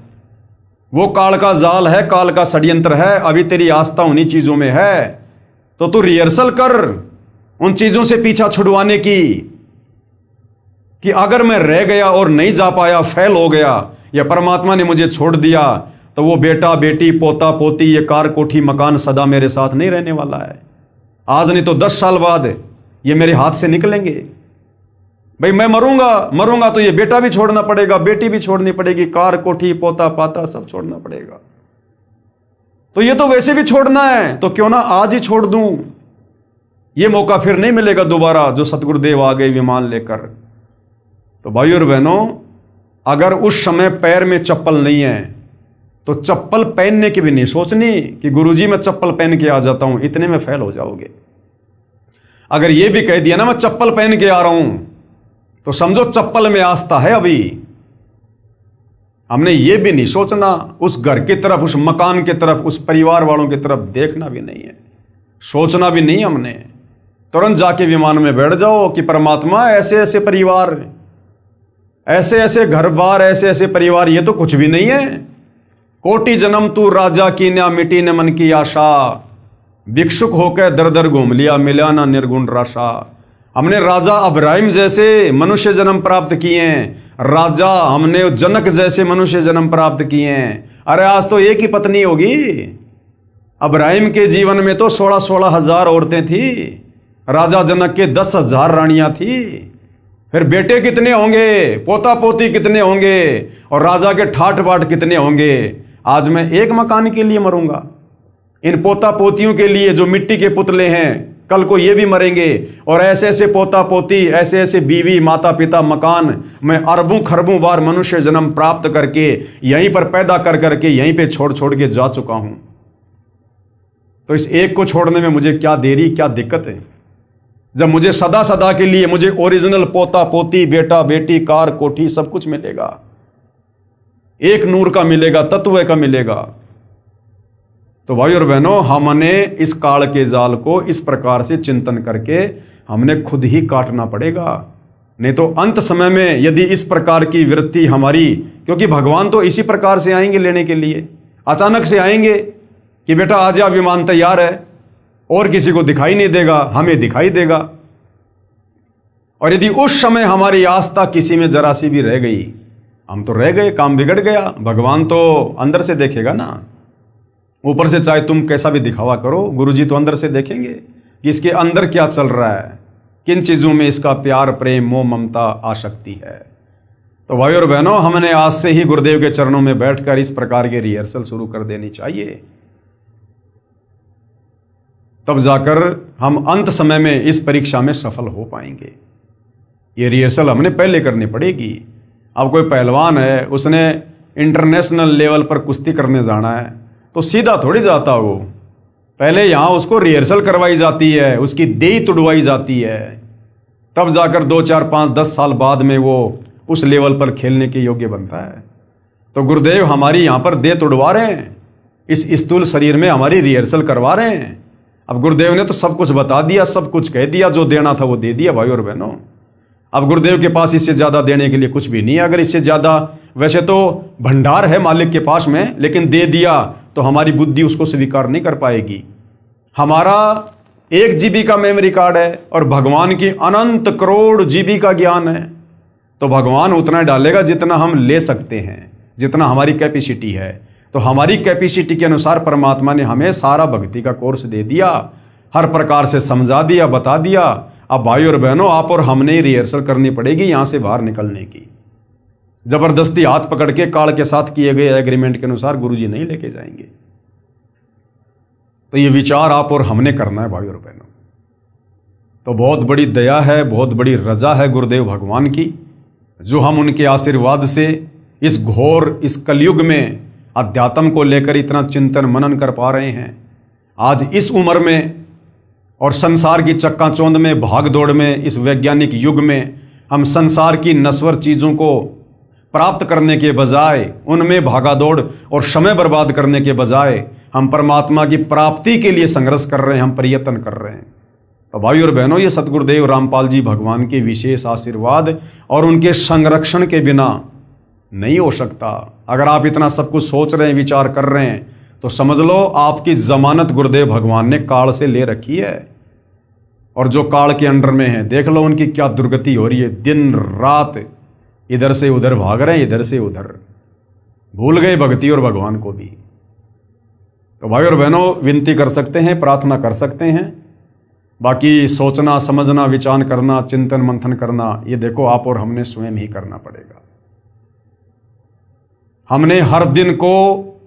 वो काल का जाल है, काल का षड्यंत्र है। अभी तेरी आस्था उन्हीं चीजों में है, तो तू रिहर्सल कर उन चीजों से पीछा छुड़वाने की, कि अगर मैं रह गया और नहीं जा पाया, फेल हो गया, या परमात्मा ने मुझे छोड़ दिया, तो वो बेटा, बेटी, पोता, पोती, ये कार, कोठी, मकान सदा मेरे साथ नहीं रहने वाला है। आज नहीं तो 10 साल बाद ये मेरे हाथ से निकलेंगे। भाई मैं मरूंगा तो ये बेटा भी छोड़ना पड़ेगा, बेटी भी छोड़नी पड़ेगी, कार, कोठी, पोता, पाता सब छोड़ना पड़ेगा। तो ये तो वैसे भी छोड़ना है, तो क्यों ना आज ही छोड़ दूं। ये मौका फिर नहीं मिलेगा दोबारा, जो सतगुरुदेव आ गए विमान लेकर। तो भाइयों और बहनों, अगर उस समय पैर में चप्पल नहीं है तो चप्पल पहनने की भी नहीं सोचनी कि गुरुजी मैं चप्पल पहन के आ जाता हूं, इतने में फेल हो जाओगे। अगर ये भी कह दिया ना मैं चप्पल पहन के आ रहा हूं, तो समझो चप्पल में आस्था है। अभी हमने ये भी नहीं सोचना, उस घर की तरफ, उस मकान की तरफ, उस परिवार वालों की तरफ देखना भी नहीं है, सोचना भी नहीं। हमने तुरंत जाके विमान में बैठ जाओ कि परमात्मा ऐसे ऐसे परिवार, ऐसे ऐसे घर बार, ऐसे ऐसे परिवार, ये तो कुछ भी नहीं है। कोटि जन्म तू राजा की न मिटी न मन की आशा, भिक्षुक होकर दर दर घूम लिया, मिला ना निर्गुण राशा। हमने राजा अब्राहिम जैसे मनुष्य जन्म प्राप्त किए हैं, राजा हमने जनक जैसे मनुष्य जन्म प्राप्त किए हैं। अरे आज तो एक ही पत्नी होगी, अब्राहिम के जीवन में तो 16-16 हजार औरतें थी, राजा जनक के 10,000 रानियां थी। फिर बेटे कितने होंगे, पोता पोती कितने होंगे, और राजा के ठाट बाट कितने होंगे। आज मैं एक मकान के लिए मरूंगा, इन पोता पोतियों के लिए जो मिट्टी के पुतले हैं, कल को ये भी मरेंगे, और ऐसे ऐसे पोता पोती, ऐसे ऐसे बीवी, माता पिता, मकान, मैं अरबों खरबों बार मनुष्य जन्म प्राप्त करके यहीं पर पैदा कर करके यहीं पे छोड़ छोड़ के जा चुका हूं। तो इस एक को छोड़ने में मुझे क्या देरी, क्या दिक्कत है, जब मुझे सदा सदा के लिए मुझे ओरिजिनल पोता पोती, बेटा बेटी, कार कोठी सब कुछ मिलेगा, एक नूर का मिलेगा, तत्व का मिलेगा। तो भाई और बहनों, हमने इस काल के जाल को इस प्रकार से चिंतन करके हमने खुद ही काटना पड़ेगा। नहीं तो अंत समय में यदि इस प्रकार की वृत्ति हमारी, क्योंकि भगवान तो इसी प्रकार से आएंगे लेने के लिए, अचानक से आएंगे कि बेटा आ जा, विमान तैयार है, और किसी को दिखाई नहीं देगा, हमें दिखाई देगा। और यदि उस समय हमारी आस्था किसी में जरा सी भी रह गई, हम तो रह गए, काम बिगड़ गया। भगवान तो अंदर से देखेगा ना, ऊपर से चाहे तुम कैसा भी दिखावा करो, गुरुजी तो अंदर से देखेंगे कि इसके अंदर क्या चल रहा है, किन चीजों में इसका प्यार, प्रेम, मोह, ममता, आसक्ति है। तो भाई और बहनों, हमने आज से ही गुरुदेव के चरणों में बैठकर इस प्रकार के रिहर्सल शुरू कर देनी चाहिए, तब जाकर हम अंत समय में इस परीक्षा में सफल हो पाएंगे। ये रिहर्सल हमने पहले करनी पड़ेगी। अब कोई पहलवान है, उसने इंटरनेशनल लेवल पर कुश्ती करने जाना है, तो सीधा थोड़ी जाता वो, पहले यहाँ उसको रिहर्सल करवाई जाती है, उसकी देह तुड़वाई जाती है, तब जाकर 2, 4, 5, 10 साल बाद में वो उस लेवल पर खेलने के योग्य बनता है। तो गुरुदेव हमारी यहाँ पर देह तुड़वा रहे हैं, इस स्थूल शरीर में हमारी रिहर्सल करवा रहे हैं। अब गुरुदेव ने तो सब कुछ बता दिया, सब कुछ कह दिया, जो देना था वो दे दिया भाई और बहनों। अब गुरुदेव के पास इससे ज्यादा देने के लिए कुछ भी नहीं है। अगर इससे ज्यादा, वैसे तो भंडार है मालिक के पास में, लेकिन दे दिया तो हमारी बुद्धि उसको स्वीकार नहीं कर पाएगी। हमारा 1 GB का मेमोरी कार्ड है और भगवान की अनंत करोड़ GB का ज्ञान है, तो भगवान उतना डालेगा जितना हम ले सकते हैं, जितना हमारी कैपेसिटी है। तो हमारी कैपेसिटी के अनुसार परमात्मा ने हमें सारा भक्ति का कोर्स दे दिया, हर प्रकार से समझा दिया, बता दिया। अब भाई और बहनों, आप और हमने रिहर्सल करनी पड़ेगी यहां से बाहर निकलने की। जबरदस्ती हाथ पकड़ के काल के साथ किए गए एग्रीमेंट के अनुसार गुरुजी नहीं लेके जाएंगे। तो ये विचार आप और हमने करना है भाई और बहनों। तो बहुत बड़ी दया है, बहुत बड़ी रजा है गुरुदेव भगवान की, जो हम उनके आशीर्वाद से इस घोर, इस कलयुग में अध्यात्म को लेकर इतना चिंतन मनन कर पा रहे हैं। आज इस उम्र में और संसार की चक्काचौंध में, भाग दौड़ में, इस वैज्ञानिक युग में हम संसार की नश्वर चीजों को प्राप्त करने के बजाय, उनमें भागा दौड़ और समय बर्बाद करने के बजाय हम परमात्मा की प्राप्ति के लिए संघर्ष कर रहे हैं, हम प्रयत्न कर रहे हैं। तो भाई और बहनों, ये सतगुरुदेव रामपाल जी भगवान के विशेष आशीर्वाद और उनके संरक्षण के बिना नहीं हो सकता। अगर आप इतना सब कुछ सोच रहे हैं, विचार कर रहे हैं, तो समझ लो आपकी जमानत गुरुदेव भगवान ने काल से ले रखी है। और जो काल के अंडर में है, देख लो उनकी क्या दुर्गति हो रही है, दिन रात इधर से उधर भाग रहे हैं, इधर से उधर, भूल गए भक्ति और भगवान को भी। तो भाई और बहनों, विनती कर सकते हैं, प्रार्थना कर सकते हैं, बाकी सोचना, समझना, विचार करना, चिंतन मंथन करना, ये देखो आप और हमने स्वयं ही करना पड़ेगा। हमने हर दिन को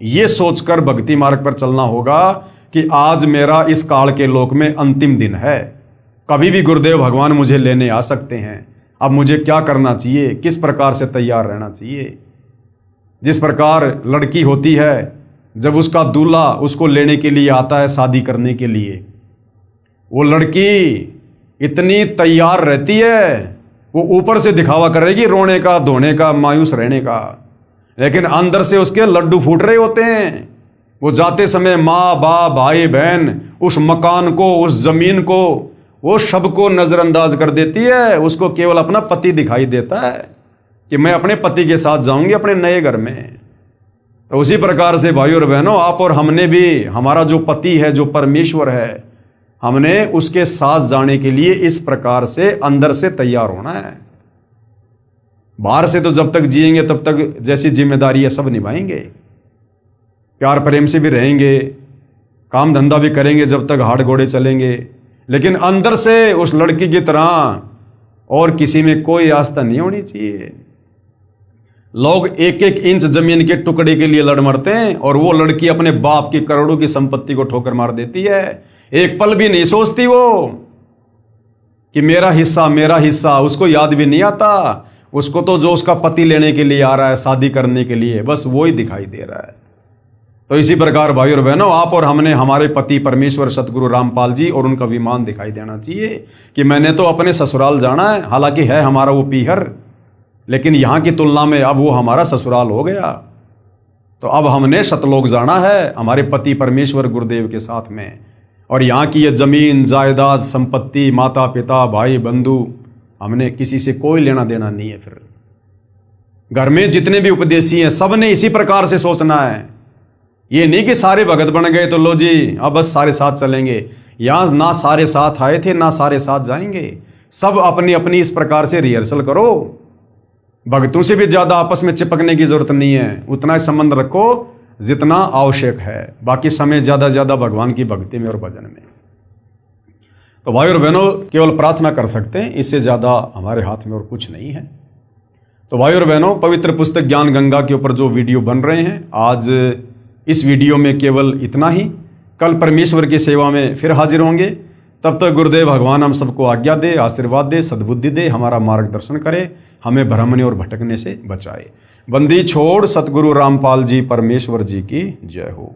ये सोचकर भक्ति मार्ग पर चलना होगा कि आज मेरा इस काल के लोक में अंतिम दिन है, कभी भी गुरुदेव भगवान मुझे लेने आ सकते हैं। अब मुझे क्या करना चाहिए, किस प्रकार से तैयार रहना चाहिए। जिस प्रकार लड़की होती है, जब उसका दूल्हा उसको लेने के लिए आता है शादी करने के लिए, वो लड़की इतनी तैयार रहती है, वो ऊपर से दिखावा करेगी रोने का, धोने का, मायूस रहने का, लेकिन अंदर से उसके लड्डू फूट रहे होते हैं। वो जाते समय माँ बाप, भाई बहन, उस मकान को, उस जमीन को, वो सबको नजरअंदाज कर देती है। उसको केवल अपना पति दिखाई देता है कि मैं अपने पति के साथ जाऊंगी अपने नए घर में। तो उसी प्रकार से भाई और बहनों, आप और हमने भी, हमारा जो पति है, जो परमेश्वर है, हमने उसके साथ जाने के लिए इस प्रकार से अंदर से तैयार होना है। बाहर से तो जब तक जिएंगे तब तक जैसी जिम्मेदारी है सब निभाएंगे, प्यार प्रेम से भी रहेंगे, काम धंधा भी करेंगे जब तक हाथ घोड़े चलेंगे, लेकिन अंदर से उस लड़की की तरह और किसी में कोई आस्था नहीं होनी चाहिए। लोग 1-1 इंच जमीन के टुकड़े के लिए लड़ मरते हैं, और वो लड़की अपने बाप की करोड़ों की संपत्ति को ठोकर मार देती है। एक पल भी नहीं सोचती वो कि मेरा हिस्सा, उसको याद भी नहीं आता। उसको तो जो उसका पति लेने के लिए आ रहा है, शादी करने के लिए, बस वो ही दिखाई दे रहा है। तो इसी प्रकार भाई और बहनों, आप और हमने हमारे पति परमेश्वर सतगुरु रामपाल जी और उनका विमान दिखाई देना चाहिए कि मैंने तो अपने ससुराल जाना है, हालांकि है हमारा वो पीहर, लेकिन यहाँ की तुलना में अब वो हमारा ससुराल हो गया। तो अब हमने सतलोक जाना है हमारे पति परमेश्वर गुरुदेव के साथ में। और यहाँ की ये जमीन जायदाद संपत्ति, माता पिता भाई बंधु, हमने किसी से कोई लेना देना नहीं है। फिर घर में जितने भी उपदेशी हैं, सब ने इसी प्रकार से सोचना है। ये नहीं कि सारे भगत बन गए तो लो जी अब बस सारे साथ चलेंगे। यहाँ ना सारे साथ आए थे ना सारे साथ जाएंगे। सब अपनी अपनी इस प्रकार से रिहर्सल करो। भक्तों से भी ज़्यादा आपस में चिपकने की जरूरत नहीं है, उतना ही संबंध रखो जितना आवश्यक है। बाकी समय ज़्यादा भगवान की भक्ति में और भजन में। तो भाई और बहनों, केवल प्रार्थना कर सकते हैं, इससे ज़्यादा हमारे हाथ में और कुछ नहीं है। तो भाई और बहनों, पवित्र पुस्तक ज्ञान गंगा के ऊपर जो वीडियो बन रहे हैं, आज इस वीडियो में केवल इतना ही। कल परमेश्वर की सेवा में फिर हाजिर होंगे। तब तक गुरुदेव भगवान हम सबको आज्ञा दे, आशीर्वाद दे, सद्बुद्धि दे, हमारा मार्गदर्शन करे, हमें भ्रमने और भटकने से बचाए। बंदी छोड़ सतगुरु रामपाल जी परमेश्वर जी की जय हो।